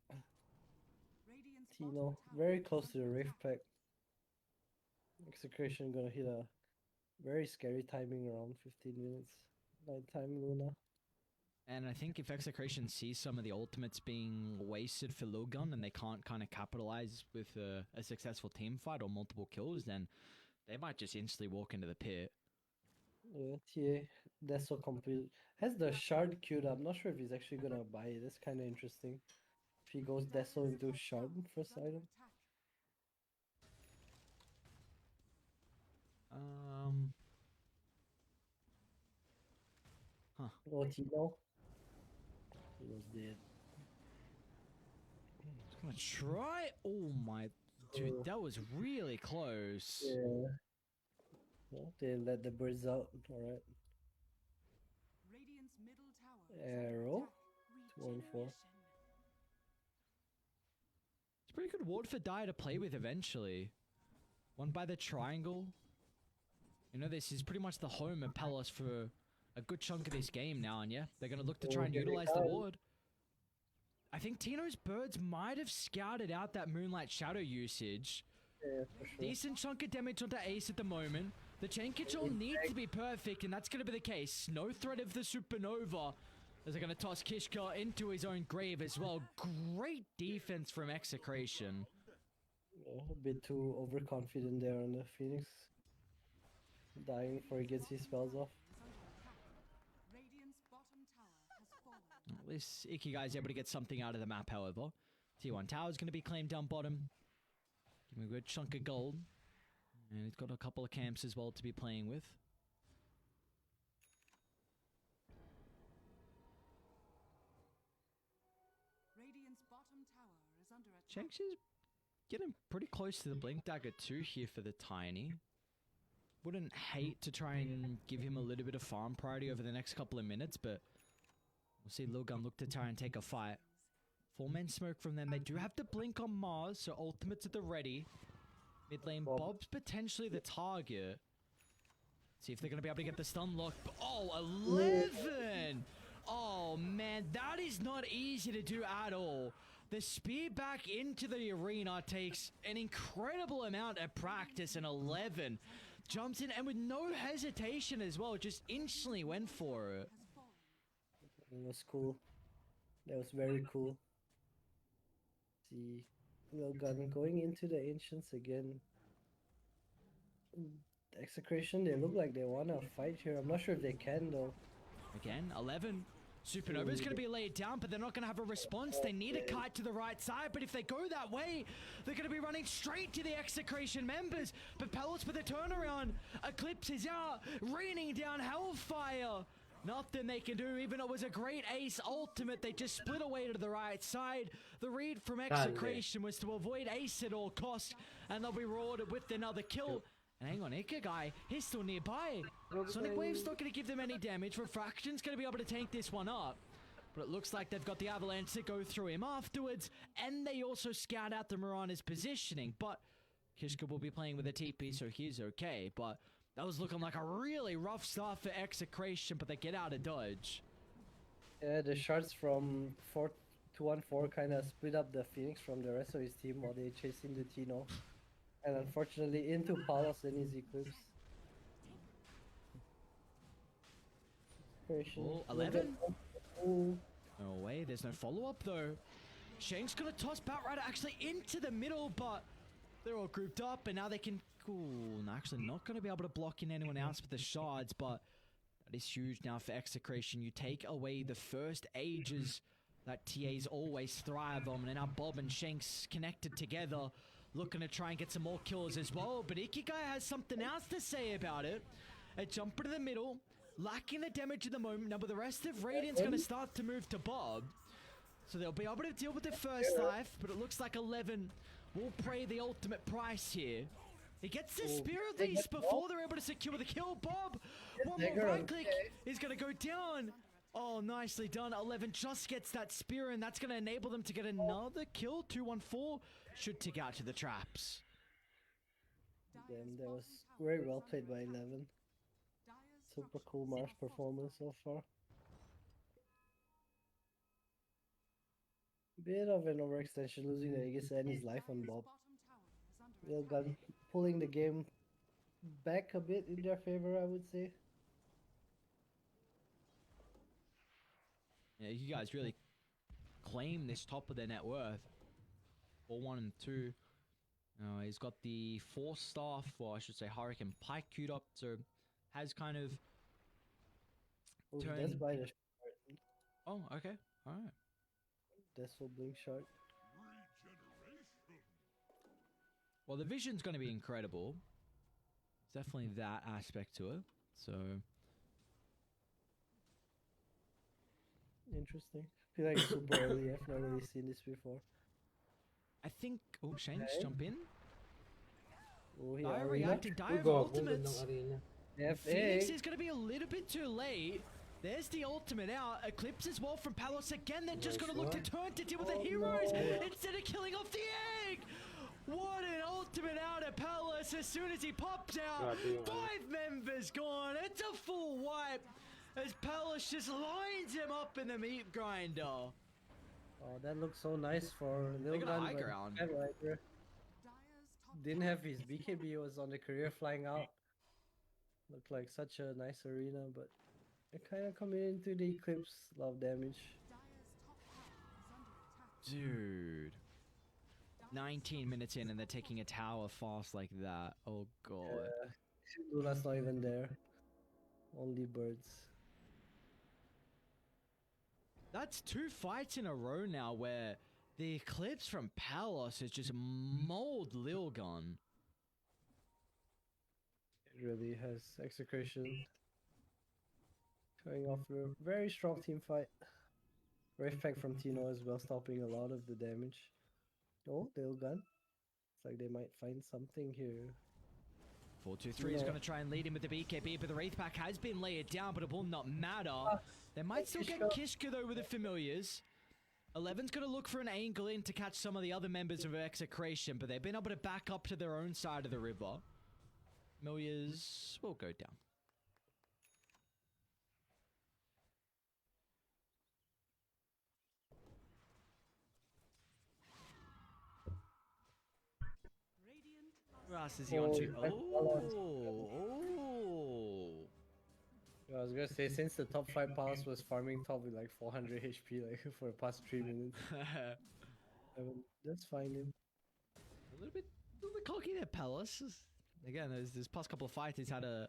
Radiant's Tino, bottom tower very is close to the under Wraith attack. Pack. Execration gonna hit a very scary timing around 15 minutes. Nighttime Luna. And I think if Execration sees some of the ultimates being wasted for Lilgun and they can't kind of capitalize with a successful team fight or multiple kills, then they might just instantly walk into the pit. Yeah, TA, that's so complete. Has the shard queued up. I'm not sure if he's actually gonna buy it. That's kind of interesting. If he goes Deso into shard first Under item. attack. Huh. Oh, Tino. Tino's dead. Just gonna try. Oh my, dude, Oh. that was really close. Yeah. Well, they let the birds out. Alright. Radiant's middle tower is under Arrow. attack. 2-1-4. It's a pretty good ward for Dire to play with eventually. One by the triangle. You know, this is pretty much the home of Palace for a good chunk of this game now, and yeah, they're going to look to try and here they utilize the come. ward. I think Tino's birds might have scouted out that Moonlight Shadow usage. Yeah, for sure. Decent chunk of damage onto Ace at the moment. The chain control needs to be perfect, and that's going to be the case. No threat of the Supernova. As they're going to toss Kishka into his own grave as well. Great defense from Execration. Yeah, a bit too overconfident there on the Phoenix. Dying before he gets his spells off. Radiant's bottom tower has fallen. At least Ikigai is able to get something out of the map, however. T1 Tower is going to be claimed down bottom. Give him a good chunk of gold. And he's got a couple of camps as well to be playing with. Radiant's bottom tower is under attack. Shanks is getting pretty close to the Blink Dagger 2 here for the Tiny. Wouldn't hate to try and give him a little bit of farm priority over the next couple of minutes, but we'll see Lilgun look to try and take a fight. 4-man smoke from them. They do have the Blink on Mars, so ultimates at the ready. Mid lane, Bob's potentially the target. See if they're going to be able to get the stun lock. Oh, 11! Oh, man, that is not easy to do at all. The spear back into the arena takes an incredible amount of practice, and 11 jumps in, and with no hesitation as well, just instantly went for it. It was cool. That was very cool. See, Gun going into the Ancients again. Execration, they look like they want to fight here. I'm not sure if they can though. Again, 11. Supernova is going to be laid down, but they're not going to have a response. They need a kite to the right side, but if they go that way, they're going to be running straight to the Execration members. But Palace with a turnaround. Eclipse is out, raining down Hellfire. Nothing they can do, even though it was a great ace ultimate. They just split away to the right side. The read from Execration was to avoid ace at all costs, and they'll be rewarded with another kill. And hang on, Ikigai, he's still nearby. Sonic Wave's not going to give them any damage. Refraction's going to be able to tank this one up. But it looks like they've got the Avalanche to go through him afterwards. And they also scout out the Mirana's positioning. But Kishka will be playing with a TP, so he's okay. But that was looking like a really rough start for Execration, but they get out of dodge. Yeah, the shards from 4-2-1-4 kind of split up the Phoenix from the rest of his team while they chasing the Tino. And unfortunately into Palos and his Eclipse. Oh, 11? No way, there's no follow-up though. Shane's gonna toss Batrider actually into the middle, but they're all grouped up and now they can... Ooh, actually not gonna be able to block in anyone else with the shards, but that is huge now for Execration. You take away the first ages that TAs always thrive on, and now Bob and Shanks connected together, looking to try and get some more kills as well. But Ikigai has something else to say about it. A jumper to the middle, lacking the damage at the moment. Now, but the rest of Radiant's going to start to move to Bob. So they'll be able to deal with the first life, but it looks like 11 will pay the ultimate price here. He gets the spear at least before they're able to secure the kill. Bob, one more right click is going to go down. Oh, nicely done. 11 just gets that spear, and that's going to enable them to get another kill. 2-1-4 should take out to the traps. Damn, that was very well played by 11. Super cool Marsh performance so far. Bit of an overextension, losing the Aegis and his life on Bob. Gun pulling the game back a bit in their favor, I would say. Yeah, you guys really claim this top of their net worth. 4-1 and 2. He's got the Force Staff, or I should say Hurricane Pike queued up, so has kind of turned... That's by the Oh, okay. Alright. That's for Blink Shot. Well, the vision's going to be incredible. There's definitely that aspect to it, so... Interesting. I feel like super early. I've not really seen this before. I think... Oh, Shanks, jump in. Oh, Dire reacting. Dire ultimates. Phoenix is going to be a little bit too late. There's the ultimate out. Eclipse as well from Palos again. They're just going to look to turn to deal with the heroes instead of killing off the egg. What an ultimate out of Palos as soon as he pops out. 5 members gone. It's a full wipe as Palos just lines him up in the meat grinder. Oh, that looks so nice for Lil Gun. High ground. Didn't have his BKB, was on the career flying out. Looked like such a nice arena, but They're kind of coming into the Eclipse. Love damage. Dire's top tower is under attack. Dude. 19 minutes in and they're taking a tower fast like that. Oh god. Luna's not even there. Only birds. That's 2 fights in a row now where the Eclipse from Palos has just mauled Lilgun. It really has execution. Showing off a very strong team fight. Brave Pack from Tino as well, stopping a lot of the damage. Oh, Gun. It's like they might find something here. 4-2-3 is going to try and lead him with the BKB, but the Wraith Pack has been laid down, but it will not matter. They might still get Kishka though with the Familiars. 11's going to look for an angle in to catch some of the other members of Execration, but they've been able to back up to their own side of the river. Familiars will go down. Radiant Who else is he on to? Oh. I was gonna say, since the top 5 pass was farming top with like 400 HP like for the past 3 minutes. That's fine then. A little bit cocky there, Palace. Again, this past couple of fights, he's had a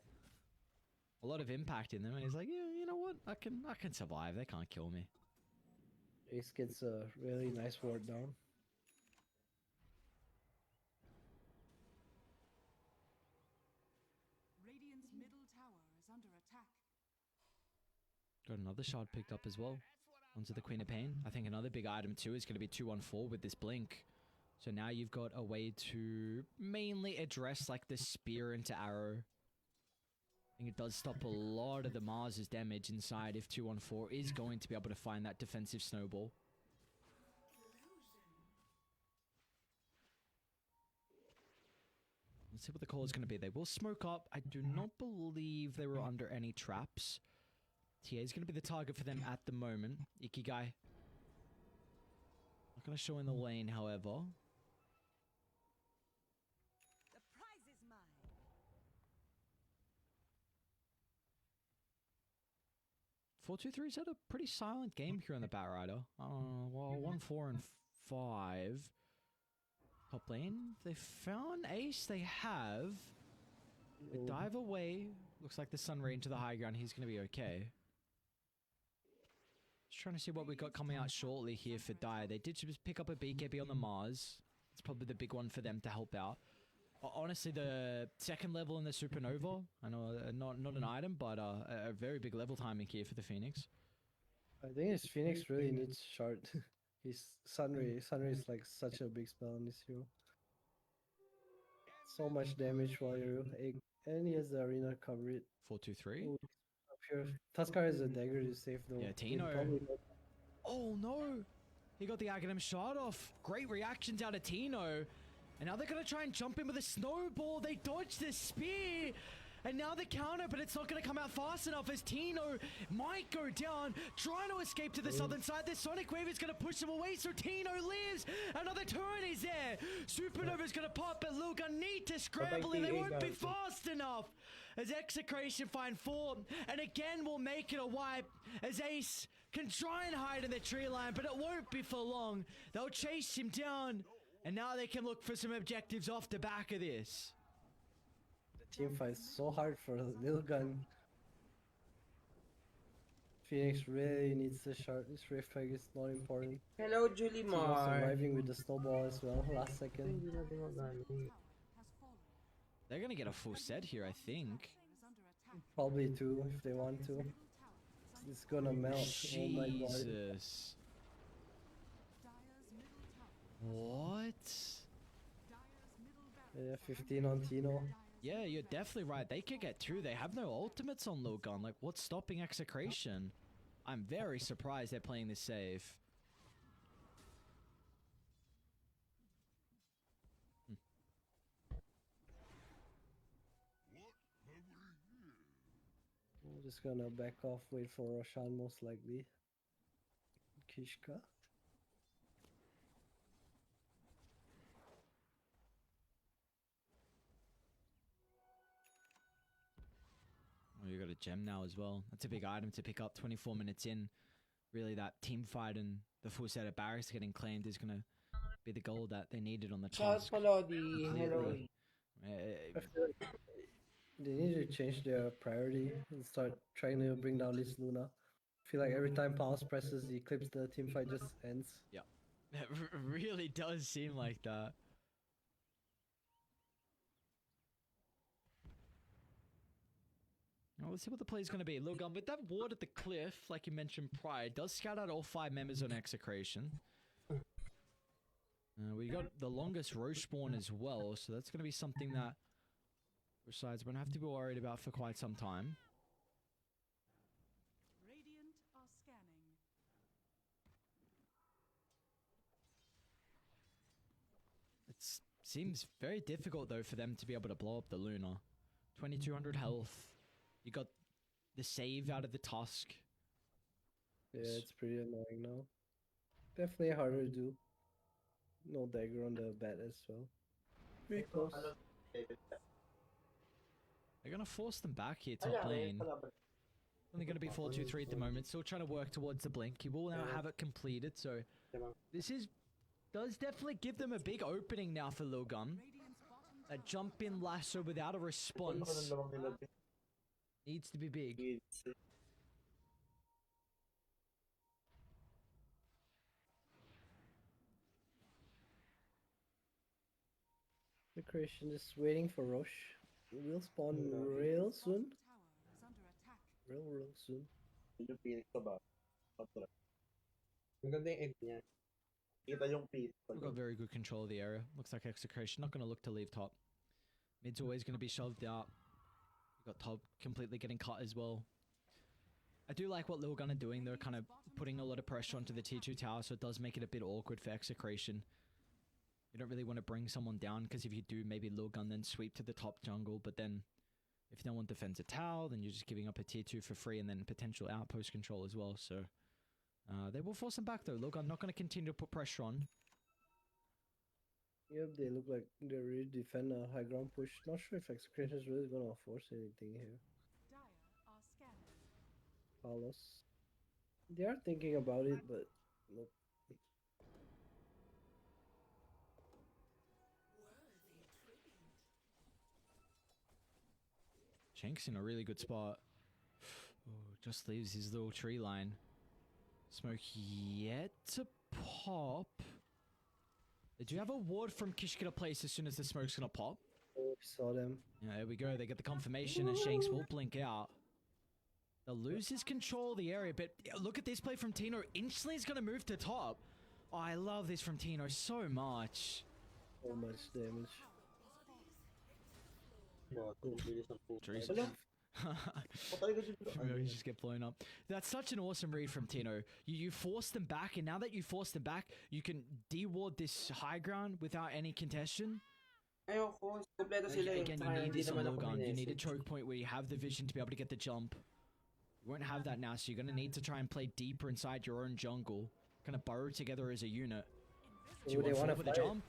lot of impact in them, and he's like, yeah, you know what? I can survive. They can't kill me. Ace gets a really nice ward down. Radiant's middle tower is under attack. Got another shard picked up as well. Onto the Queen of Pain. I think another big item too is going to be 2-1-4 with this blink. So now you've got a way to mainly address like the spear into arrow. I think it does stop a lot of the Mars's damage inside if 2-1-4 is going to be able to find that defensive snowball. Let's see what the call is going to be. They will smoke up. I do not believe they were under any traps. TA is going to be the target for them at the moment. Ikigai. Not going to show in the lane, however. The prize is mine. 4-2-3's had a pretty silent game here on the Batrider. Well, 1-4 and 5. Top lane, they found Ace. They have. They dive away. Looks like the Sunray into the high ground. He's going to be okay. Just trying to see what we got coming out shortly here for Dire. They did just pick up a BKB on the Mars. It's probably the big one for them to help out. Honestly, the second level in the Supernova, I know not an item, but a very big level timing here for the Phoenix. I think his Phoenix really needs shard. His Sunray is like such a big spell on this hero. So much damage while you're and he has the arena cover it. 4-2-3. Up here. Tuskar has a dagger to save though. Yeah, Tino. Oh no! He got the Aghanim shot off. Great reactions out of Tino. And now they're going to try and jump in with a snowball. They dodge the spear. And now the counter, but it's not going to come out fast enough as Tino might go down, trying to escape to the southern side. The Sonic Wave is going to push him away, so Tino lives. Another turret is there. Supernova is going to pop, but Lilgun need to scramble, and they won't be fast enough. As Execration find 4, and again will make it a wipe, as Ace can try and hide in the tree line, but it won't be for long. They'll chase him down, and now they can look for some objectives off the back of this. Team fights so hard for Lilgun. Phoenix really needs the shard. This Rift Flag is not important. Hello, Julie Team Mar. surviving with the snowball as well, last second. Tower has fallen. They're going to get a full set here, I think. Is under attack. Probably two if they want to. Middle tower is under It's gonna melt. Oh my god. Jesus. Dire's middle tower. What? Dire's middle barracks. Yeah, 15 on Tino. Yeah, you're definitely right. They could get two. They have no ultimates on Lilgun. Like, what's stopping Execration? I'm very surprised they're playing this safe. I'm just gonna back off, wait for Roshan most likely. Kishka. Oh, you got a gem now as well. That's a big item to pick up 24 minutes in. Really, that team fight and the full set of barracks getting claimed is going to be the goal that they needed on the Charles task. Melody, hello. I feel like they need to change their priority and start trying to bring down this Luna. I feel like every time Palace presses the Eclipse, the team fight just ends. Yeah, it really does seem like that. Now, let's see what the play is going to be. Look, with that ward at the cliff, like you mentioned prior, does scout out all 5 members on Execration. We got the longest Roche spawn as well, so that's going to be something that, besides, we're going to have to be worried about for quite some time. Radiant are scanning. It seems very difficult, though, for them to be able to blow up the Luna. 2200 health. You got the save out of the Tusk. Yeah, it's pretty annoying now. Definitely harder to do. No dagger on the bat as well. Pretty close. They're going to force them back here top lane. Only going to be 4-2-3 at the moment. Still trying to work towards the blink. He will now have it completed, so this does definitely give them a big opening now for Lil Gun. A jump in lasso without a response needs to be big. The creation is waiting for Roche. It will spawn real soon. Tower is under attack. Real soon. Yung Phoenix pa ba? Maganda yung egg niya. Kita yung Phoenix. We've got very good control of the area. Looks like Execration not going to look to leave top. Mid's always going to be shoved out. We've got top completely getting cut as well. I do like what Lil Gun are doing. They're kind of putting a lot of pressure onto the tier 2 tower, so it does make it a bit awkward for Execration. You don't really want to bring someone down, because if you do, maybe Lil Gun then sweep to the top jungle, but then if no one defends a tower, then you're just giving up a tier 2 for free and then potential outpost control as well, so they will force him back though. Lil Gun not going to continue to put pressure on. Yep, they look like they really defend a high ground push. Not sure if Execration is really gonna force anything here. Dire are scanning. Palos. They are thinking about it, but nope. Shank's in a really good spot. Oh, just leaves his little tree line. Smoke yet to pop. They do have a ward from Kishkita Place as soon as the smoke's gonna pop. Oh, saw them. Yeah, there we go. They get the confirmation and Shanks will blink out. They'll lose his control of the area, but look at this play from Tino. Instantly he's gonna move to top. Oh, I love this from Tino so much. So much damage. Trees. He's just get blown up. That's such an awesome read from Tino. You force them back, and now that you force them back, you can de-ward this high ground without any contention. Ayoko, kompleto sila eh. Again, you need this on Lil Gun. You need a choke point where you have the vision to be able to get the jump. You won't have that now, so you're going to need to try and play deeper inside your own jungle. Kind of burrow together as a unit. Do you they want want for to the jump?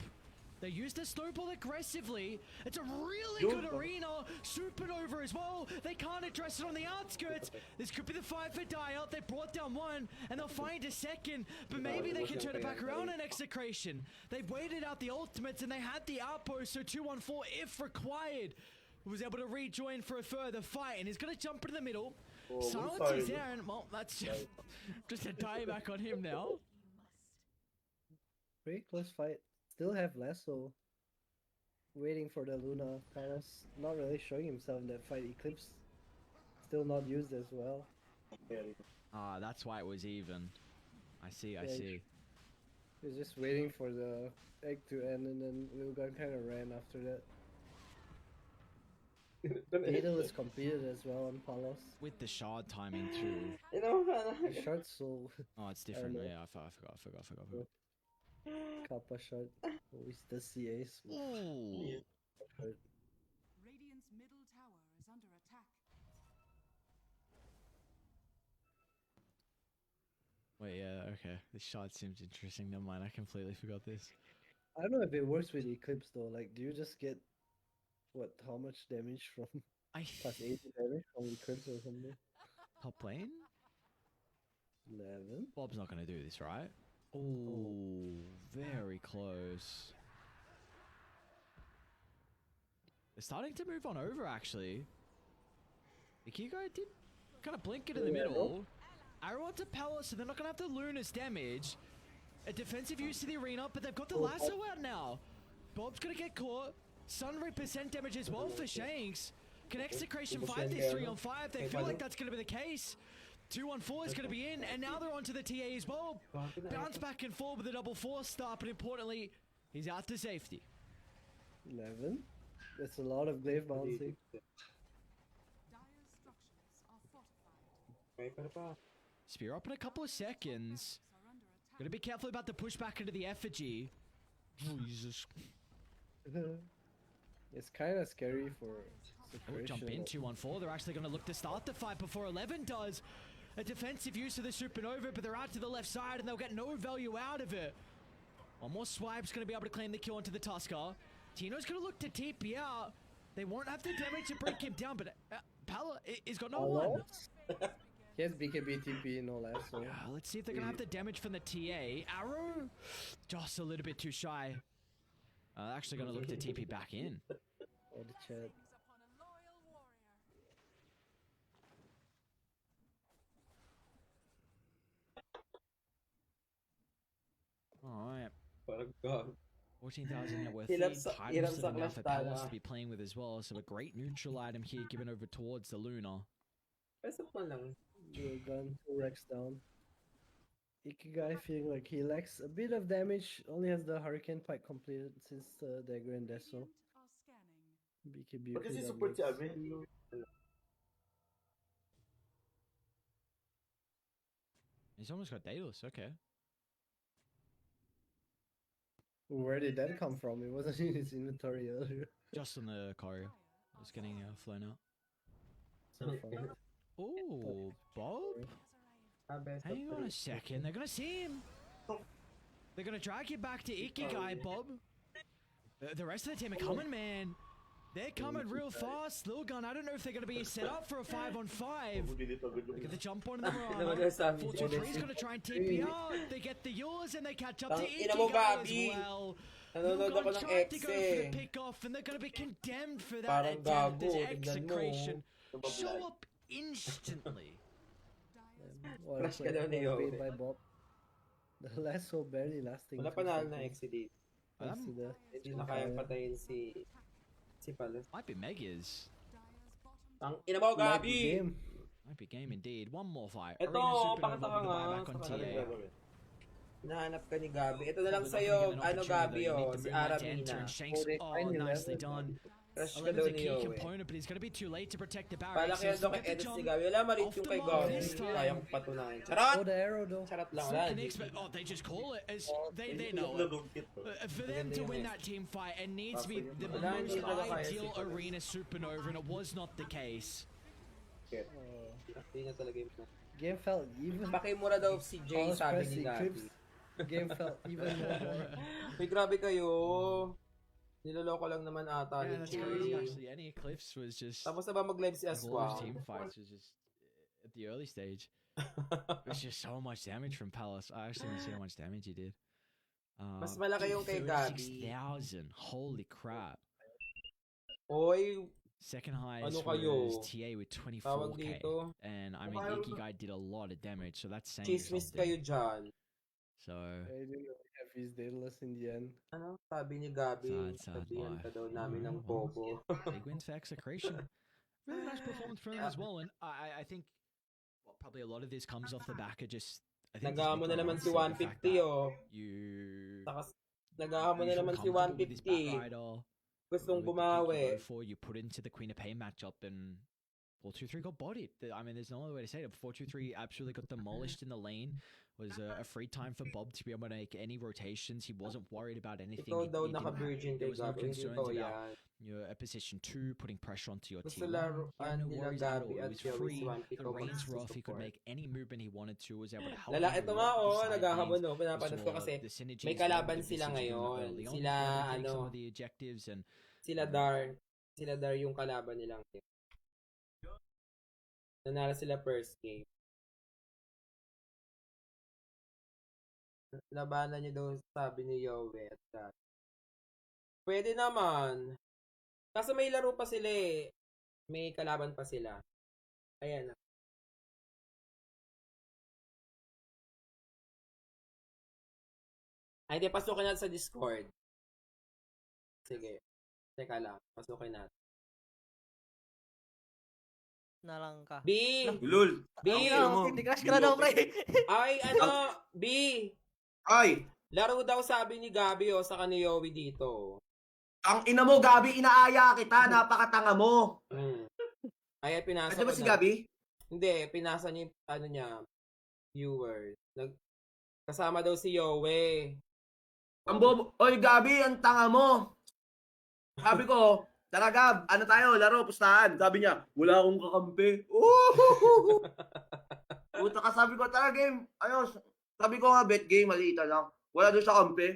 They used the snowball aggressively. It's a really good arena. Supernova as well. They can't address it on the outskirts. This could be the fight for Dire. They brought down one, and they'll find a second. But maybe they can turn it back around in Execration. They've waited out the ultimates, and they had the outpost, so 2-1-4 if required. Was able to rejoin for a further fight, and he's going to jump into the middle. Silence is there, and well, that's just a dieback on him now. Pretty close fight. Still have Lasso waiting for the Luna. Palos not really showing himself in that fight. Eclipse still not used as well. Ah, that's why it was even. I see, I see. He was just waiting for the egg to end, and then Lil Gun kind of ran after that. Needle is completed as well on Palos. With the shard timing too. The shard's so... Oh, it's different. Yeah, I forgot. Kappa shot. Always the CAs. Ooh. Radiant's middle tower is under attack. Wait, yeah, okay. This shard seems interesting. Never mind, I completely forgot this. I don't know if it works with Eclipse though. Like, do you just get how much damage from Plus 80 damage from crits or something. Top lane? 11. Bob's not going to do this, right? Oh, very close. They're starting to move on over, actually. Ikigai did kind of blink it in the middle. Arrow onto Palace, so they're not going to have the Luna's damage. A defensive use to the arena, but they've got the lasso out now. Bob's going to get caught. Sunray percent damage as well for Shanks. Can Execration fight this 3-on-5? They feel like that's going to be the case. 2-on-4 is going to be in, and now they're onto the TA as well. Bounce back and forward with a double 4 start, but importantly, he's out to safety. 11. That's a lot of glaive bouncing. Dire structures are fortified. Spear up in a couple of seconds. Are under attack. Gotta be careful about the push back into the effigy. Jesus. It's kind of scary for Oh, jump in 2-on-4. They're actually gonna look to start the fight before 11 does. A defensive use of the supernova, but they're out to the left side and they'll get no value out of it. One more swipe's gonna be able to claim the kill onto the Tusker. Tino's gonna look to TP out. They won't have the damage to break him down, but Pala is got no one. He has BKB TP, no less. So. Let's see if they're gonna have the damage from the TA. Arrow, just a little bit too shy. Actually gonna look to TP back in. Oh, the chat. Upon a loyal warrior. Alright. 14,000 net worth. Hirap Three sa- titles hirap that sa are now class for tala. Palace to be playing with as well. So a great neutral item here given over towards the Luna. Pwede pa lang. Dual gun, 2 Rex down. Ikigai feeling like he lacks a bit of damage. Only has the Hurricane Pike completed since the Dagger and Deso. Radiant are scanning. BKB. Ba't kasi okay, support si damage. Amin? He's almost got Daedalus, okay. Where did that come from? It wasn't in his inventory earlier. Just on the choreo. It's getting flown out. So far. Oh, Bob? Hang on a second. They're gonna see him. They're gonna drag you back to Ikigai, Bob. The rest of the team are coming, man. They're coming real fast. Lil Gun, I don't know if they're gonna be set up for a 5-on-5. Look at the jump on the Murano. 423 is gonna try and TP out. They get the yours and they catch up to Ina mo, Ikigai Gabi. as well. Nanonood Lil ako Gun ng tried to go for the X pick off and they're gonna be condemned for that Parang attempt. gago, This tignan mo. execration show up instantly. Well, Crush ka daw ni well Yobe. played by Bob. The last so barely lasting. Wala 2 panalo na seconds. Exceed. Thanks to the- Hindi na kayang patayin si Palos. Might be Megas. Dire's bottom Ang ina mo, Might be Gabi! game. Might be game indeed. One more fight. Ito, Arena Supernova pakita ka with the nga. buyback on Saan ka TA. gagawin? Hinahanap ka ni Gabi. Ito na lang Probably sa'yo, not gonna give an ano opportunity, Gabi though. You oh, need to si bring that to enter, Aramina. and Shanks, they oh, find nicely 11. done. Crush ka 11's daw a ni key Yobe. component, but he's going to be too late to protect the Pala barracks. kaya So doon he'll kay get the Edis jump ni Gabi. Wala malit off yung the kay mark Gabi. this Hindi time. kayang patunayan. Charot! Oh, the arrow though. Charot lang So yan. can expect, oh, they just call it as they know it. For them to win that team fight, it needs to be the Wala, most hindi talaga kaya ideal si Palos. arena supernova, and it was not the case. Hindi na talaga yung... Game felt even. Pakimura daw si Jay, Paul's sabi press ni Gabi. eclipse. Game felt even more. Uy, grabe kayo. Niloloko lang naman ata Yeah, ni that's Jay. crazy actually. Any Eclipse was just Tapos na ba mag-live si of all his Aswa? team fights was just at the early stage. It's just so much damage from Palace. I actually didn't see how much damage he did. Mas malaki yung kay Gabi. 36,000. Holy crap. Oy, Second highest Ano kayo? was TA with tawag 24k. dito. And I mean, Ikigai did a lot of damage, so that's saying Chismis something. kayo dyan. So, I didn't really have his Daedalus in the end. Ano? Sabi ni Gabi, Sad sabihan life. ka daw namin ng Well, bobo. big wins for Execration. Really nice performance from him as well, and I think probably a lot of this comes off the back of just. I think Nagamo na naman si 150 oh. You. Saka, nagamo you na feel naman si comfortable with this back 150. rider. Gustong With the pick you bumawi. go for, you put into the Queen of Pain matchup, and 423 got bodied. I mean, there's no other way to say it. 423 absolutely got demolished in the lane. Was a free time for Bob to be able to make any rotations. He wasn't worried about anything. Ikaw daw He didn't- naka-virgin there kay was no Gabi. Hindi concerns ko about yan. a position 2, putting pressure onto your Gusto team. laruan He had no nila worries at all. Gabi He at was Joey si free. 150 The reins were off. He could mag-support. make any movement he wanted to. Was able to help. Lala, him ito with nga all oh, the side naghahabol lanes. no. Pinapanood ko We saw kasi the synergies may there, kalaban the sila decision ngayon. early on, Sila, they were able to take ano, some of the objectives and sila Dar yung kalaban nilang. Nanalo sila first game. Labanan niyo daw, sabi ni Yowie at Kat. Pwede naman. Kaso may laro pa sila eh. May kalaban pa sila. Ayan. Ay, hindi. Pasukin natin sa Discord. Sige. Teka lang. Pasukin natin. Na lang ka. B! Lul. B! Hindi crush ka na daw, pre. Ay, ano? B! Ay, Laro daw sabi ni Gabi sa kani Yowie dito. ang ina mo, Gabi, inaaya kita. Napakatanga mo. Ay, pinasa Ano ko ba si na. Gabi? Hindi, pinasa niya yung, ano niya, viewers. Kasama daw si Yowie. Ang bobo. Oy, Gabi, ang tanga mo. Sabi ko, tara Gab, ano tayo, laro, pustahan. Sabi niya, wala akong kakampi. Puta ka, sabi ko, tara game. Ayos. Sabi ko nga, bet game, malita lang. Wala doon sa kampi.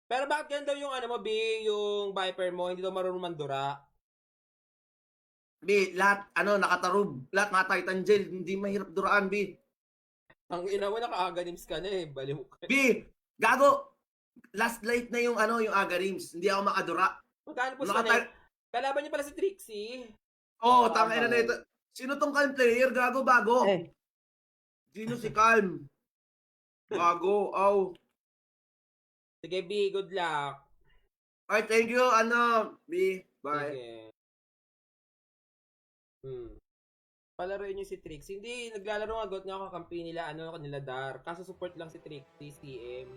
Pero bakit yan daw yung ano mo, B, yung Viper mo, hindi daw marunong mandura? B, lahat, nakatarub. Lahat mga Titan Gel, hindi mahirap duraan, B. Ang ina mo, naka-aganims ka na eh, baliw ka. B, gago. Last light na yung Agarims. Hindi ako makadura. Magkano po sa kanil? Kalaban niya pala si Trixie. Oo, tangin na ito. Sino tong Calm player? Gago, bago. Sino si Calm? Bago, aw. Sige, B, good luck. Ay, thank you, B. Bye. Sige. Palaroin niyo si Trixie. Hindi, naglalaro nga got nga ako kakampi nila, kanila Dar. Kaso support lang si Trixie, CM.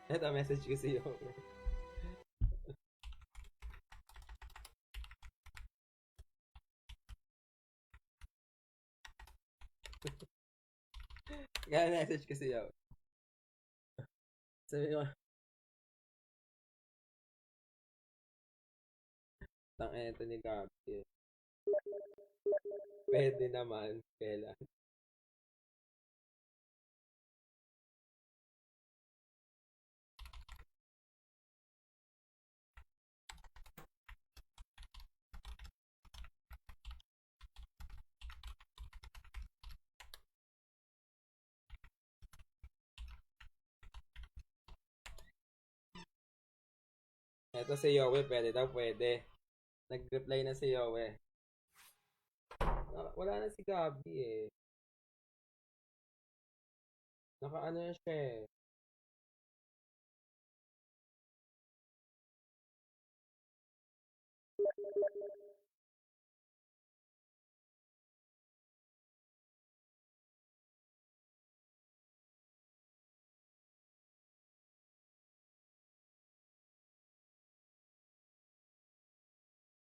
Ito, message ko sa'yo. Kaya message ko sa'yo. Sabi mo, tang ito ni Gabi. Pwede naman. Kailan? Ito si Yowie, pwede daw, pwede. Nag-reply na si Yowie. Wala na si Gabi eh. Naka-ano na siya eh.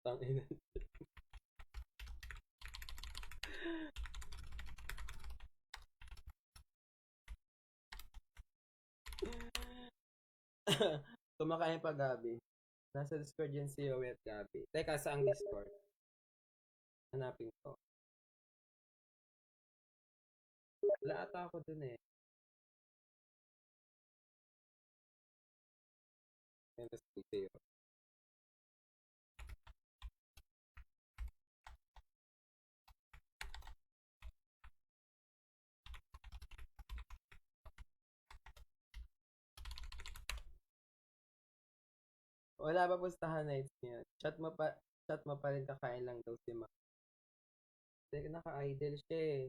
Tangina. Kumakain pa Gabi. Nasa Discord yan si Yowie at Gabi. Teka, saang Discord? Hanapin ko. Wala ata ako dun eh. Yan, tapos video. Wala pa pustahan nights niya. Chat mo pa rin, kakain lang daw si Ma. Teka, naka-idle siya eh.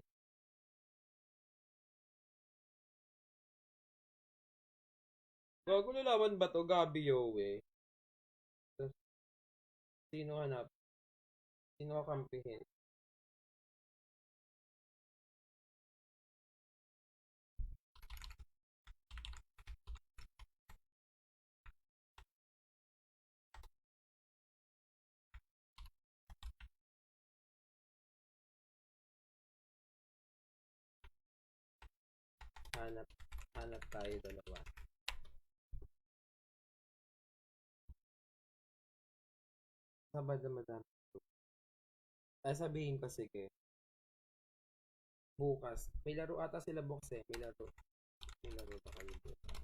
Bago nalaman ba to, Gabi Yowie? Sino hanap? Sino kakampihin? Hanap tayo dalawa. Sabad na madami. Ay, sabihin ko, sige. Bukas. May laro ata sila box eh. May laro pa kayo bukas.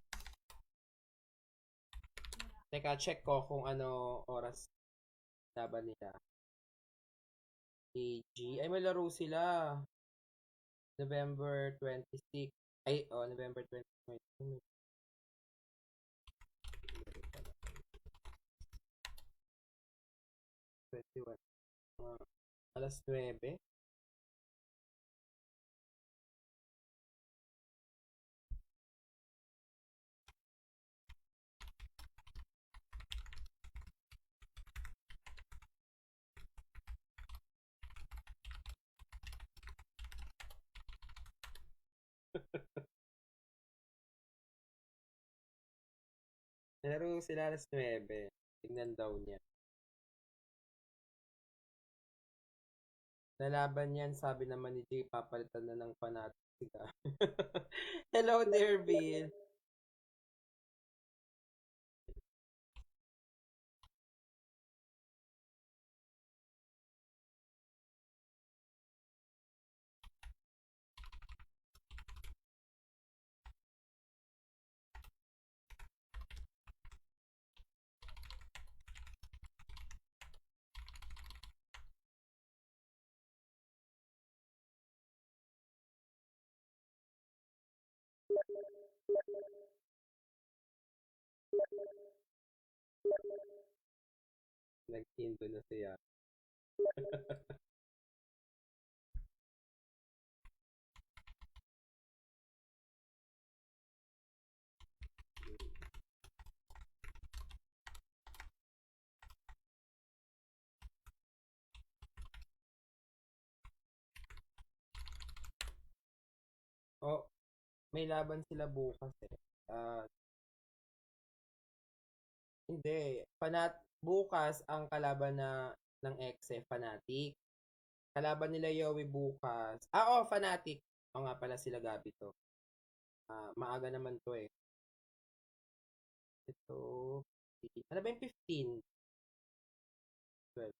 Teka, check ko kung ano oras laban nila. AG. Ay, may laro sila. November 26. Ay, November 26. 21. Alas 9. Laro sila alas 9. Tingnan daw niya. Lalaban yan, sabi naman ni Jay, papalitan na ng fanatic. Hello there, Bill. Nag-indo na siya. Oh, may laban sila bukas eh. Hindi. Bukas ang kalaban ng Exe, Fanatic. Kalaban nila Yowie bukas. Fanatic. O nga pala sila Gabi to. Maaga naman to eh. Ito. Ano ba yung 15? 12.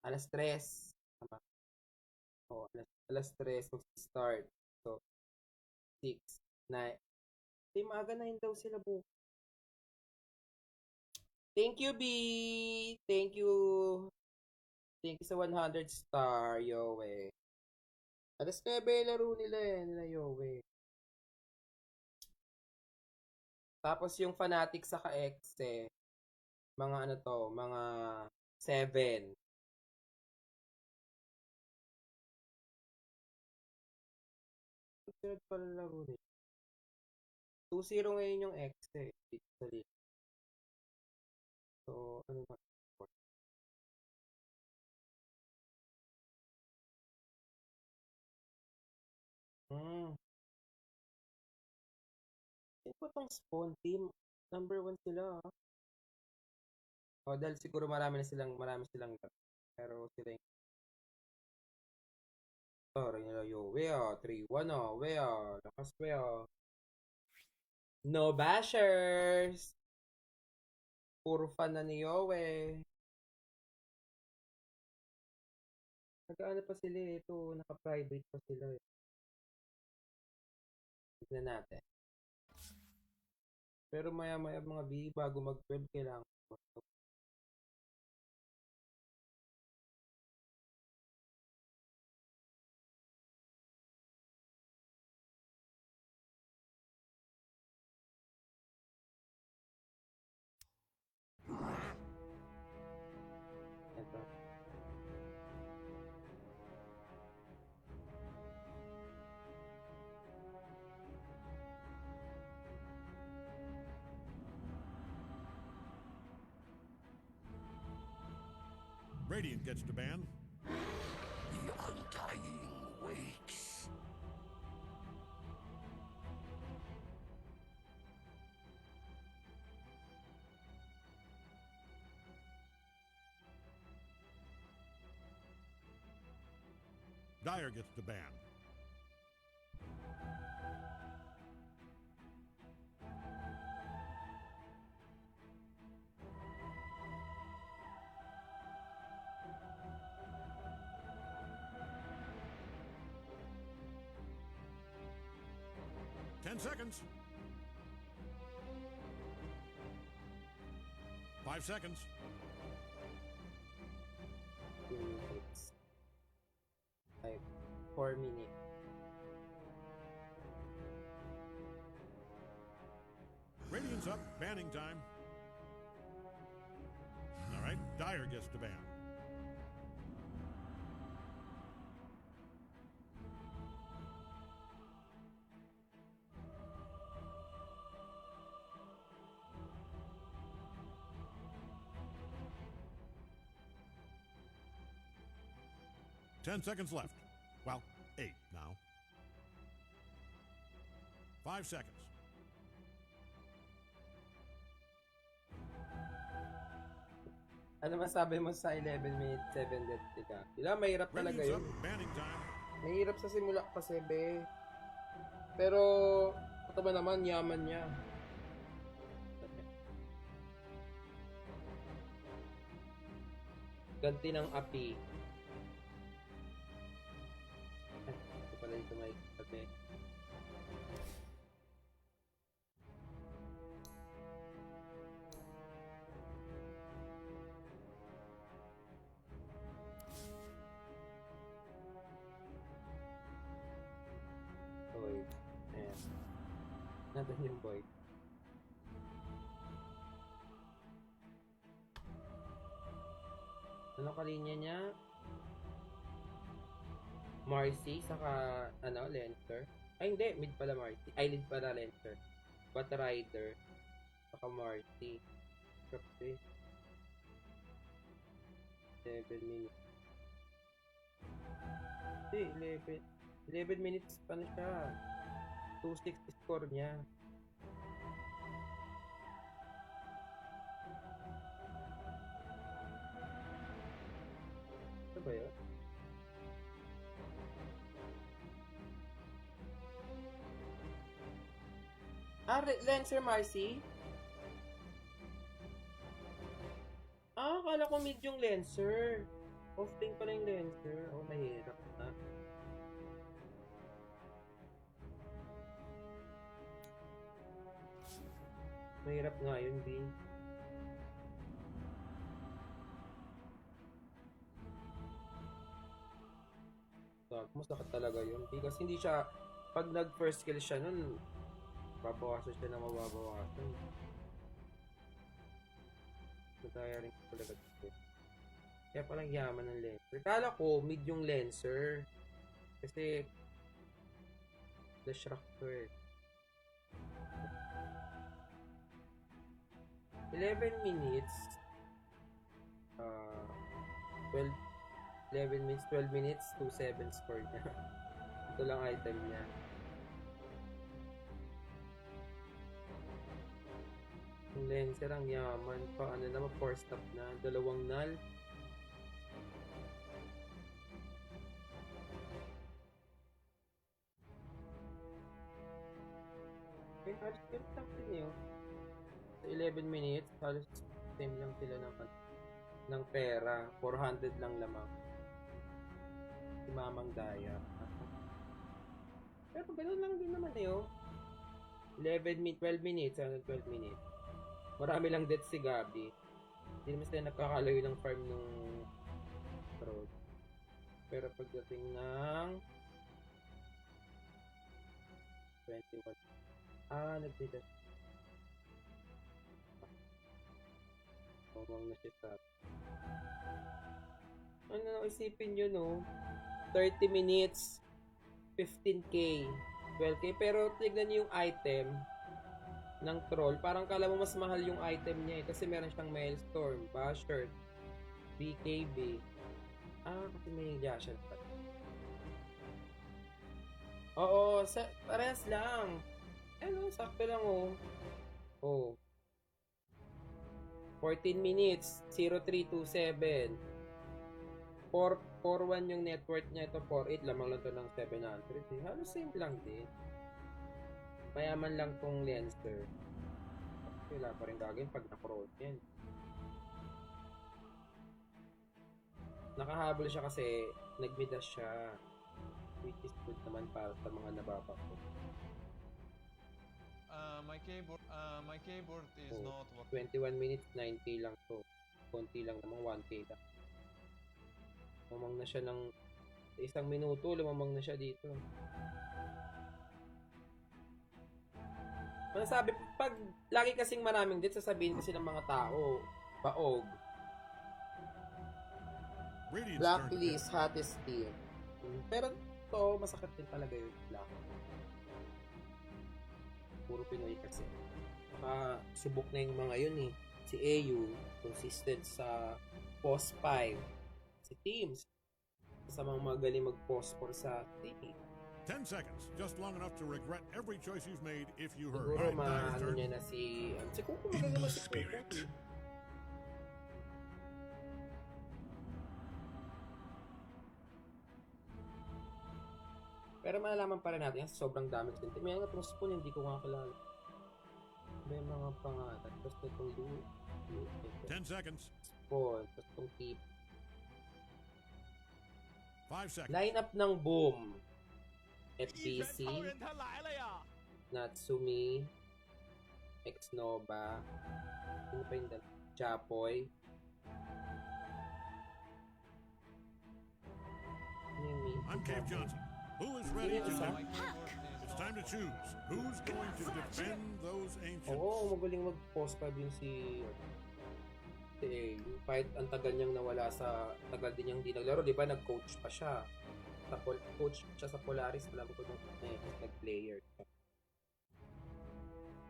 Alas 3. Tama. Alas 3 mag-start. So, 6, 9. Maaga na yun daw sila bukas. Thank you, B. Thank you. Thank you sa 100 star, Yowie. Alas 9 laro nila nila Yowie. Tapos yung Fanatic sa ka-exe, mga ano to, mga 7. Third pala laro nila. 2-0 ngayon yung exe. Dito sa league. So, ano ba? Sino ba tong spawn team? Number 1 sila. Dahil siguro marami silang pero sila yung rin nila Yowie 3-1 lakas no bashers. Puro fan na ni Yowie. Nag-ano pa sila ito, naka-private pa sila eh. Tignan natin. Pero maya-maya mga B, bago mag-12, kailangan ko. Ito. Radiant gets the ban. The Undying waits. Dyer gets the ban. Ten seconds. 5 seconds. 2 minutes. 4 minutes. Radiant's up. Banning time. All right. Dire gets to ban. Ten seconds left. Well, 8 now. 5 seconds. Ano masabi mo sa 11 minutes 7 dead ka? Diba, mahirap talaga Radiant's yun. up. Banning time. Mahirap sa simula kasi, be. Pero, ito ba naman, yaman niya. Ganti ng api. Ay, ito pala dito may kape. Boy. Ayan. Nandun yung boy. Ano kalinya niya? Marcy, saka, Lancer. Ay, hindi. Mid pala Marcy. Ay, lead pala Lancer. Bot Rider. Saka Marcy. Grabe. 7 minutes. Hindi, 11. 11 minutes pa na siya. 2-6 score niya. Ano ba yun? Lancer Marcy? Akala ko mid yung Lancer. Off-lane pala yung Lancer. Mahirap na. Mahirap nga yun, B. Masakit talaga yun, B. Kasi hindi siya, pag nag-first kill siya nun, babawasan siya na mababawasan. Madaya rin talaga dito. Kaya palang yaman ng Lancer. Kala ko, mid yung Lancer. Kasi, flash rock to eh. 11 minutes 12 11 minutes 12 minutes 2-7 score niya. Ito lang item niya. Yung Lancer ang yaman pa. Ano naman, 4 stop na. 2 null. Okay, halos ganit lang din yun. 11 minutes, halos same lang sila ng pera. 400 lang lamang. Si Mamang Daya. Pero ganoon lang din naman eh, 12 minutes, 12 minutes. Marami lang death si Gabi. Hindi naman sila nakakalayo ng farm nung road. Pero pagdating ng 21. Nagtita. Mamang na siya sa... Ano, isipin nyo, no? 30 minutes, 15k, 12k. Pero tignan nyo yung item ng troll. Parang kala mo mas mahal yung item niya eh. Kasi meron siyang Maelstrom, Basher, BKB. Kasi may Yashan pa. Oo, parehas lang. Sakto lang oh. 14 minutes, 0327. 441 yung net worth niya. Ito 48, lamang lang to ng 700. Halos same lang din. Mayaman lang tong Lancer. Wala pa rin gagawin pag na-cross yan. Nakahabol siya kasi nagmidas siya. Which is good naman para sa mga nababa ko. my keyboard is Oh, not working. 21 minutes, 9k lang to. Konti lang namang 1k lang. Lumamang na siya ng isang minuto, lumamang na siya dito. Masasabi, pag lagi kasing maraming dit, sasabihin kasi ng mga tao, baog. Radiant's turn to Blacklist, hottest team. Pero to, masakit din talaga yung black. Puro Pinoy kasi. Subok na yung mga yun eh. Si AU, consistent sa post 5. Si Teams, sa mga magaling mag-post 4 sa team. 10 seconds, just long enough to regret every choice you've made if you heard. Siguro Alright, Dyer's maano turn. niya na si Kuko, magaling naman si Kuko. Pero malalaman pa rin natin yan, sobrang damage din. May mga spoon, hindi ko nga kilala. May mga pangalan. Tapos itong 10 seconds. spawn. Tapos itong keep. 5 seconds. Lineup ng Boom. FPC. Natsumi. Xnova. Ano pa yung Chapoy. I'm Cave Johnson. Who is ready to It's time to choose. Who's going to defend those ancients? Oo, magaling mag-post pa din si kahit ang tagal niyang nawala tagal din niyang di naglaro, di ba? Nag-coach pa siya. Coach siya sa Polaris, alam ko nung nag-player.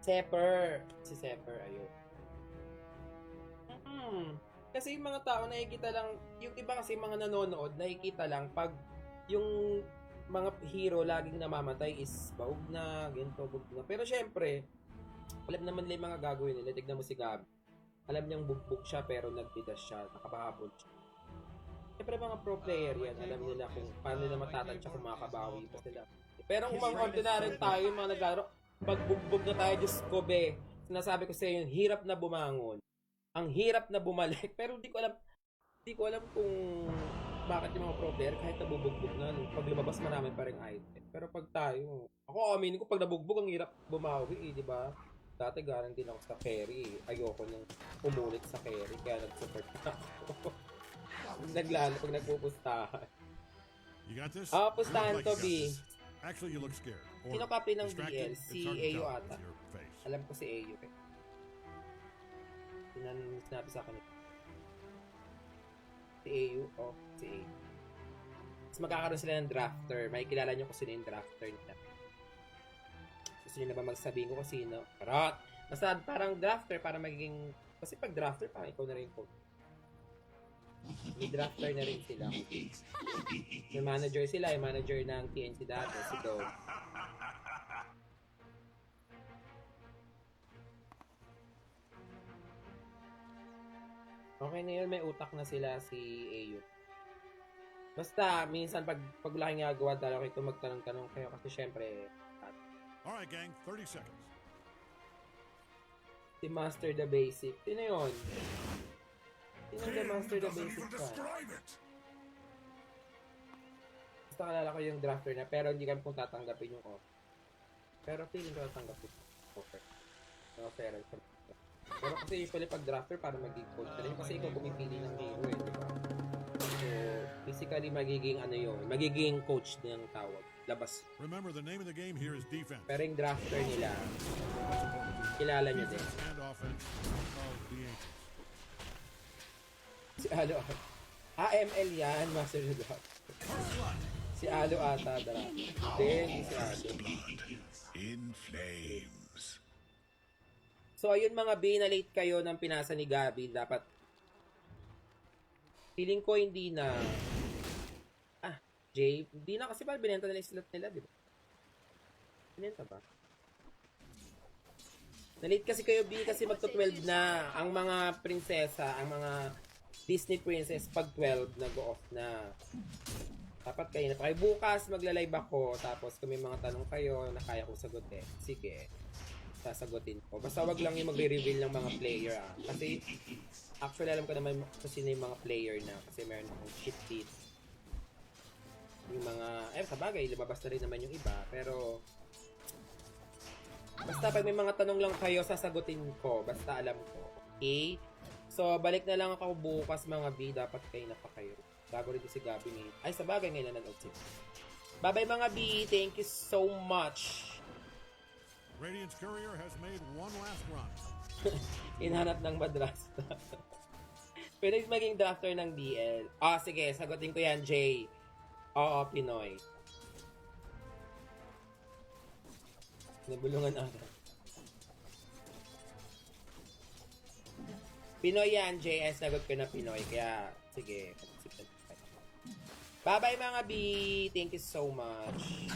Si Sepper, ayun. Kasi yung mga tao nakikita lang, yung iba kasi mga nanonood, nakikita lang pag yung mga hero laging namamatay is baog na, ganito, baog na. Pero syempre, alam naman nila yung mga gagawin nila. Tignan mo si Gabi. Alam niyang bugbog siya pero nagbidas siya, nakapahabol siya. Siyempre mga pro player yan, alam nila kung paano nila matatansya kung makakabawi pa sila. Pero kung mga ordinary tayo, yung mga naglaro, pag bugbog na tayo, Diyos ko be, sinasabi ko sa iyo, hirap na bumangon. Ang hirap na bumalik. Pero hindi ko alam kung bakit yung mga pro player kahit nabubugbog na, pag lumabas marami pa rin item. Pero pag tayo, ako aminin ko pag nabugbog ang hirap bumawi, di ba? Dati garang din ako sa carry. Ayoko nang umulit sa carry kaya nag-support na ako. Naglalo pag nagpupustahan. You got this? Pustahan to, B. Actually, you look scared. Or Sino copy ng distracted. BL? It's Si hard to AU tell ata. with your face. Alam ko si AU eh. Sinabi sa akin. Si AU o si AU. Tapos magkakaroon sila ng drafter. May kilala nyo kung sino yung drafter nila. Gusto nyo na ba magsabihin ko kung sino? Karot! Basta parang drafter para magiging... Kasi pag drafter, parang ikaw na rin coach. May drafter na rin sila. May manager sila. Yung manager ng TNC dati, si Dog. Okay na yun, may utak na sila si AU. Basta, minsan pag wala kang gagawa, dala ko ito magtanong-tanong kayo kasi syempre, Alright, gang, 30 seconds. si Master the Basic. Sino yun? Sino the Master the Basic ka? Basta kalala ko yung drafter na, pero hindi kami kung tatanggapin yung offer. Pero feeling ko tatanggapin yung offer. Offer. Pero kasi usually pag drafter, para magiging coach na rin. Kasi ikaw pumipili ng hero eh, di ba? So, physically magiging magiging coach ng tawag. Labas. Remember, the name of the game here is defense. Pero yung drafter nila, kilala nyo din. Defense and offense of the ancients. Si Alo. ML yan, Master of the Si Alo ata, dara. Hindi, si Alo. In flames. So, ayun mga B, na late kayo ng pinasa ni Gabi. Dapat, feeling ko hindi na, Jay, hindi na kasi ba binenta nila yung slot nila, di ba? Binenta ba? Na-late kasi kayo, B, kasi magto-12 na. Ang mga prinsesa, ang mga Disney princess, pag 12, nag-off na. Dapat kayo na pa kayo. Bukas, magla-live ako. Tapos, kung may mga tanong kayo na kaya kong sagutin, sige, sasagutin ko. Basta wag lang yung magre-reveal ng mga player, Kasi, actually, alam ko naman kung sino yung mga player na. Kasi meron akong shit sheet. Yung mga, sa bagay, lumabas na rin naman yung iba. Pero, Basta pag may mga tanong lang kayo, sasagutin ko. Basta alam ko. Okay? So, balik na lang ako bukas mga B. Dapat kayo na pa kayo. Bago rin si Gabi ngayon. Ay, sa bagay ngayon na nanood siya. Bye-bye mga B. Thank you so much. Radiant's courier has made one last run. Inhanap ng madrasta. Pwede maging drafter ng DL. Ah, sige. Sagutin ko yan, Jay. Oo, Pinoy. Nabulungan agad. Pinoy yan, JS. Sagot ko na Pinoy. Kaya, sige. Bye-bye mga B. Thank you so much.